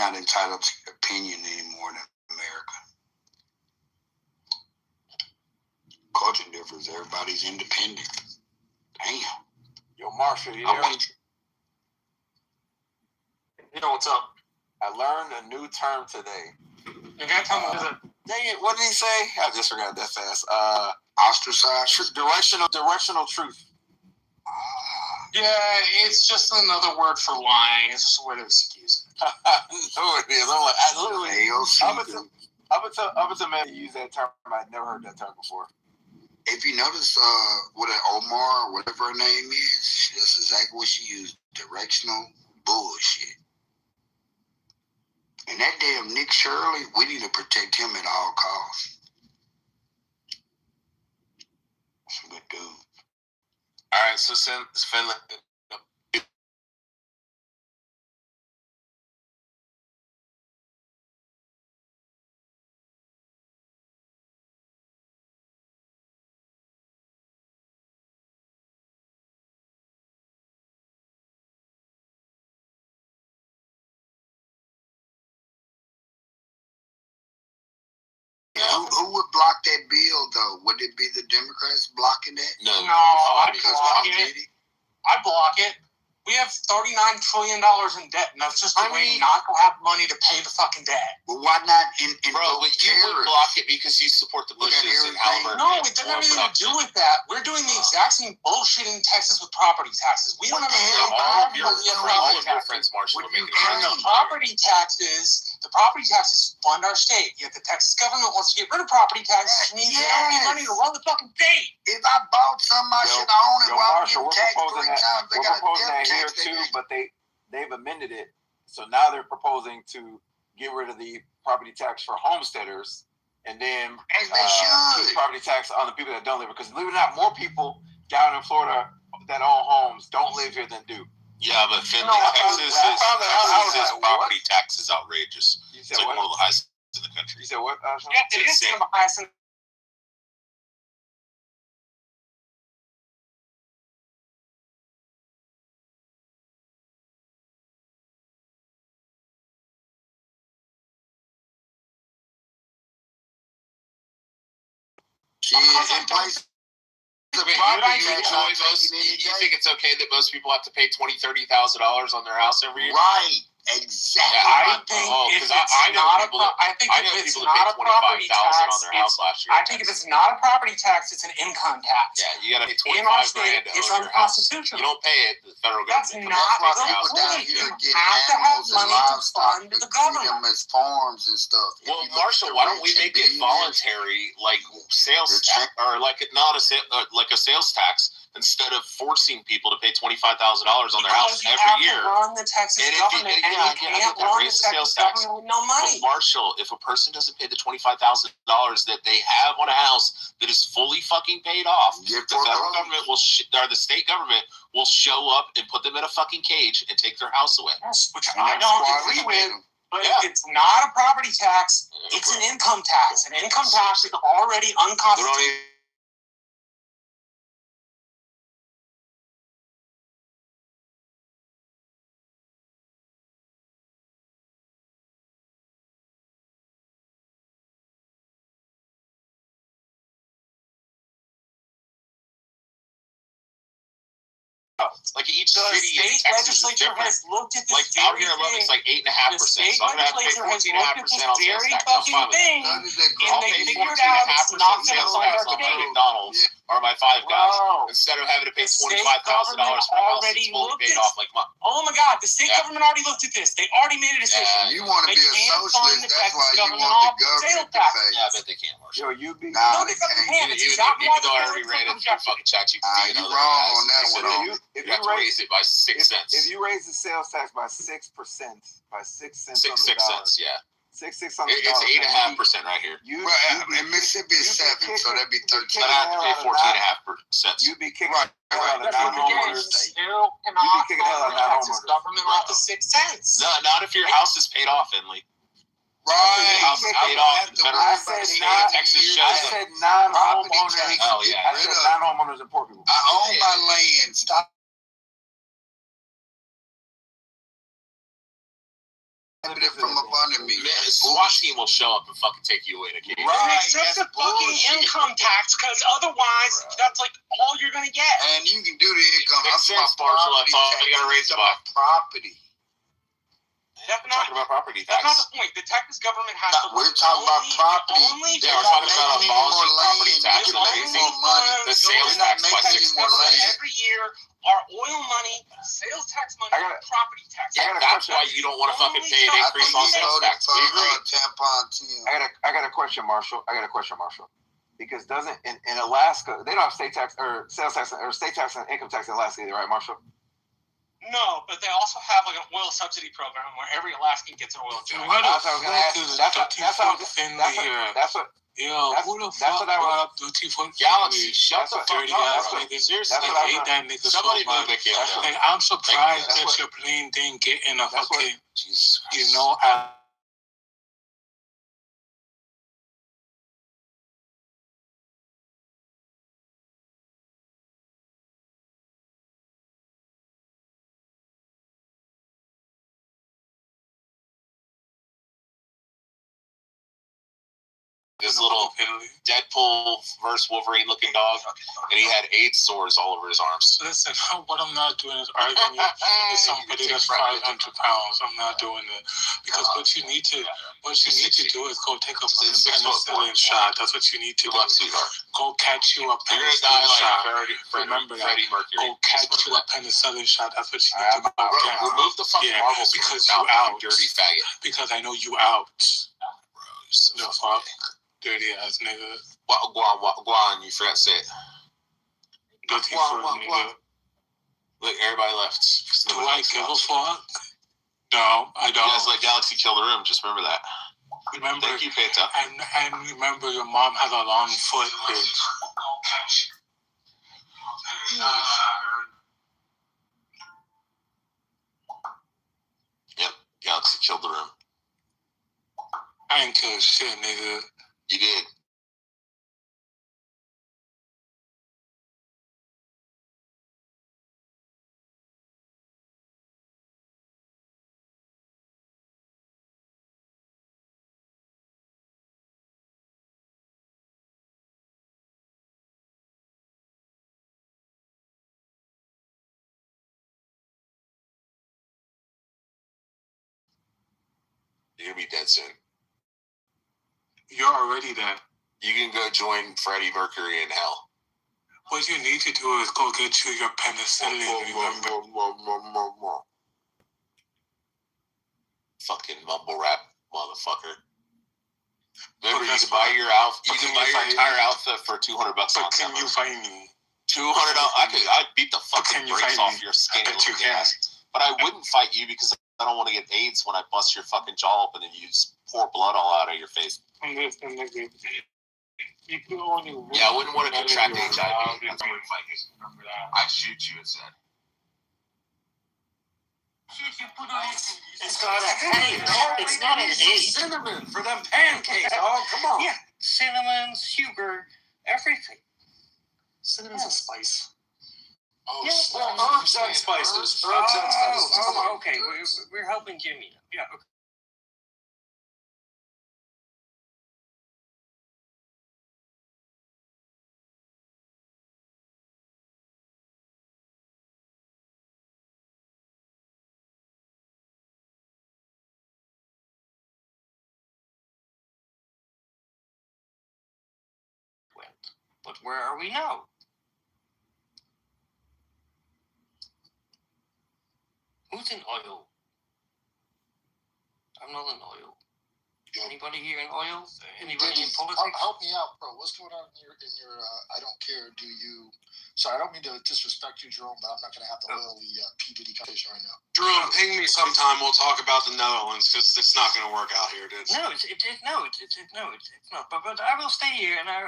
not entitled to your opinion anymore in America. Culture differs. Everybody's independent. Damn. Yo, Marshall, you there? You know what's up? I learned a new term today. You gotta tell me what is it? Dang it, what did he say? I just forgot that fast. Ostracized? Directional truth. Yeah, it's just another word for lying. It's just a word of excuse. No, it is. I'm like, I literally, up until man, you use that term. I'd never heard that term before. If you notice, what an Omar or whatever her name is, that's exactly what she used. Directional bullshit. And that damn Nick Shirley, we need to protect him at all costs. That's a good dude. All right, so since Finley. Who would block that bill, though? Would it be the Democrats blocking that? No, I'd block it. I'd block it. We have $39 trillion in debt, and that's just a way not to have money to pay the fucking debt. Well, why not in Bro, but you would block it because you support the Bushes and Halliburton. No, it doesn't have anything to do with that. We're doing the exact same bullshit in Texas with property taxes. We don't have anything all of your friends, Marshall, are making property taxes fund our state. Yet the Texas government wants to get rid of property taxes, which means they don't need money to run the fucking state. If I bought something, I should own it while I'm Marshall, getting taxed 3 times. They got proposing that here too, but they've amended it. So now they're proposing to get rid of the property tax for homesteaders and then keep property tax on the people that don't live here. Because believe it or not, more people down in Florida that own homes don't live here than do. Yeah, but Finley, Texas' property tax is outrageous. It's like one of the highest in the country. You said what? Yeah, it is one of the highest. In place of property tax, you think it's okay that most people have to pay $20,000-$30,000 on their house every year? Right. Exactly. I think if it's not a property tax, on their house last year. I think if it's not a property tax, it's an income tax. Yeah, you got to pay $25,000 to $25,000 own your house. You don't pay it. The federal government. That's not the point. You have to have money to fund the government. As farms and stuff. Well, Marshall, why don't we make it voluntary, like sales tax, or like not a like a sales tax? Instead of forcing people to pay $25,000 on their house every year. Run the Texas government, and you can't run the Texas government with no money. But Marshall, if a person doesn't pay the $25,000 that they have on a house that is fully fucking paid off, the federal government will, or the state government will show up and put them in a fucking cage and take their house away. Yes, which I don't agree with. But it's not a property tax; it's an income tax. An income tax is already unconstitutional. Like each city in state Texas is legislature different. has looked at this like out here in Lubbock's like 8.5%. So I'm gonna have to pay 14.5% on sales tax. I'm fine with that. I'll pay 14.5% sales tax on my McDonald's or my Five Guys instead of having to pay $25,000 for a house that's fully paid off like mine. Oh my God, the state government already looked at this. They already made a decision. You want to be a socialist, that's why you want the government to pay. Yeah, I bet they can't. Yo, you be no, they can't. Even though I already ran it through fucking ChatGPT. You're wrong on that one. You have to raise it by 6 cents. If you raise the sales tax by 6%, by 6 cents, 6 cents, yeah. 6 on the It's 8.5% right here. In Mississippi it's 7, so that'd be 13. But I have to pay 14.5%. You'd be kicking out of non-homeowners. Still cannot fund the Texas government off the 6 cents. No, not if your house is paid off, Finley. Right. Your house is paid off. The federal state of Texas shows I said non-homeowners. Oh yeah. I said non-homeowners and poor people. I own my land. Stop. prohibited from up under me. Man, a SWAT team will show up and fucking take you away to cage. Right, except the fucking income tax, because otherwise, that's like all you're gonna get. And you can do the income. Makes sense, Marshall. That's all you gotta raise about property. That's not, talking about property that's not tax. the point. The Texas government has to. We're talking about property. They were talking about abolishing property tax and raising the sales tax by 6%. Every year, our oil money, sales tax money, property tax. That's why you don't want to fucking pay an increase on sales tax. We agree. I got a question, Marshall. Because doesn't in Alaska they don't have state tax or sales tax or state tax and income tax in Alaska either, right, Marshall? No, but they also have like an oil subsidy program where every Alaskan gets an oil job. That's what I was. Galaxy, shut the fuck up. Seriously, I hate that nigga somebody so move much. it, Like, I'm surprised that your plane didn't get in a fucking, this little Deadpool versus Wolverine looking dog, and he had AIDS sores all over his arms. Listen, what I'm not doing is arguing with somebody that's 500 pounds. I'm not doing it because what you need to do is go take a penicillin shot. That's what you need to do. Go catch you a penicillin shot. Remember that. Go catch you a penicillin shot. That's what you need to go get. Remove the fucking marbles because from you your out, mouth, you dirty faggot. Because I know you out. The fuck. Dirty ass nigga. Guan, you forgot to say it. Dirty nigga. Look, everybody left. Do I give a fuck? No, I don't. You guys let Galaxy kill the room. Just remember that. Remember, thank you, Peta. And remember, your mom has a long foot, bitch. Yep, Galaxy killed the room. I ain't kill shit, nigga. You did. You're gonna be dead soon. You're already dead. You can go join Freddie Mercury in hell. What you need to do is go get you your penicillin, remember? Fucking mumble rap motherfucker. Remember, you can buy your outfit. You can buy your entire outfit for $200 on Can you fight me? $200. I'd beat the fucking brakes off your skinny little ass. But I wouldn't fight you because I don't want to get AIDS when I bust your fucking jaw open and you pour blood all out of your face. Yeah, I wouldn't want to contract HIV. That's why I wouldn't fight you. I'd shoot you instead. It's got a hey, no, it's not an AIDS. Cinnamon for them pancakes. Oh, come on. Yeah, cinnamon, sugar, everything. Cinnamon's a spice. Oh, yeah, well, herbs and spices. Herbs and spices. Oh, okay. We're helping Jimmy. Yeah, okay. But where are we now? Who's in oil? I'm not in oil. Anybody here in oil? Anybody in politics? Help me out, bro. What's going on in your I don't care, do you? Sorry, I don't mean to disrespect you, Jerome, but I'm not going to have to oil the P. Diddy conversation right now. Jerome, ping me sometime. We'll talk about the Netherlands because it's not going to work out here, dude. No, it's not. But I will stay here and I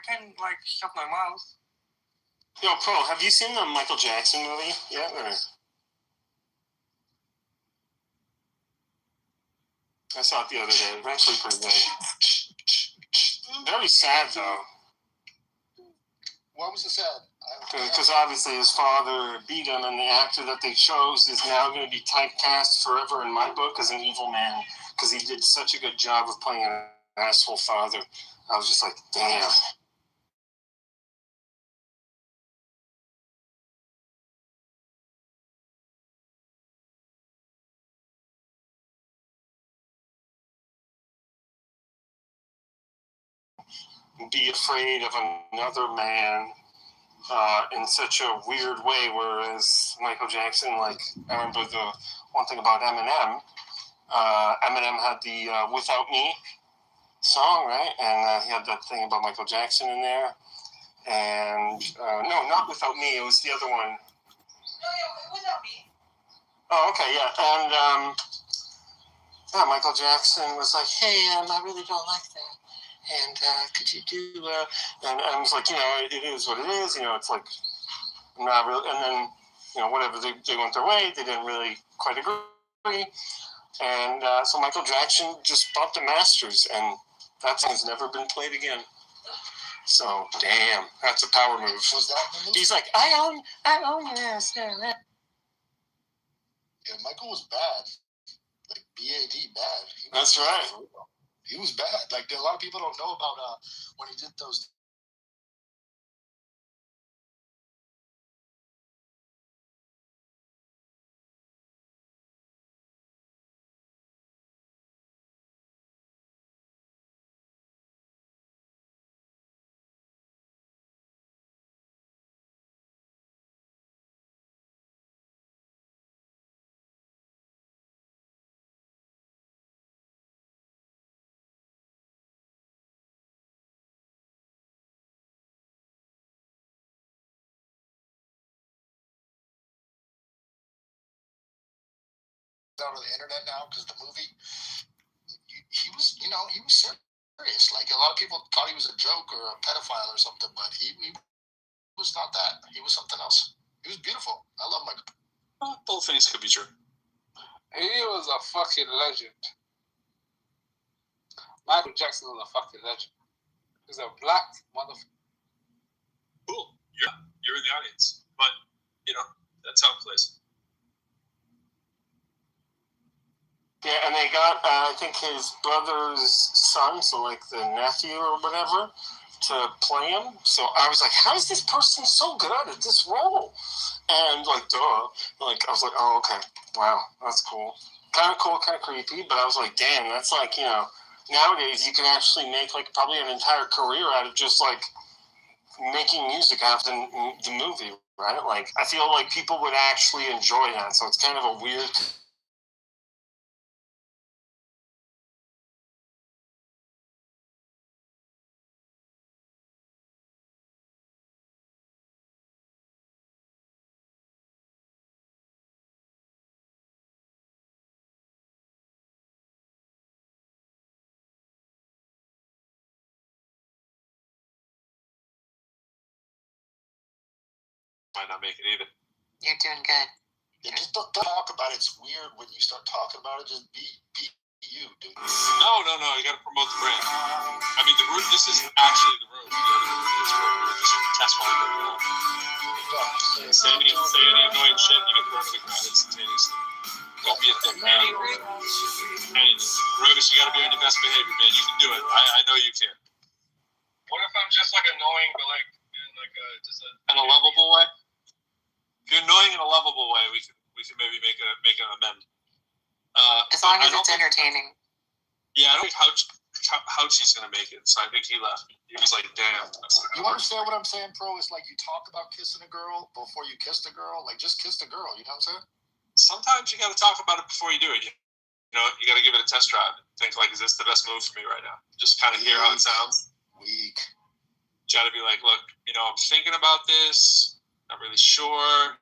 can like shut my mouth. Yo, Pro, have you seen the Michael Jackson movie yet? Or? I saw it the other day. It was actually pretty good. Very sad, though. Why was it sad? Because obviously his father beat him, and the actor that they chose is now going to be typecast forever in my book as an evil man, because he did such a good job of playing an asshole father. I was just like, damn. Be afraid of another man in such a weird way, whereas Michael Jackson, like, I remember the one thing about Eminem, Eminem had the Without Me song, right? And he had that thing about Michael Jackson in there. And, no, not Without Me, it was the other one. No, yeah, Without Me. Oh, okay, yeah. And, yeah, Michael Jackson was like, hey, I really don't like that. And could you do, and I was like, you know, it is what it is, you know, it's like, I'm not really, and then, you know, whatever, they went their way, they didn't really quite agree, and so Michael Jackson just bought the masters, and that song's never been played again. So, damn, that's a power move. Was that He's like, I own your ass. Yeah, Michael was bad. Like, B-A-D, bad. That's right. He was bad. Like, a lot of people don't know about when he did those. Out of the internet now because the movie, he was, you know, he was serious. Like, a lot of people thought he was a joke or a pedophile or something, but he was not that. He was something else. He was beautiful. I love Michael. Both things could be true. He was a fucking legend. Michael Jackson was a fucking legend. He's a black motherfucker. Cool. You're in the audience, but you know that's how it plays. Yeah, and they got, I think, his brother's son, so like the nephew or whatever, to play him. So I was like, how is this person so good at this role? And like, duh. Like, I was like, oh, okay. Wow, that's cool. Kind of cool, kind of creepy, but I was like, damn, that's like, you know, nowadays you can actually make like probably an entire career out of just like making music out of the movie, right? Like, I feel like people would actually enjoy that, so it's kind of a weird... Might not make it either. You're doing good. Yeah, just don't talk about it. It's weird when you start talking about it. Just be you, dude. No. You got to promote the brand. I mean, the room. This is actually the room. The other room is where we're just test walking. Say any annoying shit, you get thrown to the ground instantaneously. Don't be a dick, man. Hey, Rogus, you got to be on your best behavior, man. You can do it. I know you can. What if I'm just like annoying, but like in like just In a lovable way. If you're annoying in a lovable way, we can maybe make an amend. As long as it's entertaining. Yeah, I don't think Houchi's gonna make it, so I think he left. He was like, "Damn." You understand what I'm saying, Pro? It's like you talk about kissing a girl before you kiss the girl. Like, just kiss the girl. You know what I'm saying? Sometimes you got to talk about it before you do it. You know, you got to give it a test drive. Think like, is this the best move for me right now? Just kind of hear how it sounds. Weak. You got to be like, look, you know, I'm thinking about this. Not really sure.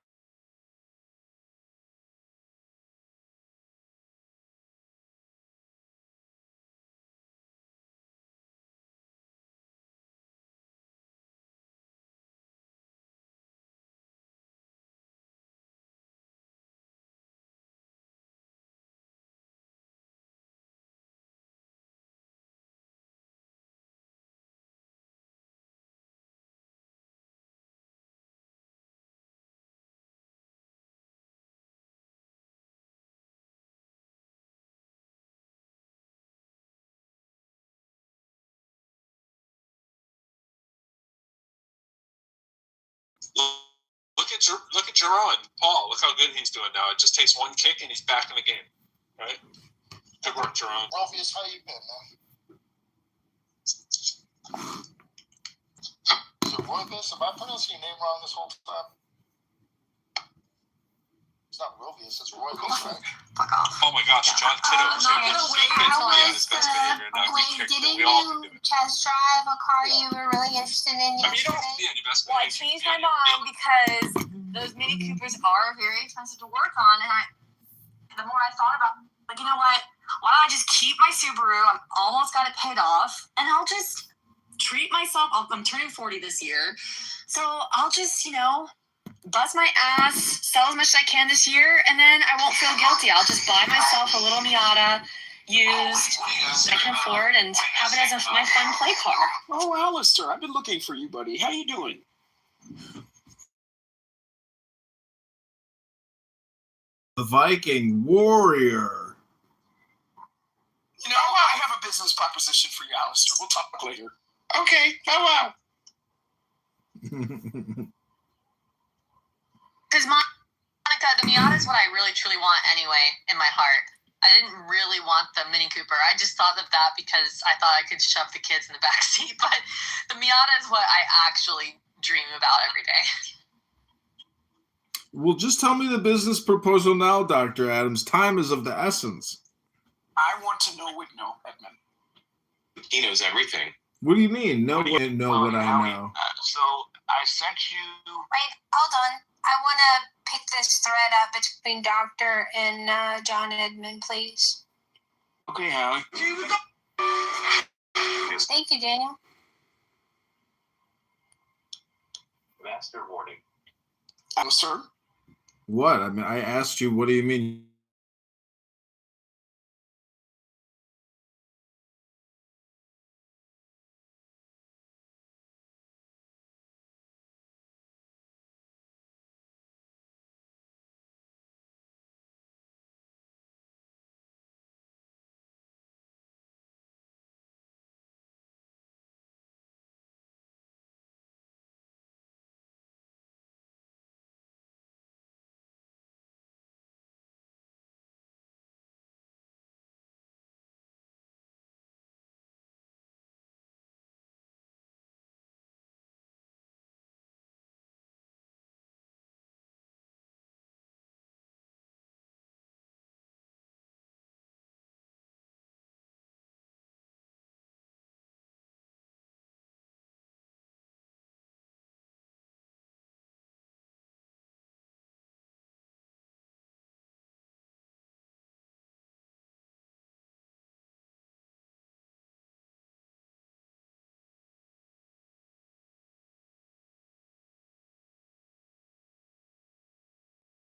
look at Jerome and Paul. Look how good he's doing now. It just takes one kick and he's back in the game, right? Good work, Jerome. Rovius, how you been, man? Is it Rovius? Am I pronouncing your name wrong this whole time? It's not Rovius, it's Rovius, right? Fuck off. Oh my gosh, John Kitover. Didn't you test drive a car you were really interested in yesterday? Well, I changed my mind because those Mini Coopers are very expensive to work on, and the more I thought about, like, you know what? Why don't I just keep my Subaru? I'm almost got it paid off, and I'll just treat myself. I'm turning 40 this year, so I'll just, bust my ass, sell as much as I can this year, and then I won't feel guilty. I'll just buy myself a little Miata used that I can afford and have it as my fun play car. Oh, Alistair, I've been looking for you, buddy. How you doing? The Viking Warrior. I have a business proposition for you, Alistair. We'll talk later. Okay, wow. Because Monica, the Miata is what I really truly want anyway in my heart. I didn't really want the Mini Cooper. I just thought of that because I thought I could shove the kids in the back seat. But the Miata is what I actually dream about every day. Well, just tell me the business proposal now, Dr. Adams. Time is of the essence. I want to know what Edmund. He knows everything. What do you mean? No one know what I know. So I sent you. Wait, hold on. I want to pick this thread up between Doctor and John Edmund, please. Okay, Hallie. Thank you, Daniel. Master warning. Alistair? What? I mean, I asked you, what do you mean?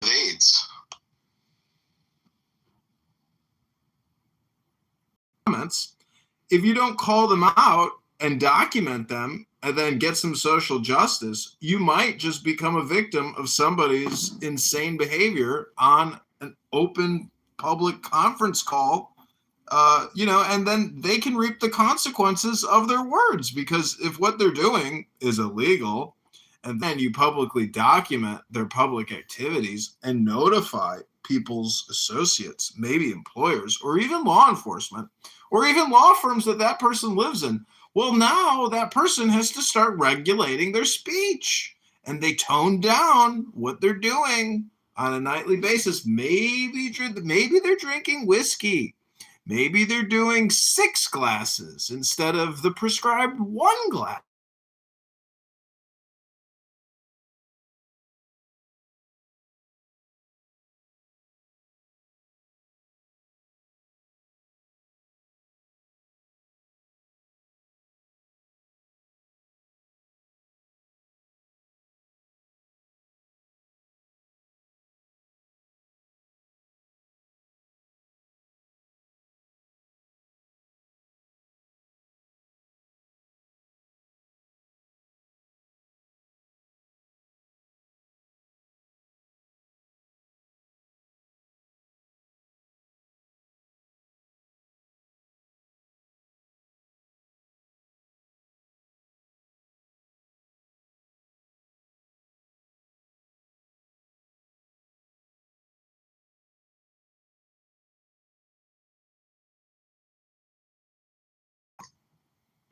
AIDS. Comments. If you don't call them out and document them and then get some social justice, you might just become a victim of somebody's insane behavior on an open public conference call, and then they can reap the consequences of their words, because if what they're doing is illegal and then you publicly document their public activities and notify people's associates, maybe employers, or even law enforcement, or even law firms that person lives in, well, now that person has to start regulating their speech, and they tone down what they're doing on a nightly basis. Maybe they're drinking whiskey. Maybe they're doing 6 glasses instead of the prescribed 1 glass.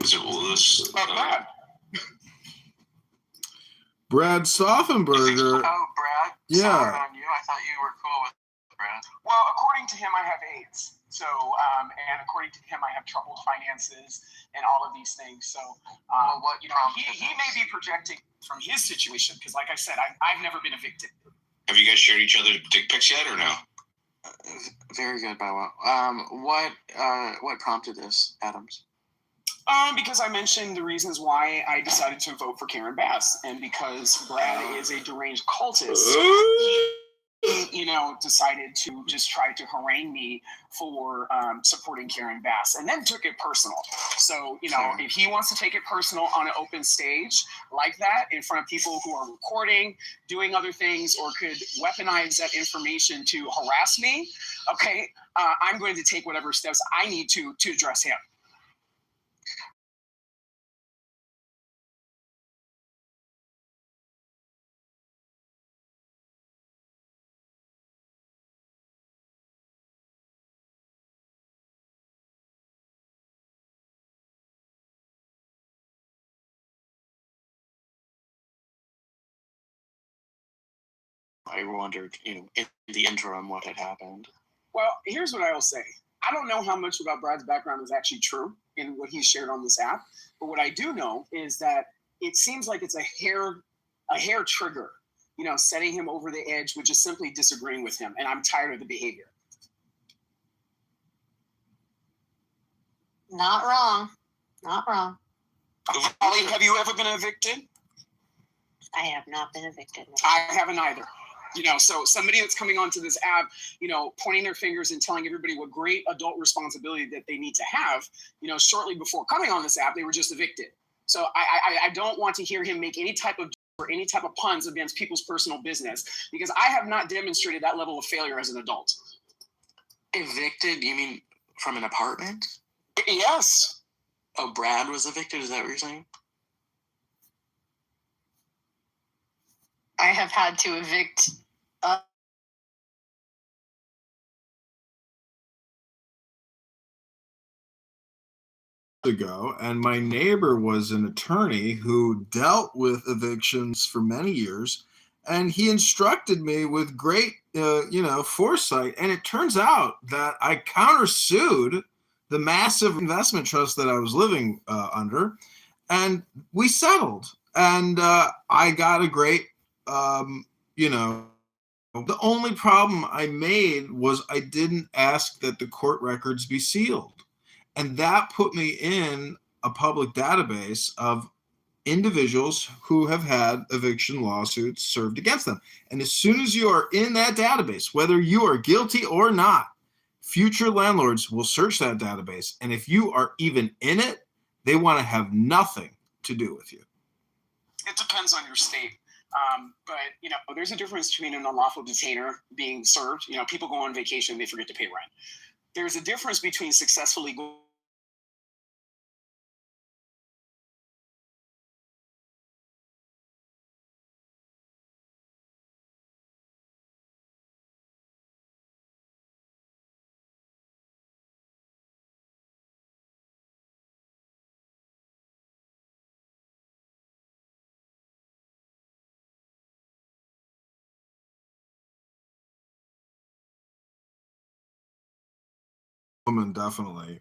Was it this? Brad. Brad Stoffenberger. Oh, Brad. Yeah. Sorry on you. I thought you were cool with Brad. Well, according to him, I have AIDS. So, and according to him, I have troubled finances and all of these things. So, he may be projecting from his situation because, like I said, I've never been evicted. Have you guys shared each other's dick pics yet, or no? Very good, Bow. What prompted this, Adams? Because I mentioned the reasons why I decided to vote for Karen Bass, and because Brad is a deranged cultist, he, decided to just try to harangue me for supporting Karen Bass, and then took it personal. So, if he wants to take it personal on an open stage like that, in front of people who are recording, doing other things, or could weaponize that information to harass me, okay, I'm going to take whatever steps I need to address him. I wondered, in the interim, what had happened. Well, here's what I will say. I don't know how much about Brad's background is actually true in what he shared on this app, but what I do know is that it seems like it's a hair trigger, setting him over the edge with just simply disagreeing with him, and I'm tired of the behavior. Not wrong. Not wrong. Holly, have you ever been evicted? I have not been evicted. No. I haven't either. So somebody that's coming onto this app, pointing their fingers and telling everybody what great adult responsibility that they need to have, shortly before coming on this app, they were just evicted. So I don't want to hear him make any type of puns against people's personal business, because I have not demonstrated that level of failure as an adult. Evicted? You mean from an apartment? Yes. Oh, Brad was evicted? Is that what you're saying? I have had to evict ago, and my neighbor was an attorney who dealt with evictions for many years, and he instructed me with great foresight, and it turns out that I countersued the massive investment trust that I was living under, and we settled, and I got a great the only problem I made was I didn't ask that the court records be sealed. And that put me in a public database of individuals who have had eviction lawsuits served against them. And as soon as you are in that database, whether you are guilty or not, future landlords will search that database. And if you are even in it, they want to have nothing to do with you. It depends on your state. But there's a difference between an unlawful detainer being served. People go on vacation, they forget to pay rent. There's a difference between successfully woman definitely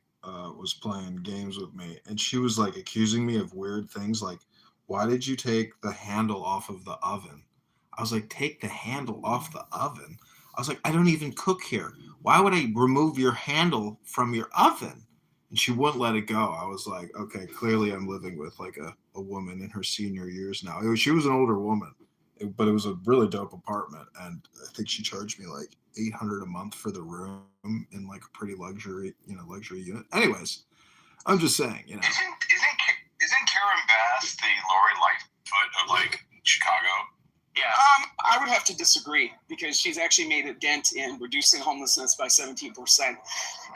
was playing games with me, and she was like accusing me of weird things, like, why did you take the handle off of the oven? I was like, take the handle off the oven? I was like, I don't even cook here. Why would I remove your handle from your oven? And she wouldn't let it go. I was like, okay, clearly I'm living with like a woman in her senior years now. She was an older woman, but it was a really dope apartment, and I think she charged me like $800 a month for the room in like a pretty luxury unit. Anyways, I'm just saying, Isn't Karen Bass the Lori Lightfoot of like Chicago? Yeah. I would have to disagree, because she's actually made a dent in reducing homelessness by 17%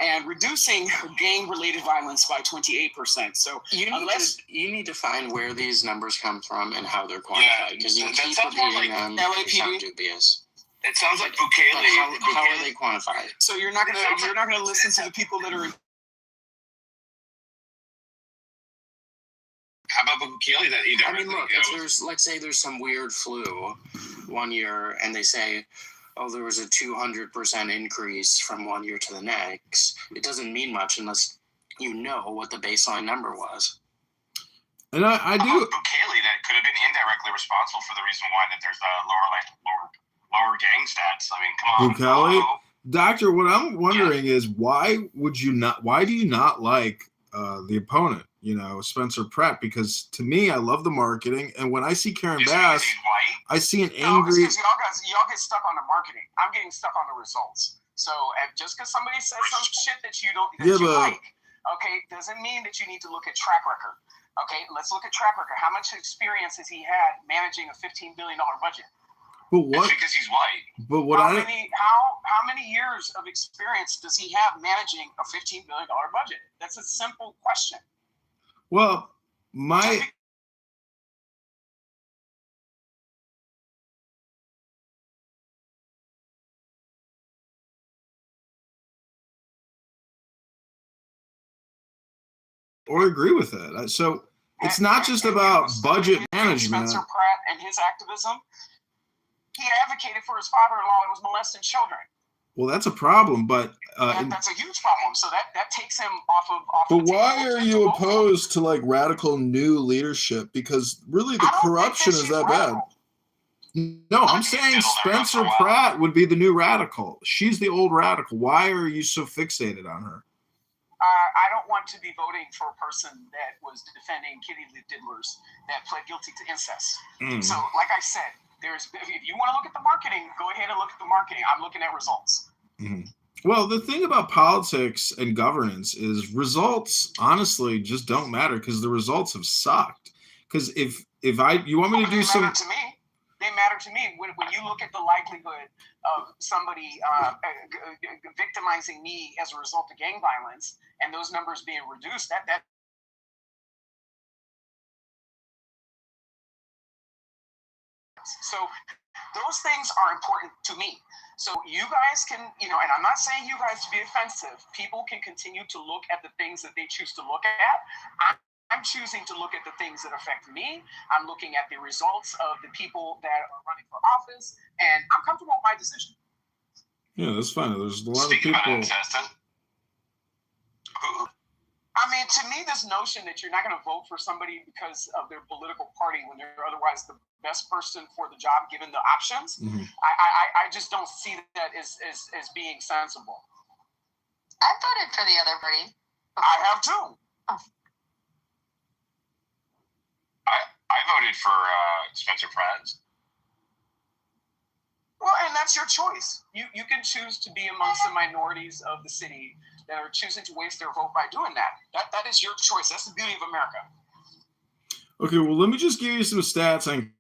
and reducing gang-related violence by 28%. So you need to find where these numbers come from and how they're quantified, because you keep repeating them. They sound dubious. It sounds like Bukele. How are they quantified? So you're not gonna listen to the people that are How about Bukele that he I mean, look, let's say there's some weird flu one year, and they say, oh, there was a 200% increase from one year to the next. It doesn't mean much unless you know what the baseline number was. And I do. Bukele that could have been indirectly responsible for the reason why that there's lower gang stats. I mean, come on. Bukele, Doctor. What I'm wondering is why do you not like the opponent? You know, Spencer Pratt, because to me, I love the marketing, and when I see Karen Bass, I see an angry. Y'all get stuck on the marketing. I'm getting stuck on the results. So just because somebody says some shit that you don't like, okay, doesn't mean that you need to look at track record. Okay, let's look at track record. How much experience has he had managing a $15 billion budget? But what? It's because he's white. But what how many years of experience does he have managing a $15 billion budget? That's a simple question. Well, or agree with it. So it's not just about budget management. Spencer Pratt and his activism, he advocated for his father-in-law that was molesting children. Well, that's a problem, but that's a huge problem. So that takes him off of. But why are you opposed to like radical new leadership? Because really, the corruption is that bad. No, I'm saying Spencer Pratt would be the new radical. She's the old radical. Why are you so fixated on her? I don't want to be voting for a person that was defending kitty diddlers that pled guilty to incest. So, like I said, if you want to look at the marketing, go ahead and look at the marketing. I'm looking at results. Well, the thing about politics and governance is results, honestly, just don't matter because the results have sucked. Because if you want me to do some. They matter to me. When you look at the likelihood of somebody victimizing me as a result of gang violence and those numbers being reduced, that so those things are important to me. So you guys can, and I'm not saying you guys to be offensive. People can continue to look at the things that they choose to look at. I'm choosing to look at the things that affect me. I'm looking at the results of the people that are running for office, and I'm comfortable with my decision. Yeah, that's fine. There's a lot of people. I mean, to me, this notion that you're not going to vote for somebody because of their political party when they're otherwise the best person for the job given the options, I just don't see that as being sensible. I voted for the other party. I have too. I voted for Spencer Pratt. Well, and that's your choice. You can choose to be amongst the minorities of the city that are choosing to waste their vote by doing that. That is your choice. That's the beauty of America. Okay, well, let me just give you some stats on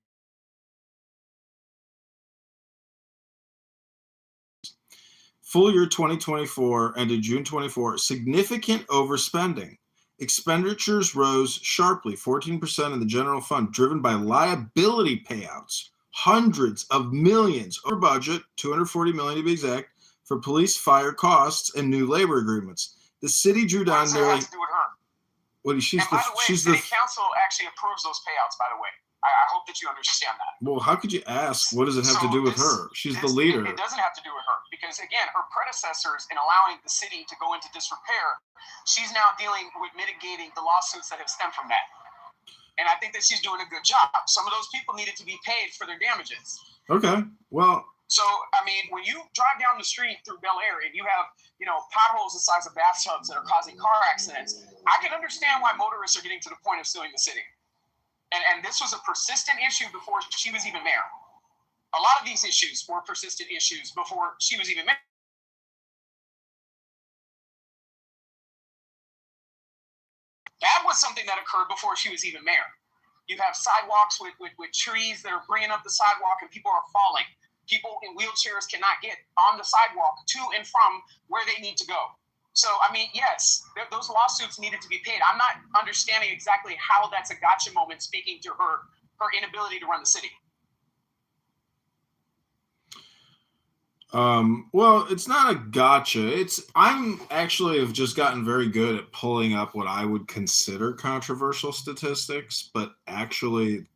full year 2024 ended June 24. Significant overspending. Expenditures rose sharply, 14% in the general fund, driven by liability payouts, hundreds of millions over budget, $240 million to be exact, for police fire costs and new labor agreements. The city drew down nearly. What does that have to do with her? Well, she's the council actually approves those payouts. By the way, I hope that you understand that. Well, how could you ask? What does it have to do with her? She's the leader. It doesn't have to do with her because, again, her predecessors in allowing the city to go into disrepair, she's now dealing with mitigating the lawsuits that have stemmed from that. And I think that she's doing a good job. Some of those people needed to be paid for their damages. Okay. Well. So, I mean, when you drive down the street through Bel Air and you have, potholes the size of bathtubs that are causing car accidents, I can understand why motorists are getting to the point of suing the city. And this was a persistent issue before she was even mayor. A lot of these issues were persistent issues before she was even mayor. That was something that occurred before she was even mayor. You have sidewalks with trees that are bringing up the sidewalk and people are falling. People in wheelchairs cannot get on the sidewalk to and from where they need to go. So, I mean, yes, those lawsuits needed to be paid. I'm not understanding exactly how that's a gotcha moment speaking to her inability to run the city. Well, it's not a gotcha. I'm actually have just gotten very good at pulling up what I would consider controversial statistics, but actually,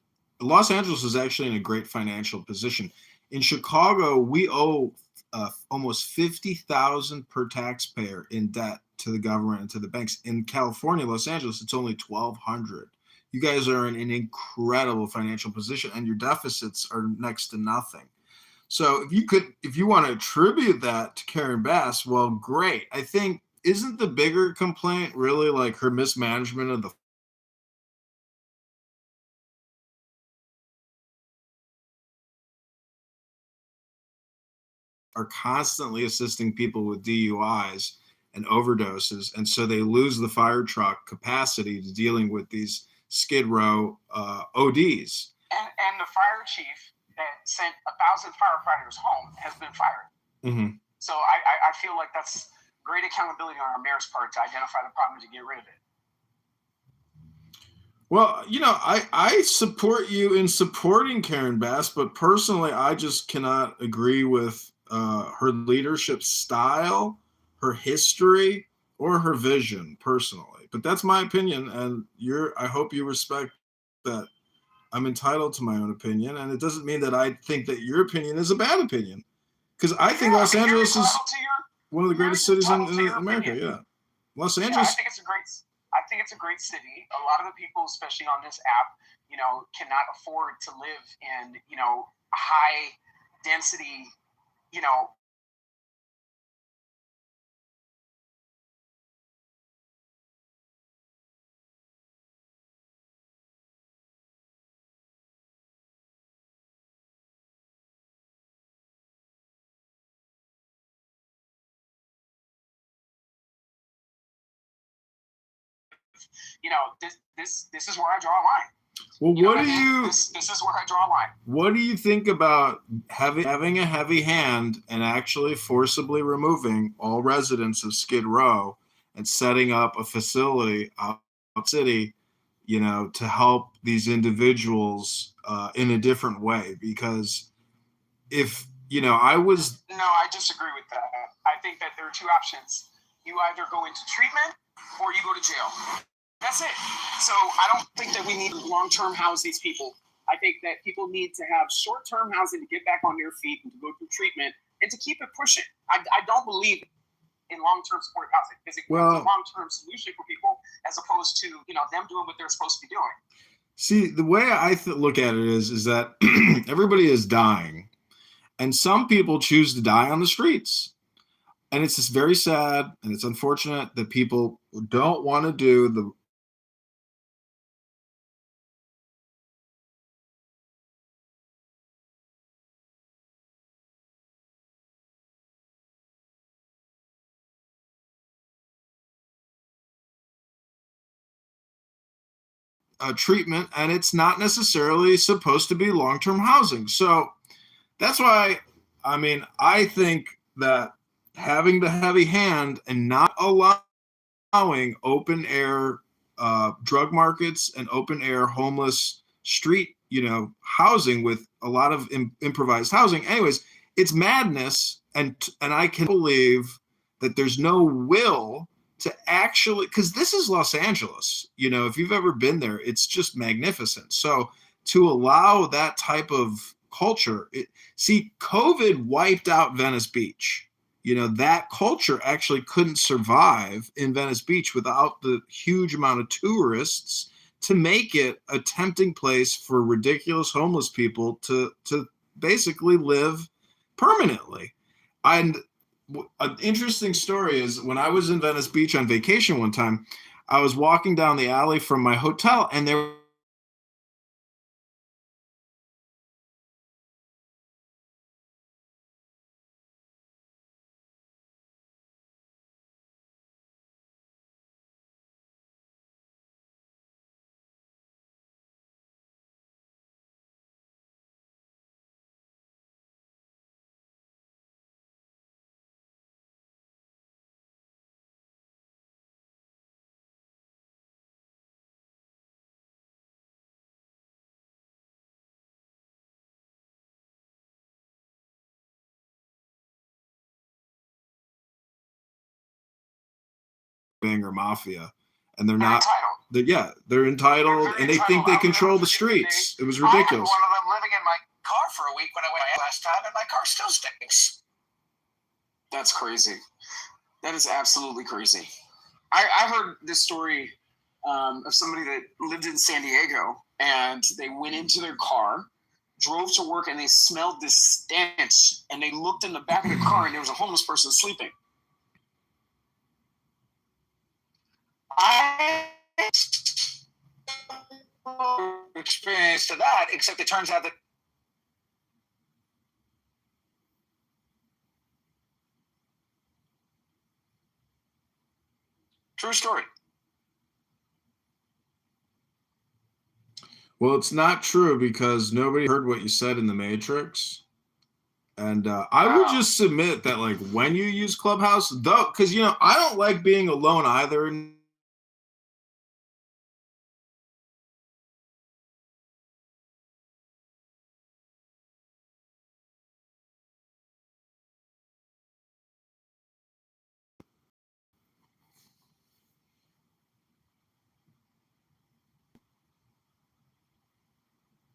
Los Angeles is actually in a great financial position. In Chicago, we owe almost 50,000 per taxpayer in debt to the government and to the banks. In California, Los Angeles, it's only 1,200. You guys are in an incredible financial position, and your deficits are next to nothing. So if you want to attribute that to Karen Bass, well, great. I think isn't the bigger complaint really like her mismanagement of the are constantly assisting people with DUIs and overdoses, and so they lose the fire truck capacity to dealing with these Skid Row ODs. And the fire chief that sent 1,000 firefighters home has been fired. Mm-hmm. So I feel like that's great accountability on our mayor's part to identify the problem and to get rid of it. Well, I support you in supporting Karen Bass, but personally, I just cannot agree with her leadership style, her history, or her vision personally. But that's my opinion, and I hope you respect that. I'm entitled to my own opinion, and it doesn't mean that I think that your opinion is a bad opinion. Because I think Los Angeles is one of the greatest cities in America. Yeah, Los Angeles. Yeah, I think it's a great city. A lot of the people, especially on this app, cannot afford to live in, high density, this is where I draw a line. Well, This is where I draw a line. What do you think about having a heavy hand and actually forcibly removing all residents of Skid Row and setting up a facility out city, to help these individuals in a different way? Because if I was No, I disagree with that. I think that there are two options. You either go into treatment or you go to jail. That's it. So I don't think that we need to long-term house these people. I think that people need to have short-term housing to get back on their feet and to go through treatment and to keep it pushing. I don't believe in long-term supportive housing because it's a long-term solution for people as opposed to them doing what they're supposed to be doing. See, the way I look at it is that everybody is dying, and some people choose to die on the streets. And it's just very sad, and it's unfortunate that people don't want to do the treatment, and it's not necessarily supposed to be long-term housing. So that's why, I think that having the heavy hand and not allowing open air drug markets and open air homeless street, housing with a lot of improvised housing. Anyways, it's madness, and I can believe that there's no will to actually, because this is Los Angeles. If you've ever been there, it's just magnificent. So to allow that type of culture, COVID wiped out Venice Beach. That culture actually couldn't survive in Venice Beach without the huge amount of tourists to make it a tempting place for ridiculous homeless people to basically live permanently. And an interesting story is when I was in Venice Beach on vacation one time, I was walking down the alley from my hotel, and there gangbanger mafia, and they're They're not. They're entitled, and they think they control the streets. It was ridiculous. I had one of them living in my car for a week when I went last time, and my car still stinks. That's crazy. That is absolutely crazy. I heard this story of somebody that lived in San Diego, and they went into their car, drove to work, and they smelled this stench, and they looked in the back of the car, and there was a homeless person sleeping. I experience to that, except it turns out that true story. Well, it's not true because nobody heard what you said in the Matrix. And I would just submit that, like, when you use Clubhouse, though, because, you know, I don't like being alone either.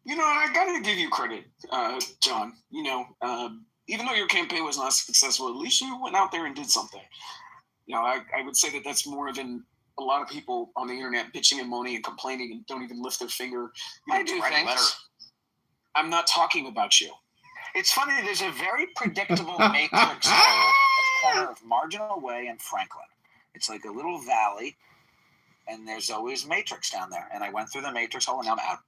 You know, I got to give you credit, John. You know, even though your campaign was not successful, at least you went out there and did something. You know, I would say that that's more than a lot of people on the internet bitching and moaning and complaining and don't even lift their finger. I do write a letter. I'm not talking about you. It's funny, there's a very predictable matrix hole at the corner of Marginal Way and Franklin. It's like a little valley, and there's always matrix down there. And I went through the matrix hole, and I'm out.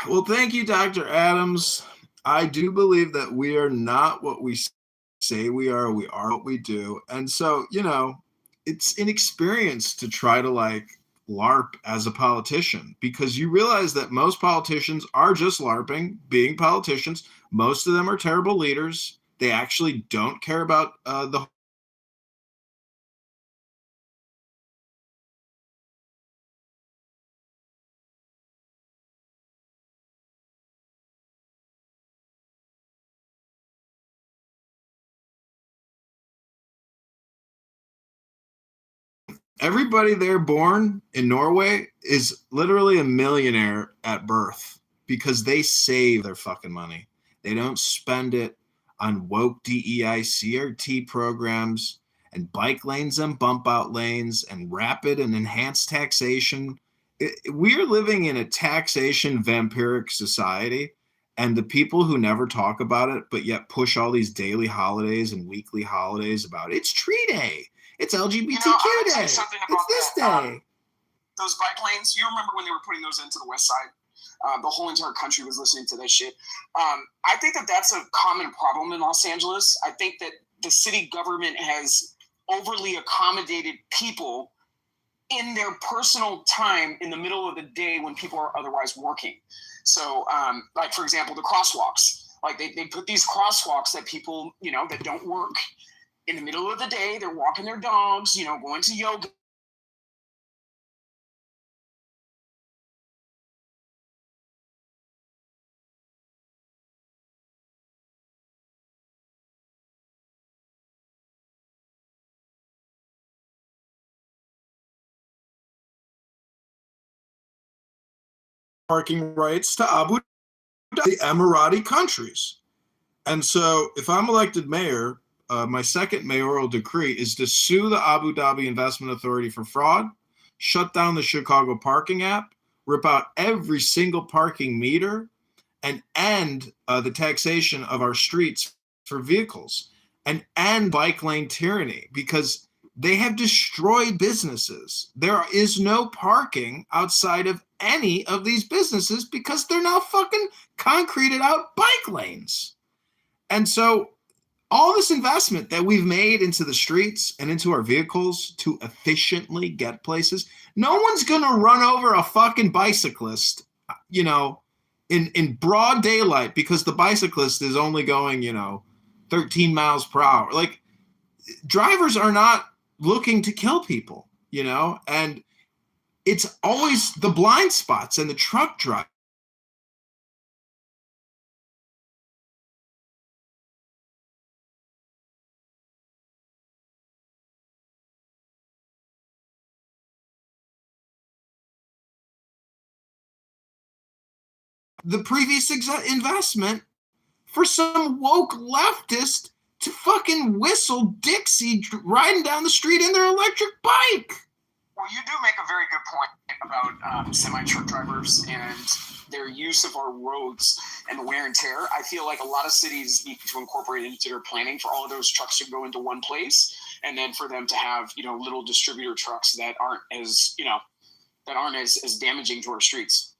Well, thank you, Dr. Adams. I do believe that we are not what we say we are. We are what we do. And so, you know, it's inexperience to try to, like, LARP as a politician, because you realize that most politicians are just LARPing, being politicians. Most of them are terrible leaders. They actually don't care about the everybody there born in Norway is literally a millionaire at birth because they save their fucking money. They don't spend it on woke DEI CRT programs and bike lanes and bump out lanes and rapid and enhanced taxation. We're living in a taxation vampiric society, and the people who never talk about it but yet push all these daily holidays and weekly holidays about it's tree day, it's LGBTQ day, it's this day. Those bike lanes, you remember when they were putting those into the West Side? The whole entire country was listening to that shit. I think that that's a common problem in Los Angeles. I think that the city government has overly accommodated people in their personal time in the middle of the day when people are otherwise working. So, like, for example, the crosswalks. Like, they put these crosswalks that people, you know, that don't work in the middle of the day. They're walking their dogs, you know, going to yoga. Parking rights to Abu Dhabi, the Emirati countries. And so if I'm elected mayor, my second mayoral decree is to sue the Abu Dhabi Investment Authority for fraud, shut down the Chicago parking app, rip out every single parking meter, and end the taxation of our streets for vehicles, and end bike lane tyranny, because they have destroyed businesses. There is no parking outside of any of these businesses because they're now fucking concreted out bike lanes. And so all this investment that we've made into the streets and into our vehicles to efficiently get places, no one's going to run over a fucking bicyclist, you know, in broad daylight because the bicyclist is only going, you know, 13 miles per hour. Like, drivers are not looking to kill people, you know, and it's always the blind spots and the truck drivers. the previous investment for some woke leftist to fucking whistle Dixie riding down the street in their electric bike. Well, you do make a very good point about semi-truck drivers and their use of our roads and the wear and tear. I feel like a lot of cities need to incorporate into their planning for all of those trucks to go into one place, and then for them to have, you know, little distributor trucks that aren't as, you know, that aren't as damaging to our streets.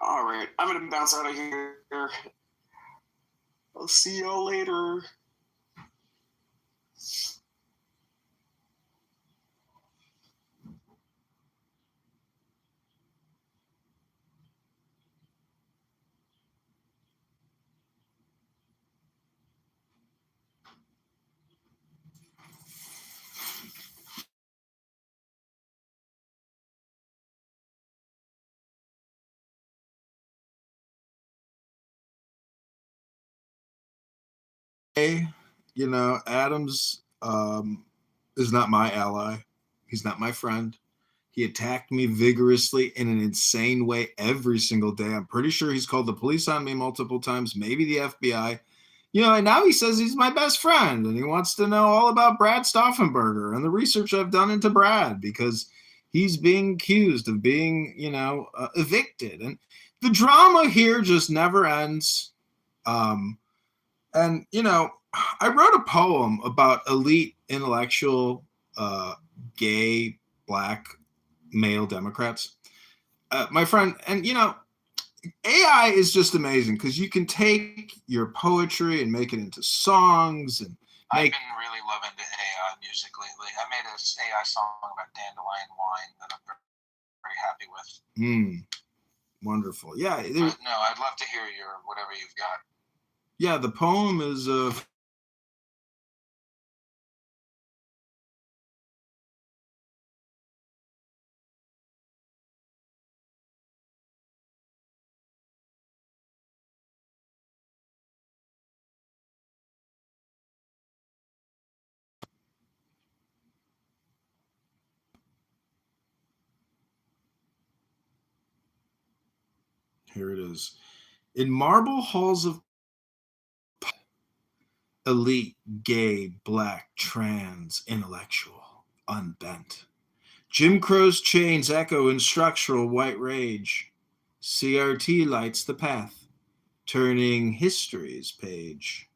All right, I'm gonna bounce out of here. I'll see y'all later. You know, Adams is not my ally. He's not my friend. He attacked me vigorously in an insane way every single day. I'm pretty sure he's called the police on me multiple times, maybe the FBI. You know, and now he says he's my best friend and he wants to know all about Brad Stauffenberger and the research I've done into Brad because he's being accused of being, you know, evicted. And the drama here just never ends. And, you know, I wrote a poem about elite, intellectual, gay, black, male Democrats. My friend, and, you know, AI is just amazing because you can take your poetry and make it into songs. And I've been really loving the AI music lately. I made an AI song about dandelion wine that I'm very happy with. Wonderful. Yeah. But no, I'd love to hear your whatever you've got. Yeah, the poem is here it is. In marble halls of elite, gay, black, trans, intellectual, unbent. Jim Crow's chains echo in structural white rage. CRT lights the path, turning history's page.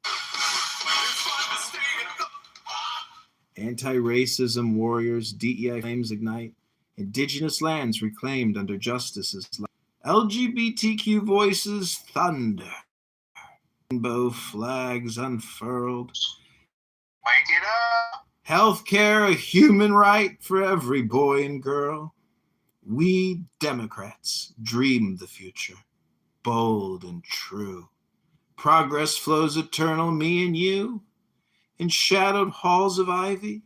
Anti-racism warriors, DEI flames ignite. Indigenous lands reclaimed under justice's light. LGBTQ voices thunder. Rainbow flags unfurled. Wake it up! Healthcare a human right for every boy and girl. We Democrats dream the future, bold and true. Progress flows eternal, me and you, in shadowed halls of ivy.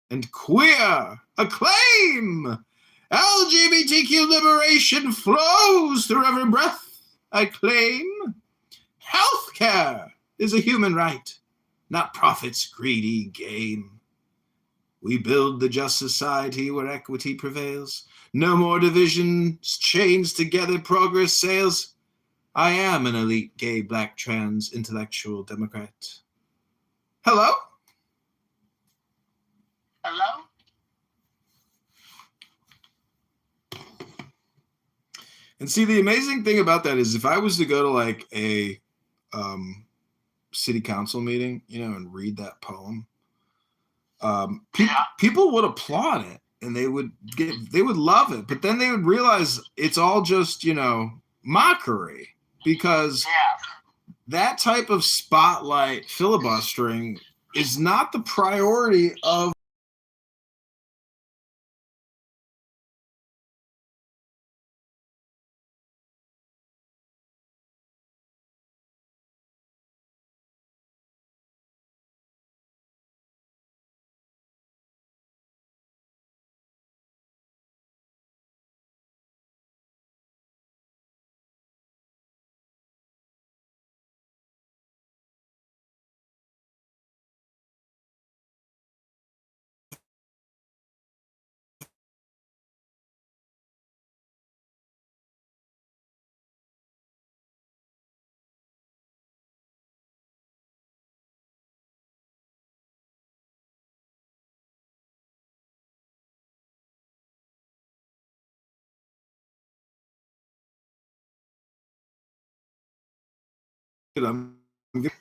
And queer acclaim. LGBTQ liberation flows through every breath I claim. Healthcare is a human right, not profit's greedy game. We build the just society where equity prevails. No more divisions, chains together, progress sails. I am an elite, gay, black, trans, intellectual Democrat. Hello? Hello? And see, the amazing thing about that is if I was to go to like a city council meeting, you know, and read that poem, people would applaud it and they would love it. But then they would realize it's all just, you know, mockery because that type of spotlight filibustering is not the priority of I'm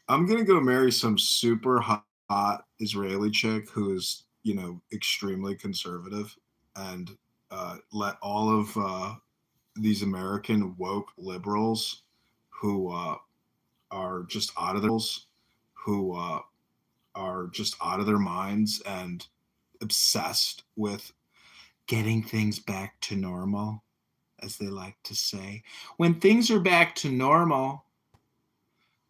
gonna go marry some super hot Israeli chick who is, extremely conservative, and let all of these American woke liberals who are just out of their minds and obsessed with getting things back to normal, as they like to say. When things are back to normal,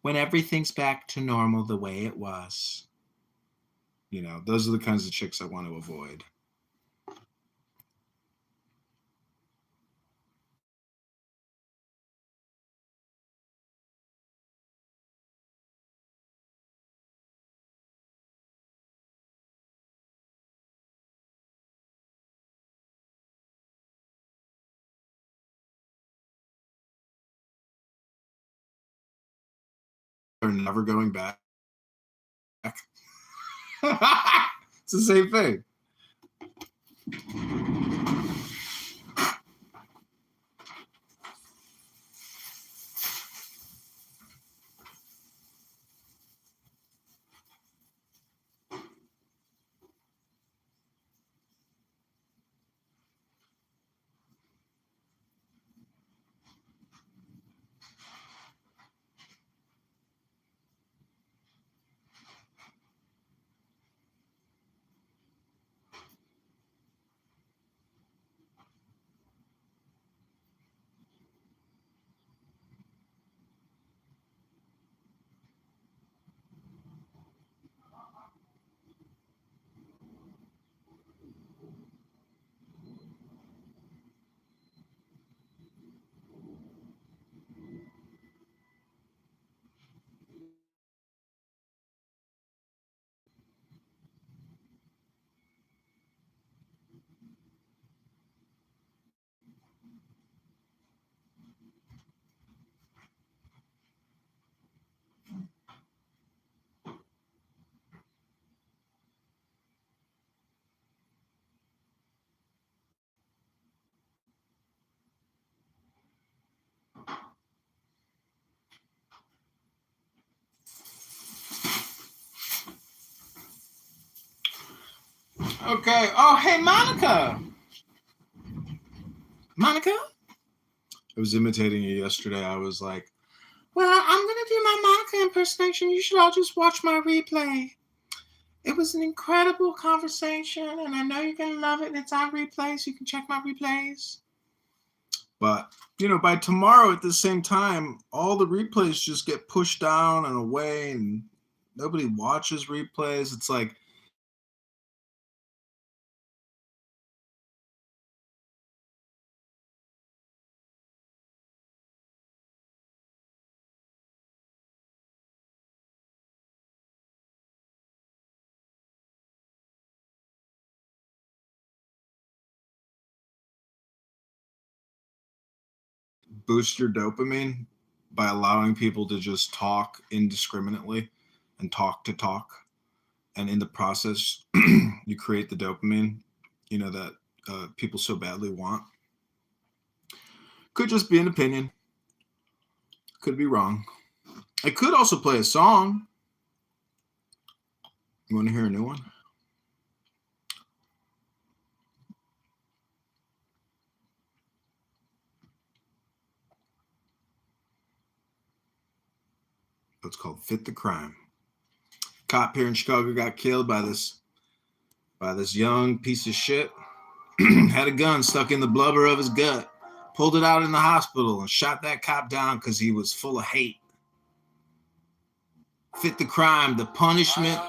when everything's back to normal the way it was. Those are the kinds of chicks I want to avoid. They're never going back. It's the same thing. Okay. Oh, hey, Monica. Monica? I was imitating you yesterday. I was like, well, I'm going to do my Monica impersonation. You should all just watch my replay. It was an incredible conversation, and I know you're going to love it, and it's on replay, so you can check my replays. But, by tomorrow at the same time, all the replays just get pushed down and away, and nobody watches replays. It's like, boost your dopamine by allowing people to just talk indiscriminately and talk to talk. And in the process, you create the dopamine, that people so badly want. Could just be an opinion. Could be wrong. I could also play a song. You want to hear a new one? It's called Fit the Crime. Cop here in Chicago got killed by this young piece of shit. Had a gun stuck in the blubber of his gut. Pulled it out in the hospital and shot that cop down because he was full of hate. Fit the crime, the punishment.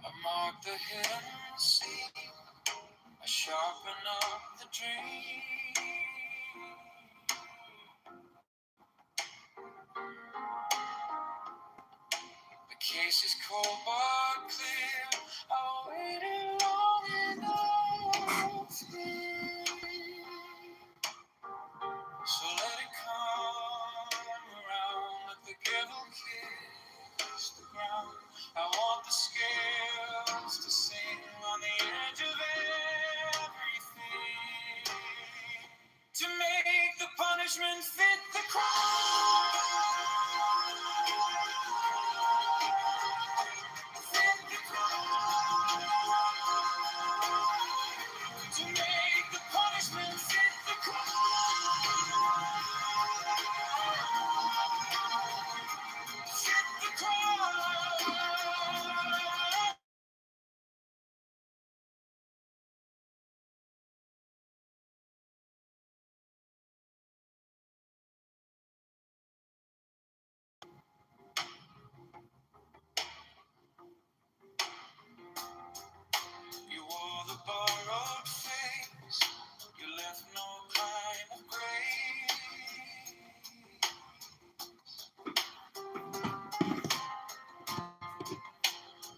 I mark the hidden seam, I sharpen up the dream. The case is cold but clear, I waited long enough. So let it come around, let the devil kiss the ground. I want the scales to sing on the edge of everything, to make the punishment fit the crime. Fit the crime. To make the punishment fit the crime. Fit the crime. You wore the borrowed face, you left no kind of grace.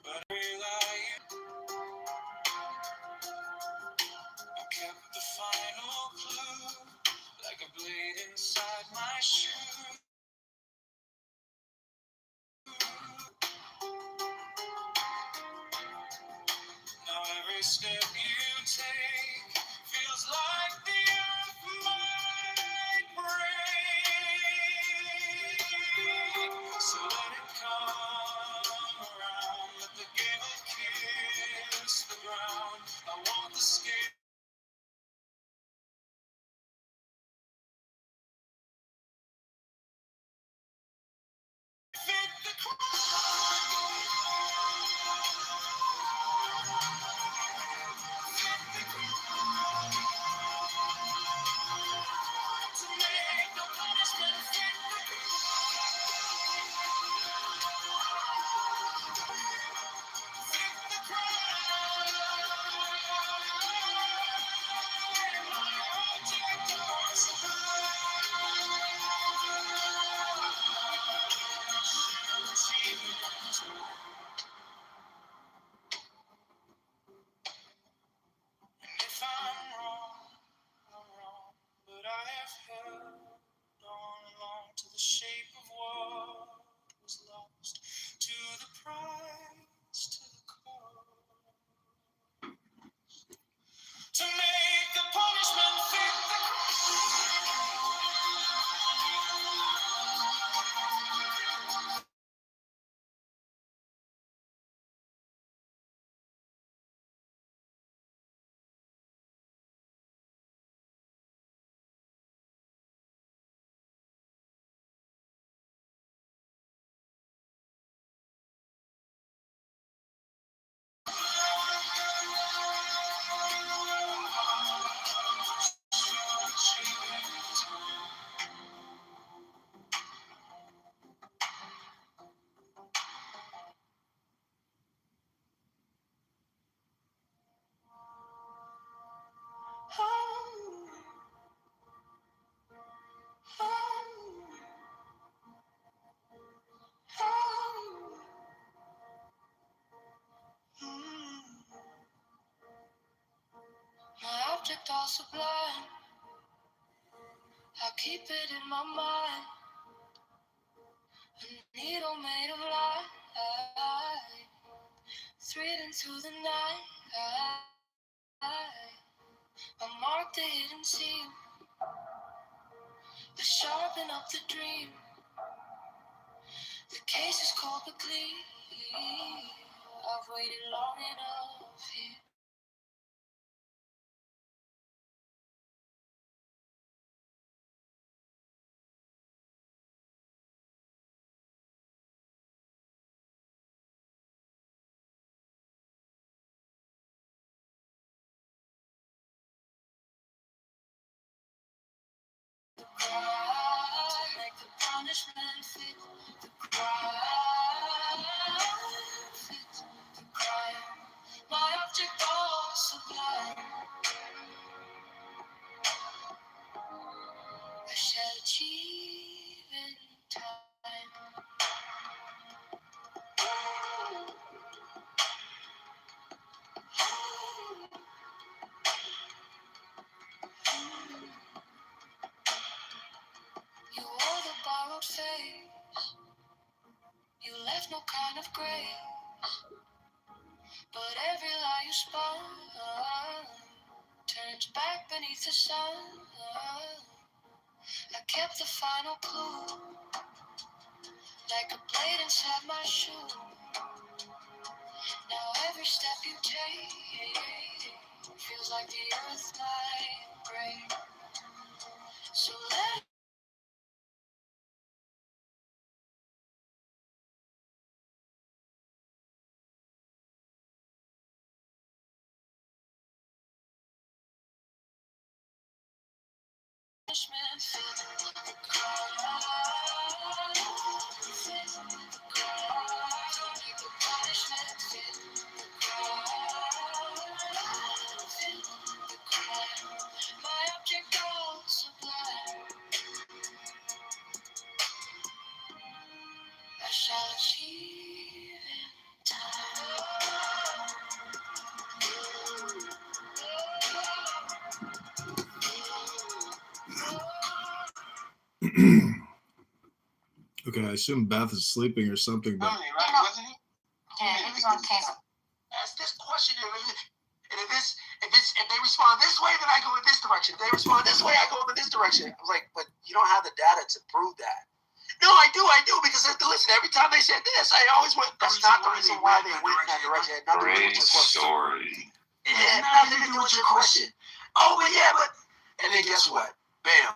But every lie you kept the final clue, like a blade inside my shoe. Now every step you take feels like the earth might break. So let it come around, let the gable kiss the ground. I want the scale. Fit the crowd. Fit the crowd. To make the punishment fit the fit the crowd. My object was if I'm wrong, I'm wrong, but I have held on long to the shape of what was lost, to the price, to the cost, to make the punishment fit the my object all sublime. I keep it in my mind. A needle made of light, thread into the night. I mark the hidden seal, to sharpen up the dream. The case is cold but clean. I've waited long enough here. Make the punishment fit the crime. Fit the crime. My object all sublime. I shall achieve in time. kind of gray. But every lie you spun turns back beneath the sun. I kept the final clue, like a blade inside my shoe. Now every step you take feels like the earth might break. So let punishment fit the crime. Fit the crime. Make the punishment fit the crime. Fit the crime. My object goes sublime. I shall achieve in time. Okay, I assume Beth is sleeping or something, but Yeah, he was on camera. Ask this question, and if they respond this way, then I go in this direction. If they respond this way, I go in this direction. I was like, but you don't have the data to prove that. No, I do, because listen, every time they said this, I always went. That's not the reason why they went in that direction. It had nothing to do with your question. Story. It had nothing to do with your question. Oh, but yeah, but and then guess what? Bam.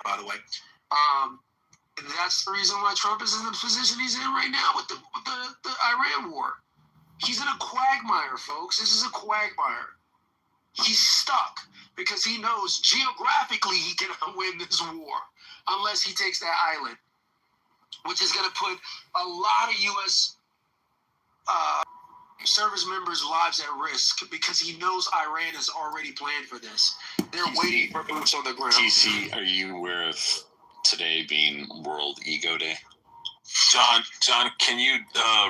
By the way, that's the reason why Trump is in the position he's in right now with the Iran war. He's in a quagmire, folks. This is a quagmire. He's stuck because he knows geographically he cannot win this war unless he takes that island, which is going to put a lot of U.S. Service members' lives at risk because he knows Iran has already planned for this. They're waiting for boots on the ground. TC, are you aware of today being World Ego Day? John, can you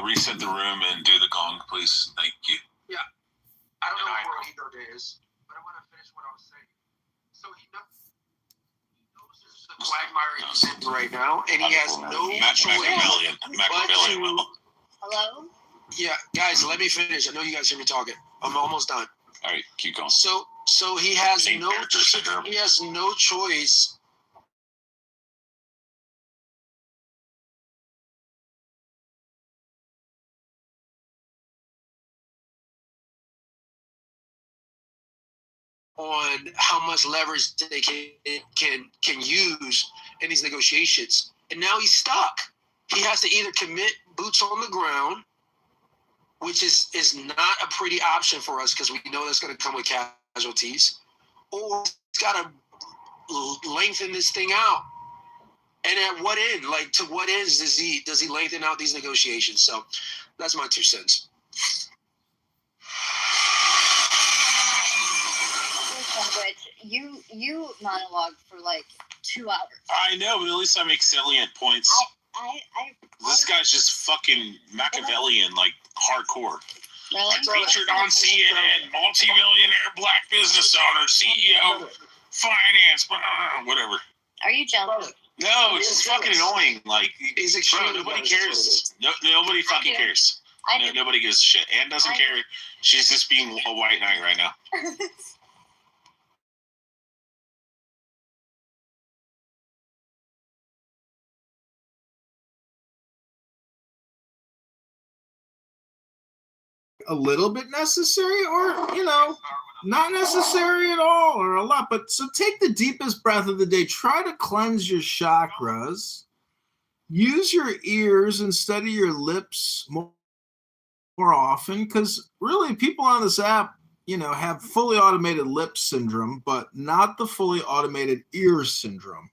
reset the room and do the gong, please? Thank you. Yeah. I don't know what World Ego Day is, but I want to finish what I was saying. So he knows there's a quagmire he's in right now, and he has no choice. Machiavellian. Hello? Yeah, guys, let me finish. I know you guys hear me talking. I'm almost done. All right, keep going. So he has no choice. On how much leverage they can use in these negotiations, and now he's stuck. He has to either commit boots on the ground, which is not a pretty option for us because we know that's going to come with casualties, or he's got to lengthen this thing out. And at what end? Like, to what ends does he lengthen out these negotiations? So that's my 2 cents. You monologued for like 2 hours. I know, but at least I make salient points. This guy's just fucking Machiavellian, like hardcore. Really? Featured on CNN, multi-millionaire black business owner, CEO, finance, whatever. Are you jealous? No, it's just fucking annoying. Like, bro, nobody cares. Nobody fucking cares. Nobody gives a shit. Ann doesn't care. She's just being a white knight right now. a little bit necessary, or not necessary at all, or a lot. But so take the deepest breath of the day. Try to cleanse your chakras. Use your ears instead of your lips more often, because really people on this app, have fully automated lip syndrome, but not the fully automated ear syndrome.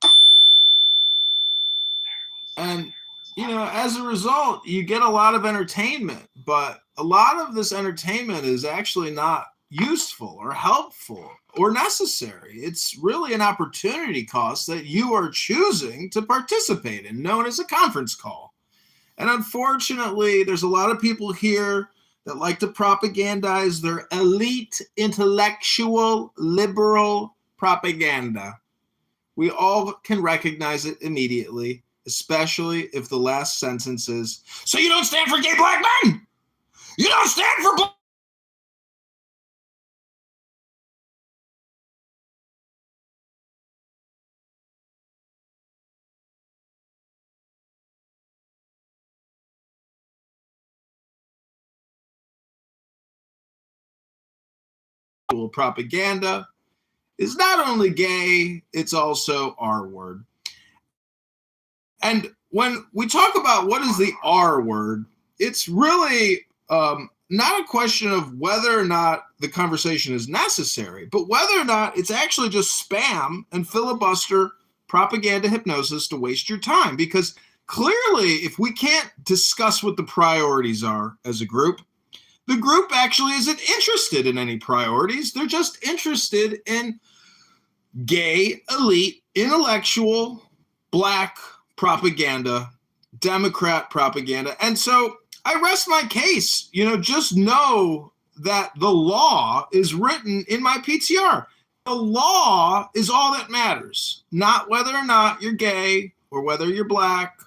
And as a result, you get a lot of entertainment, but a lot of this entertainment is actually not useful or helpful or necessary. It's really an opportunity cost that you are choosing to participate in, known as a conference call. And unfortunately, there's a lot of people here that like to propagandize their elite, intellectual, liberal propaganda. We all can recognize it immediately, especially if the last sentence is, "So you don't stand for gay black men? You don't stand for black..." Propaganda is not only gay, it's also R word. And when we talk about what is the R word, it's really not a question of whether or not the conversation is necessary, but whether or not it's actually just spam and filibuster propaganda hypnosis to waste your time. Because clearly, if we can't discuss what the priorities are as a group, the group actually isn't interested in any priorities. They're just interested in gay, elite, intellectual, black propaganda, Democrat propaganda. And so I rest my case. Just know that the law is written in my PTR. The law is all that matters, not whether or not you're gay or whether you're black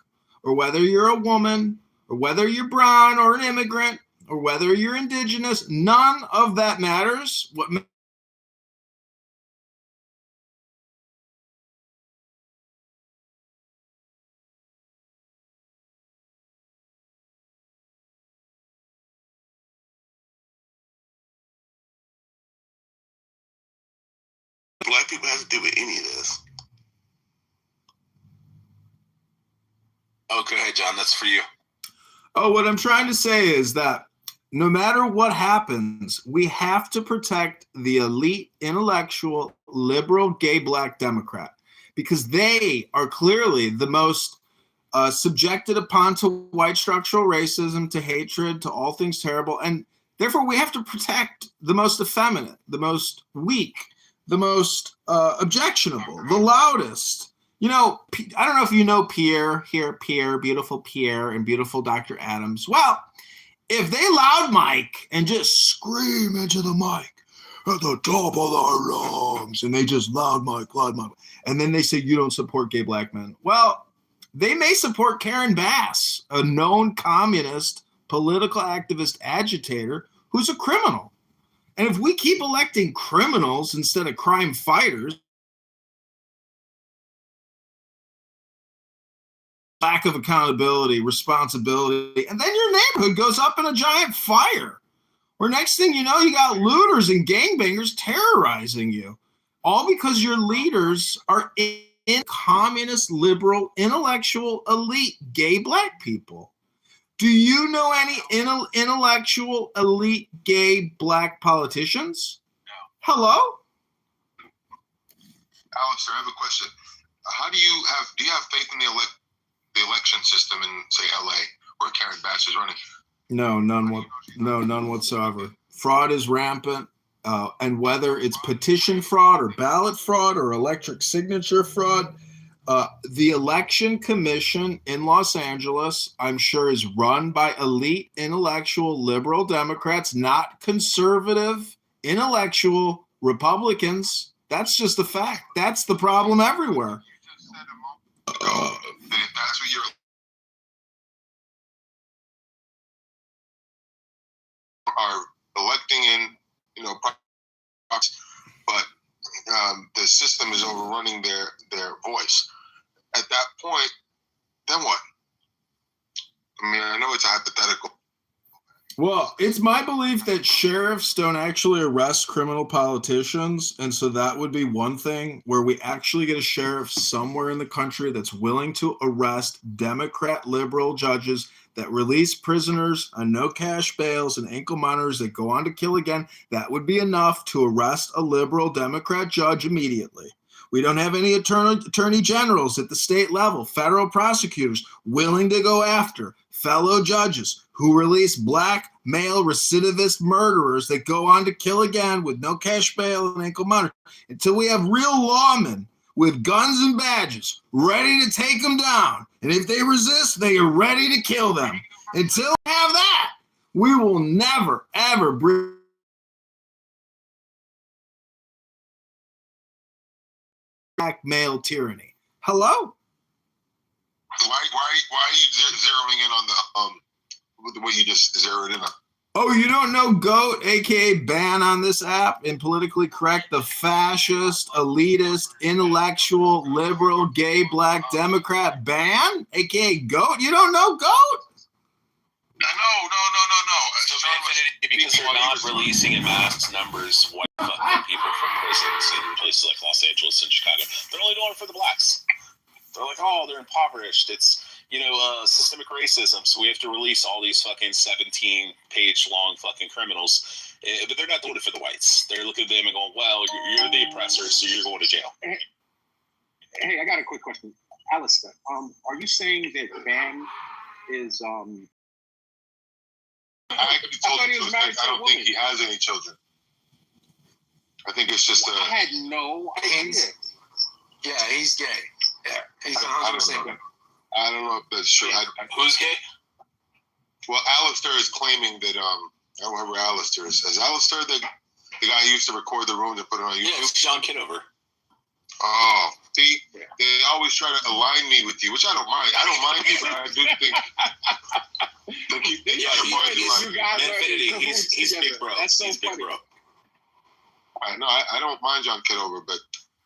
or whether you're a woman or whether you're brown or an immigrant or whether you're indigenous. None of that matters. What Black people have to do with any of this? Okay, hey John, that's for you. Oh, what I'm trying to say is that no matter what happens, we have to protect the elite, intellectual, liberal, gay, black Democrat, because they are clearly the most subjected upon to white structural racism, to hatred, to all things terrible. And therefore, we have to protect the most effeminate, the most weak, the most objectionable, the loudest. I don't know if you know Pierre, beautiful Pierre, and beautiful Dr. Adams. Well, if they loud mic and just scream into the mic at the top of their lungs, and they just loud mic, and then they say you don't support gay black men, well, they may support Karen Bass, a known communist, political activist agitator who's a criminal. And if we keep electing criminals instead of crime fighters, lack of accountability, responsibility, and then your neighborhood goes up in a giant fire. Or next thing you know, you got looters and gangbangers terrorizing you, all because your leaders are in communist, liberal, intellectual, elite, gay black people. Do you know any intellectual, elite, gay black politicians? No. Hello? Alex, I have a question. Do you have faith in the election system in, say, LA, where Karen Bass is running? No, none whatsoever. Fraud is rampant, and whether it's petition fraud or ballot fraud or electric signature fraud, the election commission in Los Angeles, I'm sure, is run by elite, intellectual, liberal Democrats, not conservative, intellectual Republicans. That's just a fact. That's the problem everywhere. That's what you're are electing in, but the system is overrunning their voice. At that point, then what? I mean, I know it's a hypothetical. Well, it's my belief that sheriffs don't actually arrest criminal politicians, and so that would be one thing where we actually get a sheriff somewhere in the country that's willing to arrest Democrat liberal judges that release prisoners on no cash bails and ankle monitors that go on to kill again. That would be enough to arrest a liberal Democrat judge immediately. We don't have any attorney generals at the state level, federal prosecutors willing to go after fellow judges who release black male recidivist murderers that go on to kill again with no cash bail and ankle monitor. Until we have real lawmen with guns and badges ready to take them down. And if they resist, they are ready to kill them. Until we have that, we will never, ever bring black male tyranny. Hello? Why are you zeroing in on the what you just zeroed in on? Oh, you don't know GOAT, aka ban on this app, and politically correct, the fascist, elitist, intellectual, liberal, gay, black Democrat ban, aka GOAT? You don't know GOAT? No. So Infinity, because they're not releasing in mass numbers white fucking people from prisons in places like Los Angeles and Chicago. They're only doing it for the blacks. They're like, oh, they're impoverished. It's, systemic racism. So we have to release all these fucking 17-page long fucking criminals. But they're not doing it for the whites. They're looking at them and going, well, you're the oppressor, so you're going to jail. Hey, I got a quick question. Alistair, are you saying that ban is I don't think he has any children. I think it's just I had no idea. Yeah, he's gay. Yeah, he's 100% gay. I don't know if that's true. Who's gay? Well, Alistair is claiming that whoever Alistair is Alistair the guy who used to record the room and put it on YouTube? Yeah, it's John Kitover. Oh, see, they always try to align me with you, which I don't mind. I don't mind you, but I do think he's big bro. He's big bro. I don't mind John Kitover, but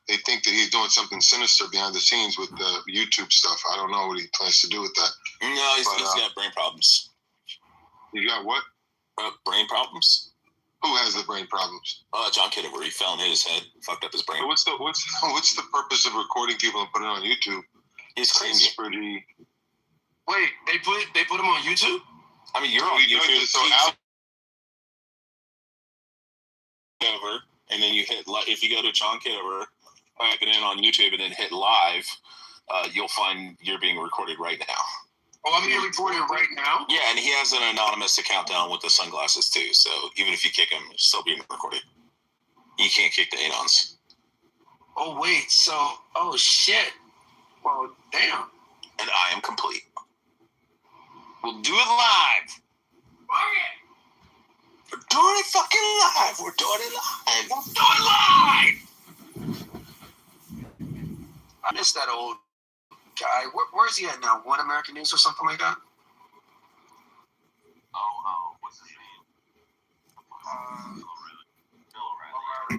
they think that he's doing something sinister behind the scenes with the YouTube stuff. I don't know what he plans to do with that. No, he's got brain problems. You got what? Brain problems. Who has the brain problems? John Kitover. He fell and hit his head, fucked up his brain. But what's the purpose of recording people and putting it on YouTube? He's crazy. Seems pretty. Wait, they put him on YouTube? I mean, you're on YouTube. So Kitover, and then you hit. If you go to John Kitover, type it in on YouTube, and then hit live, you'll find you're being recorded right now. Oh, I'm being recorded right now? Yeah, and he has an anonymous account down with the sunglasses too. So even if you kick him, you're still being recorded. You can't kick the anons. Oh wait, oh shit. Well, damn. And I am complete. We'll do it live. We're doing it fucking live. We're doing it live. We'll do it live. I miss that old guy. Where's he at now? One American News or something like that? What's his name?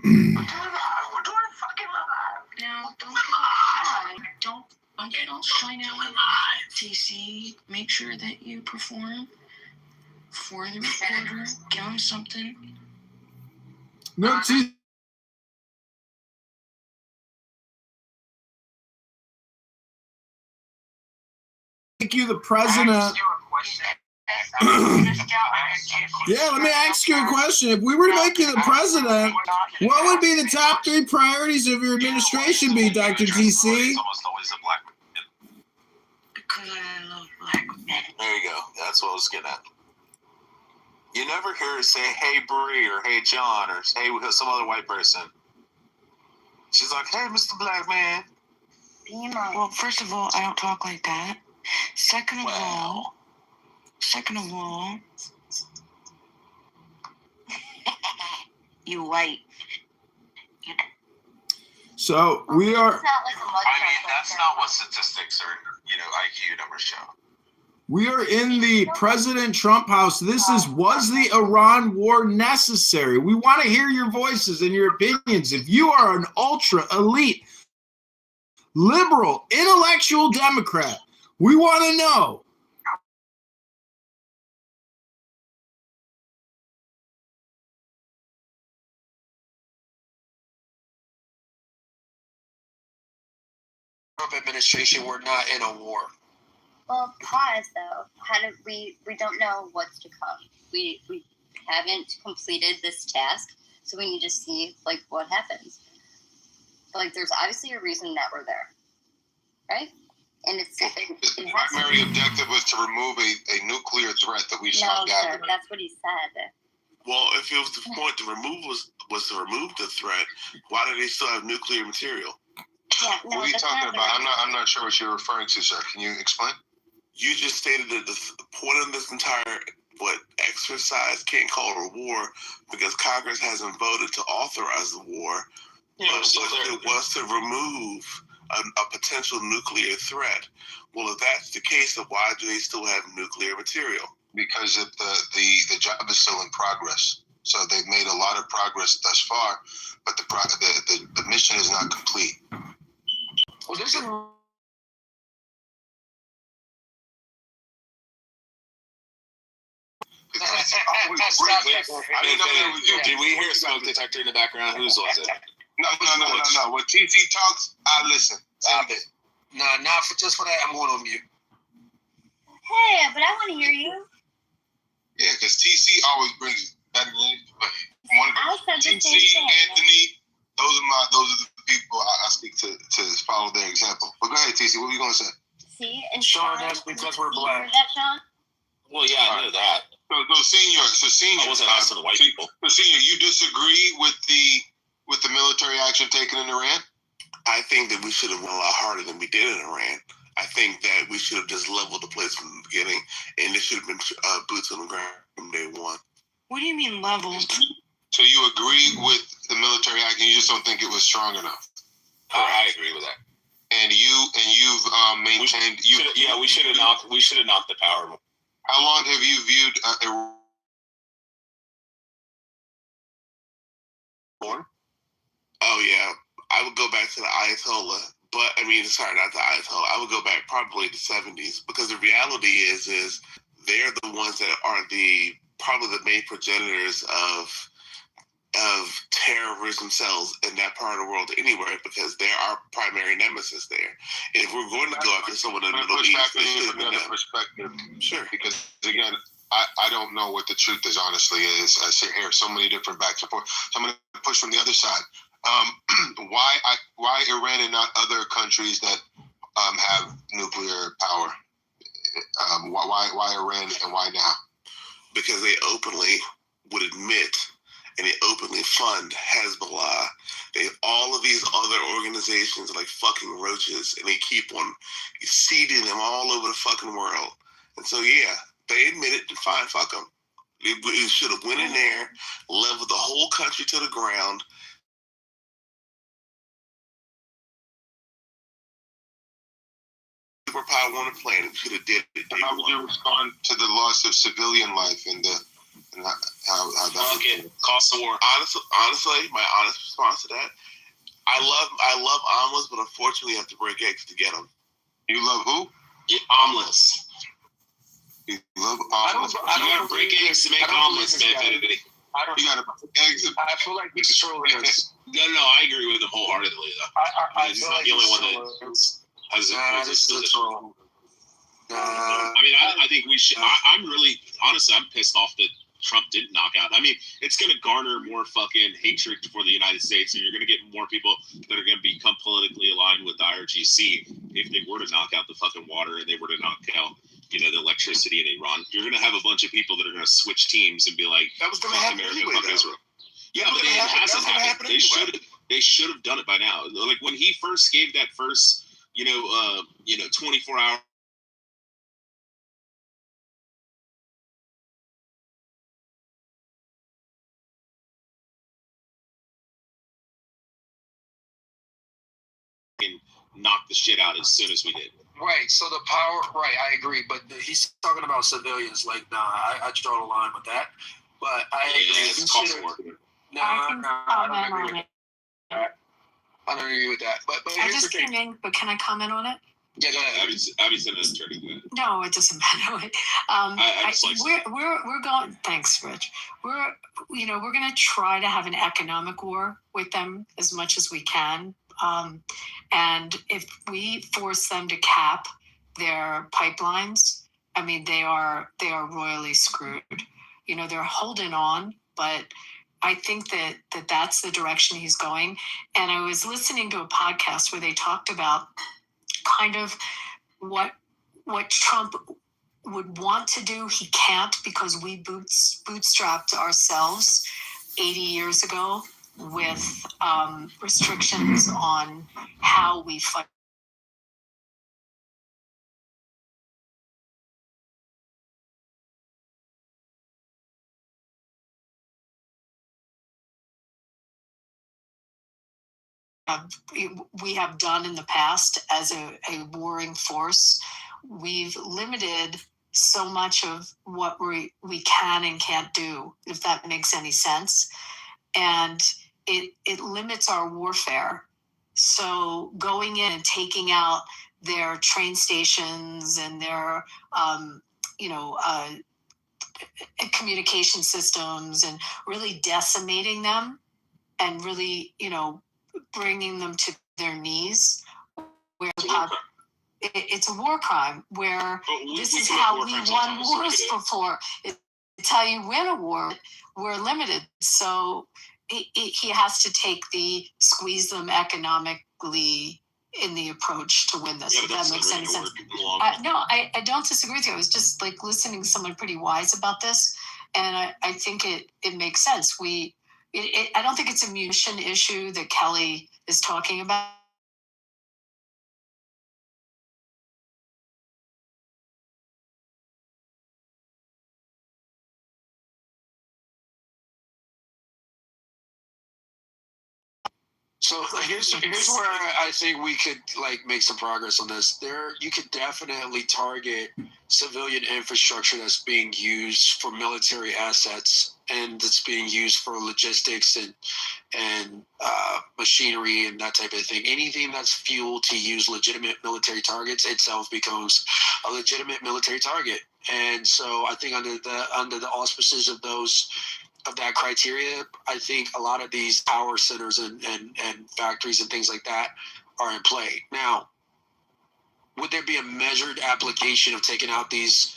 We're doing it fucking live. Now, don't get all shy. Don't get all shy now. TC, make sure that you perform for the recorder. Give him something. No, TC. Make you the president. Yeah, let me ask you a question. If we were to make you the president, what would be the top 3 priorities of your administration be, Dr. TC? It's almost always a black man. Because I love black men. There you go. That's what I was getting at. You never hear her say, hey, Bree, or hey, John, or hey, some other white person. She's like, hey, Mr. Black Man. Well, first of all, I don't talk like that. Second of all, you white. So we are. That's not what statistics or IQ numbers show. We are in the President Trump house. Was the Iran war necessary? We want to hear your voices and your opinions. If you are an ultra elite, liberal, intellectual Democrat, we want to know. Trump administration, we're not in a war. Well, pause though. We don't know what's to come. We haven't completed this task, so we need to see what happens. Like, there's obviously a reason that we're there, right? And the primary objective was to remove a nuclear threat that we shot down. No, sir, that's what he said. Well, if it was the point to remove was to remove the threat, why do they still have nuclear material? Yeah, no, what are you talking about? I'm not sure what you're referring to, sir. Can you explain? You just stated that the point of this entire exercise can't call it a war because Congress hasn't voted to authorize the war. Yeah, but it was to remove a potential nuclear threat. Well, if that's the case, then why do they still have nuclear material? Because the job is still in progress. So they've made a lot of progress thus far, but the mission is not complete. Well, there's a Did we hear a smoke detector in the background? Whose was it? No. When TC talks, I listen. No, not for just for that. I'm going on mute. Hey, but I want to hear you. Yeah, because TC always brings better than anybody. TC, Anthony, those are the people I speak to follow their example. But go ahead, TC. What were you going to say? See, and Sean, that's because we're black. That, Sean? Well, yeah, I know that. So senior. I wasn't asking the white people. So senior, you disagree with the military action taken in Iran? I think that we should have went a lot harder than we did in Iran. I think that we should have just leveled the place from the beginning, and it should have been boots on the ground from day one. What do you mean leveled? So you agree with the military action? You just don't think it was strong enough? I agree with that. And you've maintained. We should have knocked the power. How long have you viewed Iran? Oh yeah, I would go back to the Ayatollah. But I mean, sorry, not the Ayatollah. I would go back probably the 70s because the reality is they're the ones that are probably the main progenitors of terrorism cells in that part of the world anywhere because they're our primary nemesis there. And if we're going to go after someone in the Middle East, it should be another perspective. Sure. Because again, I don't know what the truth is. Honestly, is I hear so many different backs and forth. So I'm going to push from the other side. Why Iran and not other countries that have nuclear power? Why Iran and why now? Because they openly would admit and they openly fund Hezbollah. They have all of these other organizations like fucking roaches, and they keep on seeding them all over the fucking world. And so yeah, they admit it. Fine, fuck them. It should have went in there, leveled the whole country to the ground. Superpower on the planet should have did it. How would you respond to the loss of civilian life and how that? Fuck it, cost the war. Honestly, my honest response to that, I love omelets, but unfortunately, you have to break eggs to get them. You love who? Omelets. You love omelets. You gotta break eggs to make omelets, man. You gotta break eggs. I feel like he's trolling us. No, I agree with him wholeheartedly, though. He's not the only one that has this position. I mean, I think we should. I'm really, honestly, I'm pissed off that Trump didn't knock out. I mean, it's going to garner more fucking hatred for the United States, and you're going to get more people that are going to become politically aligned with the IRGC if they were to knock out the fucking water and they were to knock out, the electricity in Iran. You're going to have a bunch of people that are going to switch teams and be like, that was going to happen America, anyway, fuck Israel. Yeah, but it hasn't happened. They should have done it by now. Like when he first gave that first, 24-hour. Knock the shit out as soon as we did. Right. So the power. Right. I agree. But he's talking about civilians. Like, nah, I draw the line with that. But I agree. I don't agree with that. I don't agree with that. But I just came in. But can I comment on it? Yeah, go ahead. Abby said it's turning good. No, it doesn't matter. We're going. Thanks, Rich. We're going to try to have an economic war with them as much as we can. And if we force them to cap their pipelines, I mean, they are royally screwed. They're holding on, but I think that that's the direction he's going. And I was listening to a podcast where they talked about kind of what Trump would want to do. He can't because we bootstrapped ourselves 80 years ago with restrictions on how we fight. We have done in the past as a warring force. We've limited so much of what we can and can't do, if that makes any sense. And it limits our warfare. So going in and taking out their train stations and their communication systems and really decimating them and really, bringing them to their knees. Where it's a war crime where this is how we won wars before. It's how you win a war. We're limited. So he has to take the squeeze them economically in the approach to win this. If that makes any sense. No, I don't disagree with you. I was just like listening to someone pretty wise about this. And I think it makes sense. I don't think it's a munition issue that Kelly is talking about. So here's where I think we could make some progress on this. You could definitely target civilian infrastructure that's being used for military assets and that's being used for logistics and machinery and that type of thing. Anything that's fuel to use legitimate military targets itself becomes a legitimate military target. And so I think under the auspices of that criteria, I think a lot of these power centers and factories and things like that are in play. Now, would there be a measured application of taking out these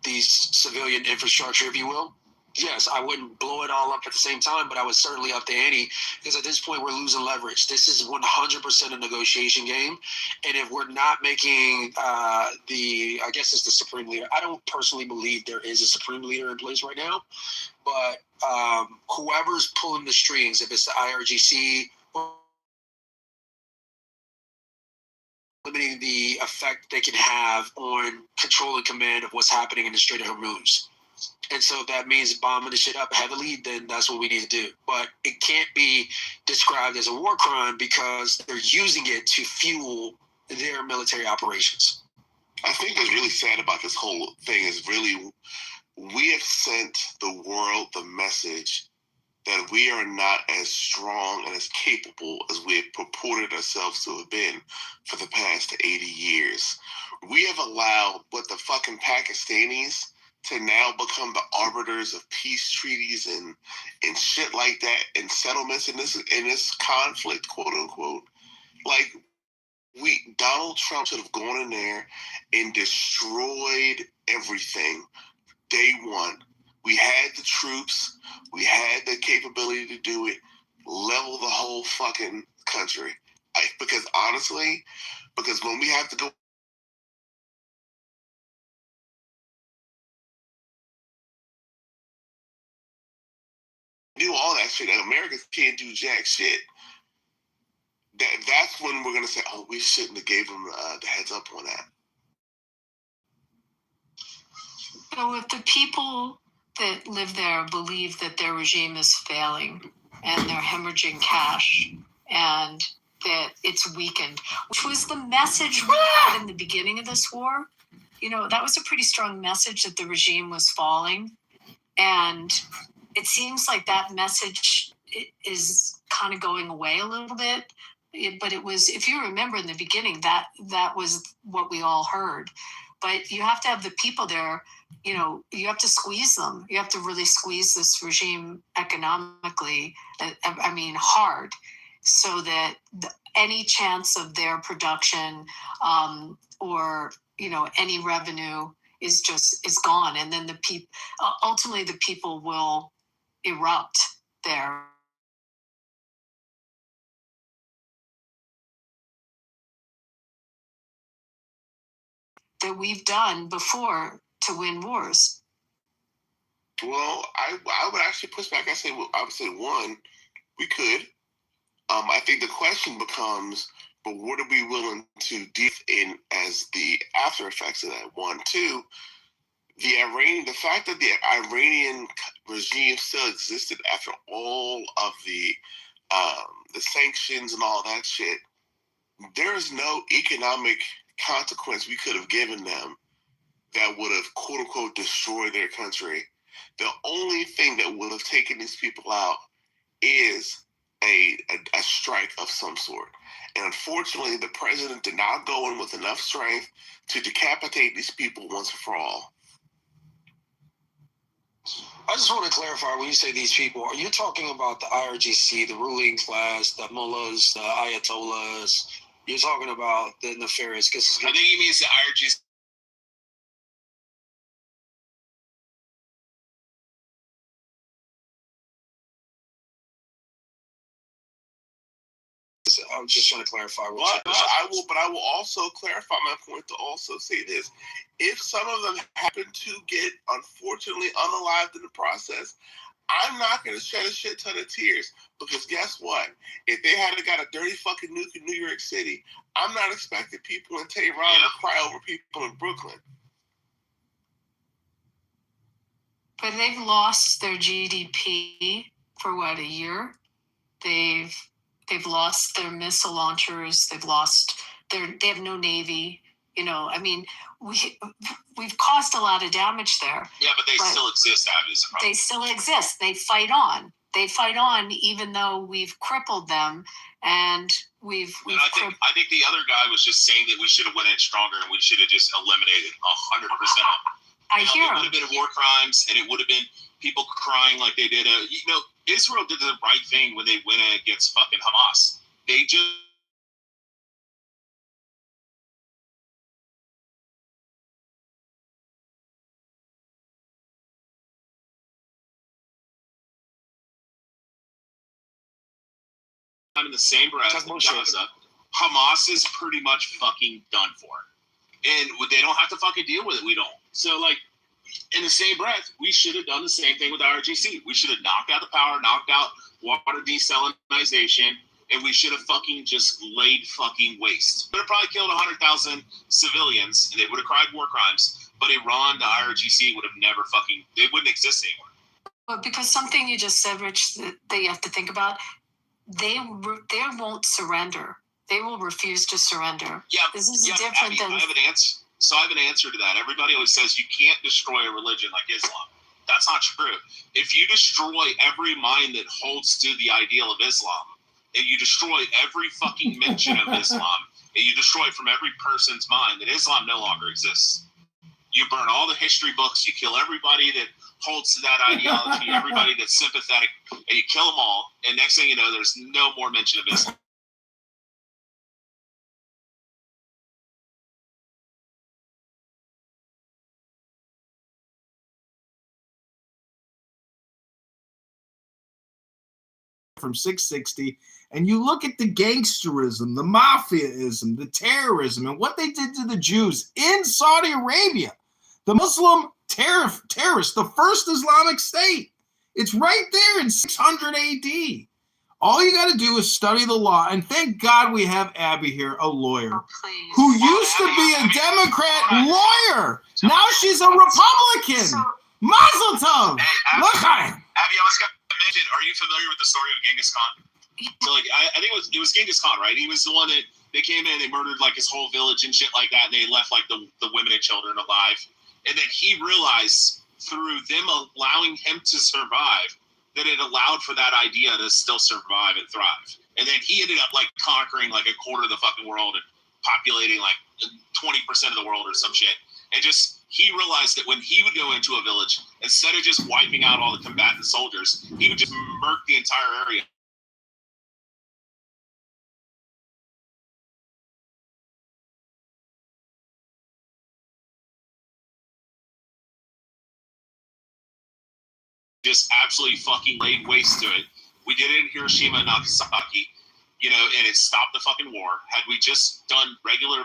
civilian infrastructure, if you will? Yes, I wouldn't blow it all up at the same time, but I would certainly up the ante because at this point we're losing leverage. This is 100% a negotiation game. And if we're not making I guess it's the supreme leader. I don't personally believe there is a supreme leader in place right now, but whoever's pulling the strings, if it's the IRGC, limiting the effect they can have on control and command of what's happening in the Strait of Hormuz. And so if that means bombing the shit up heavily, then that's what we need to do. But it can't be described as a war crime because they're using it to fuel their military operations. I think what's really sad about this whole thing is really we have sent the world the message that we are not as strong and as capable as we have purported ourselves to have been for the past 80 years. We have allowed what the fucking Pakistanis to now become the arbiters of peace treaties and shit like that and settlements in this conflict, quote unquote. Donald Trump should have gone in there and destroyed everything day one. We had the troops, we had the capability to do it, level the whole fucking country. Because when we have to go do all that shit, and Americans can't do jack shit, that's when we're going to say, oh, we shouldn't have gave them the heads up on that. So if the people that live there believe that their regime is failing and they're hemorrhaging cash and that it's weakened, which was the message we had in the beginning of this war, that was a pretty strong message that the regime was falling. And it seems like that message is kind of going away a little bit. But it was, if you remember in the beginning, that was what we all heard. But you have to have the people there, you have to squeeze them. You have to really squeeze this regime economically, hard, so that any chance of their production or, any revenue is gone. And then ultimately the people will erupt there. That we've done before to win wars. Well, I would actually push back. I would say one, we could. I think the question becomes, but what are we willing to deal in as the after effects of that? One, two, the fact that the Iranian regime still existed after all of the sanctions and all that shit. There is no economic consequence we could have given them that would have quote unquote destroyed their country. The only thing that would have taken these people out is a strike of some sort. And unfortunately, the president did not go in with enough strength to decapitate these people once and for all. I just want to clarify, when you say these people, are you talking about the IRGC, the ruling class, the mullahs, the ayatollahs? You're talking about the nefarious? Cause I think he means the IRGC. I'm just trying to clarify. But I will also clarify my point to also say this: if some of them happen to get unfortunately unalived in the process, I'm not going to shed a shit ton of tears, because guess what? If they had got a dirty fucking nuke in New York City, I'm not expecting people in Tehran to cry over people in Brooklyn. But they've lost their GDP for what, a year? They've lost their missile launchers. They have no navy. You know, I mean, we've caused a lot of damage there. Yeah, but they still exist, obviously. They still exist. They fight on. They fight on, even though we've crippled them, and I think the other guy was just saying that we should have went in stronger and we should have just eliminated 100%. I hear it would have been war crimes, and it would have been people crying like they did. Israel did the right thing when they went against fucking Hamas. They just in the same breath, Gaza, Hamas is pretty much fucking done for. And they don't have to fucking deal with it. We don't. So, like, in the same breath, we should have done the same thing with RGC. We should have knocked out the power, knocked out water desalinization, and we should have fucking just laid fucking waste. Would have probably killed 100,000 civilians, and they would have cried war crimes, but Iran, the IRGC, would have never fucking, they wouldn't exist anymore. Well, because something you just said, Rich, that you have to think about, they won't surrender. They will refuse to surrender. Yeah, this is different than. I have an answer. So I have an answer to that. Everybody always says you can't destroy a religion like Islam. That's not true. If you destroy every mind that holds to the ideal of Islam, and you destroy every fucking mention of Islam, and you destroy from every person's mind that Islam no longer exists. You burn all the history books, you kill everybody that holds to that ideology, everybody that's sympathetic, and you kill them all, and next thing you know, there's no more mention of Islam. From 660, and you look at the gangsterism, the mafiaism, the terrorism, and what they did to the Jews in Saudi Arabia, the Muslim terrorists, the first Islamic state. It's right there in 600 AD. All you got to do is study the law, and thank God we have Abby here, a lawyer, who used to be a Democrat lawyer. Now she's a Republican. Mazel tov. L'chaim. Abby, I was going to mention, are you familiar with the story of Genghis Khan? So, like, I think it was Genghis Khan, right? He was the one that they came in, they murdered like his whole village and shit like that, and they left like the women and children alive. And then he realized through them allowing him to survive that it allowed for that idea to still survive and thrive. And then he ended up like conquering like a quarter of the fucking world and populating like 20% of the world or some shit. And just he realized that when he would go into a village, instead of just wiping out all the combatant soldiers, he would just murk the entire area. just absolutely fucking laid waste to it. We did it in Hiroshima and Nagasaki, and it stopped the fucking war. Had we just done regular,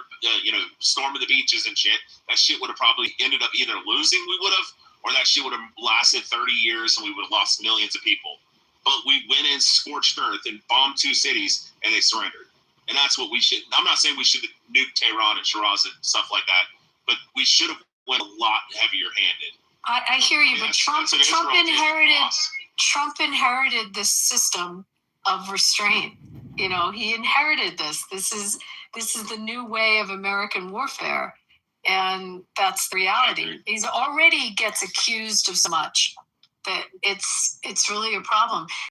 storm of the beaches and shit, that shit would have probably ended up either losing, or that shit would have lasted 30 years and we would have lost millions of people. But we went in scorched earth and bombed 2 cities and they surrendered. And that's what we should. I'm not saying we should nuke Tehran and Shiraz and stuff like that, but we should have went a lot heavier handed. I hear you, but Trump inherited this system of restraint. He inherited this. This is the new way of American warfare, and that's the reality. He's already gets accused of so much that it's really a problem.